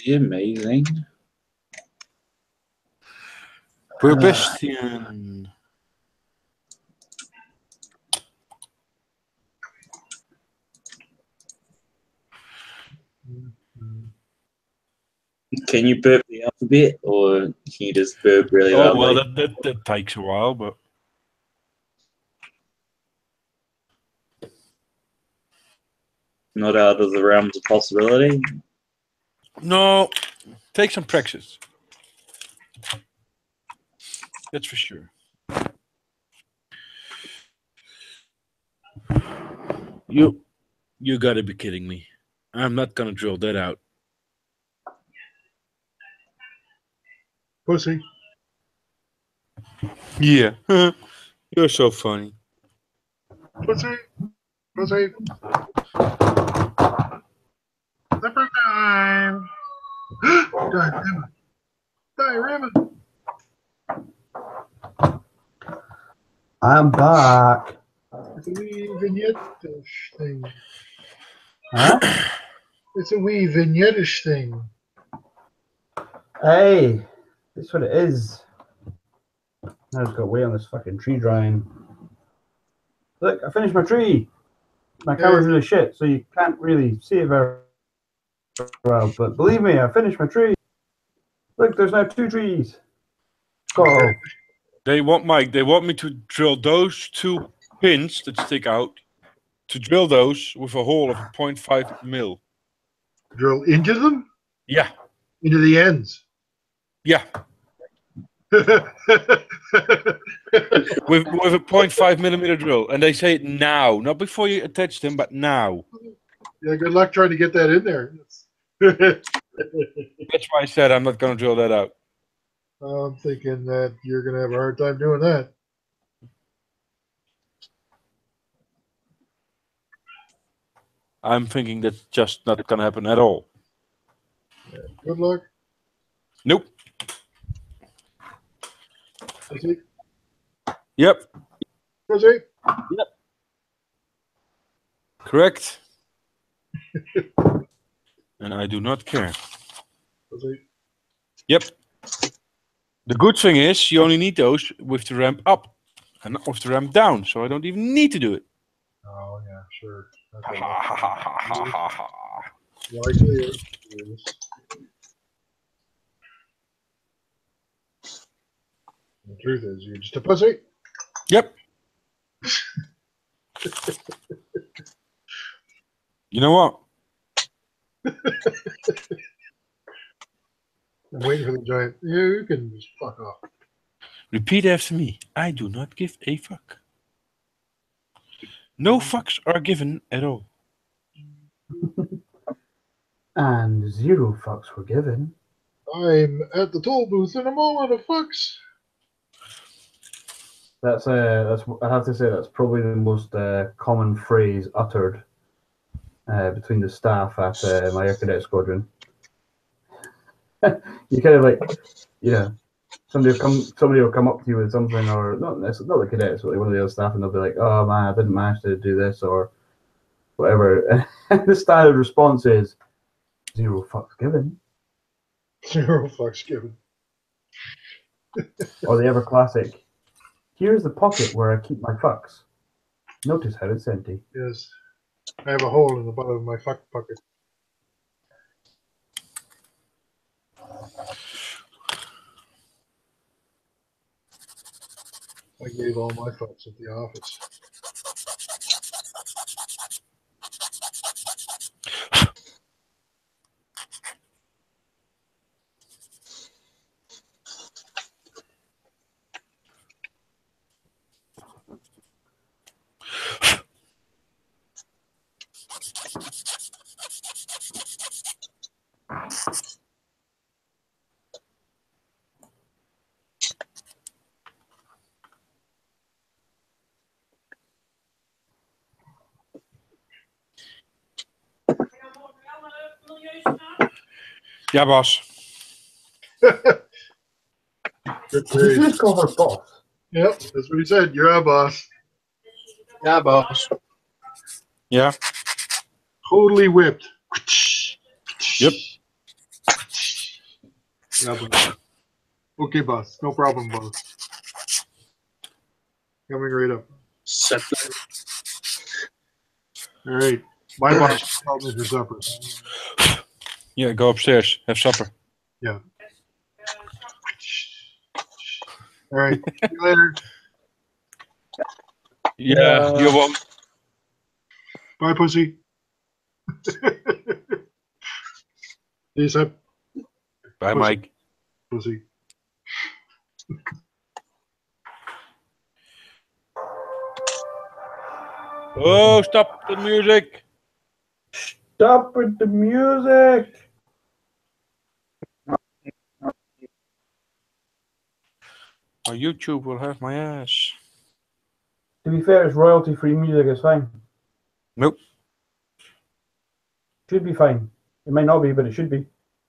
Amazing. Sebastian. Mm-hmm. Can you burp the alphabet, or can you just burp really Oh, loudly? well, that takes a while, but... Not out of the realms of possibility. No, take some practice. That's for sure. You gotta be kidding me. I'm not gonna drill that out. Pussy. Yeah. You're so funny. Pussy. Pussy. Zipper time. Diorama. I'm back. It's a wee vignette thing. Huh? It's a wee vignette-ish thing. Hey, that's what it is. Now I just got to wait on this fucking tree drying. Look, I finished my tree. My camera's really shit, so you can't really see it very well. But believe me, I finished my tree. Look, there's now 2 trees. Oh, They want me to drill those 2 pins that stick out, to drill those with a hole of 0.5 mil. Drill into them? Yeah. Into the ends? Yeah. With a 0.5 millimeter drill, and they say now, not before you attach them, but now. Yeah, good luck trying to get that in there. That's why I said I'm not going to drill that out. I'm thinking that you're going to have a hard time doing that. I'm thinking that's just not going to happen at all. Yeah, good luck. Nope. Proceed. Yep. Proceed. Yep. Correct. And I do not care. Proceed. Yep. The good thing is you only need those with the ramp up and not with the ramp down, so I don't even need to do it. Oh, yeah, sure. Ha. Likely is. The truth is, you're just a pussy. Yep. You know what? I'm waiting for the giant. Yeah, you can just fuck off. Repeat after me. I do not give a fuck. No fucks are given at all. and 0 fucks were given. I'm at the toll booth in a moment of fucks. That's I have to say that's probably the most common phrase uttered between the staff at my Air Cadet Squadron. You kind of like, somebody will come up to you with something, or not the cadets, but like one of the other staff, and they'll be like, "Oh man, I didn't manage to do this," or whatever. And the standard response is 0 fucks given. 0 fucks given. Or the ever classic, "Here's the pocket where I keep my fucks. Notice how it's empty." Yes. I have a hole in the bottom of my fuck bucket. I gave all my fucks at the office. Ja, boss. Good Did you grade. just call her boss? Yep, that's what he said. You're a boss. Yeah, boss. Yeah. Totally whipped. Yep. Yeah, boss. Okay, boss. No problem, boss. Coming right up. Set All right. My boss called me for supper. Yeah, go upstairs. Have supper. Yeah. All right. See you later. Yeah, you're welcome. Bye, pussy. Peace up, Bye, Pussy. Mike. pussy. Oh, stop the music. Stop with the music. Or YouTube will have my ass. To be fair, it's royalty-free music. It's fine. Nope. Should be fine. It might not be, but it should be.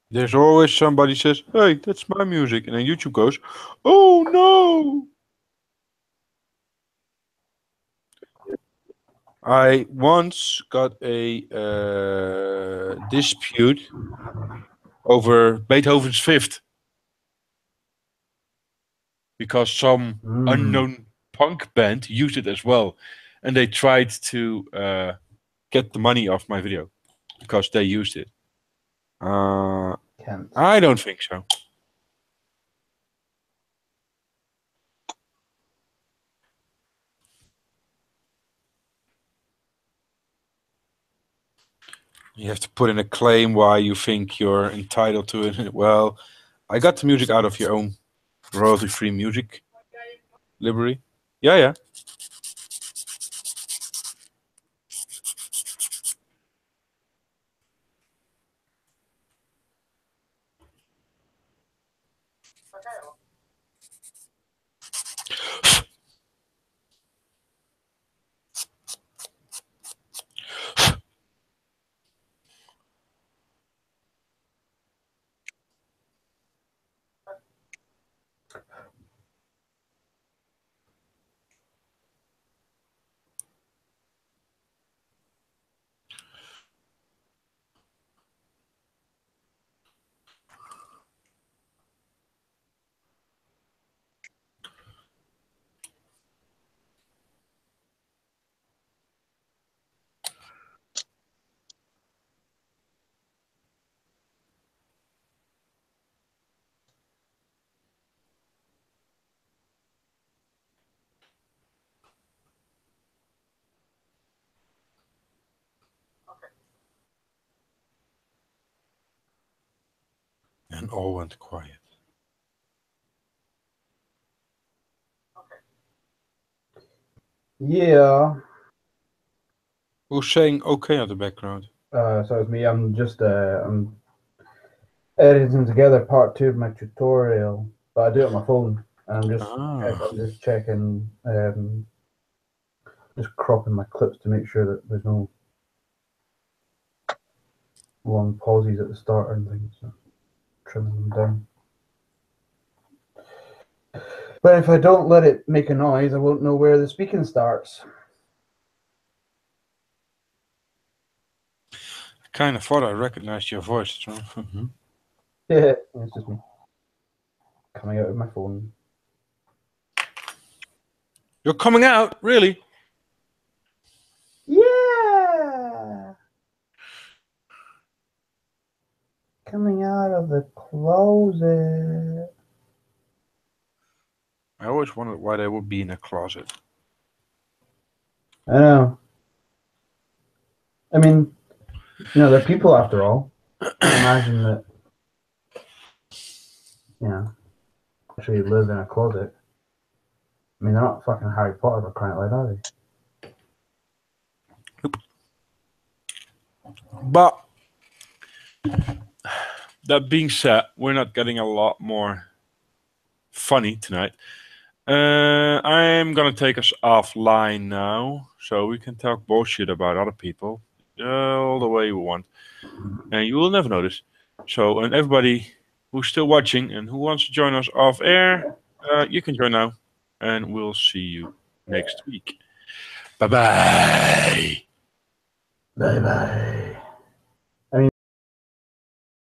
There's always somebody says, "Hey, that's my music," and then YouTube goes, "Oh no!" I once got a dispute over Beethoven's Fifth because some unknown punk band used it as well, and they tried to get the money off my video because they used it. I don't think so. You have to put in a claim why you think you're entitled to it. Well, I got the music out of your own royalty-free music library. Yeah. And all went quiet. Yeah. Who's saying okay at the background? So it's me. I'm just I'm editing together part 2 of my tutorial, but I do it on my phone. And I'm just checking, just cropping my clips to make sure that there's no long pauses at the start or anything. So trimming them down. But if I don't let it make a noise, I won't know where the speaking starts. I kind of thought I recognized your voice. Yeah, it's just me coming out of my phone. You're coming out, really? Yeah, coming out of the closet. I always wondered why they would be in a closet. I know. I mean, they're people after all. I imagine that, actually live in a closet. I mean, they're not fucking Harry Potter or crying out loud, are they? But that being said, we're not getting a lot more funny tonight. I'm gonna take us offline now, so we can talk bullshit about other people all the way we want, and you will never notice. So, and everybody who's still watching and who wants to join us off air, you can join now, and we'll see you next week. Bye bye. Bye bye.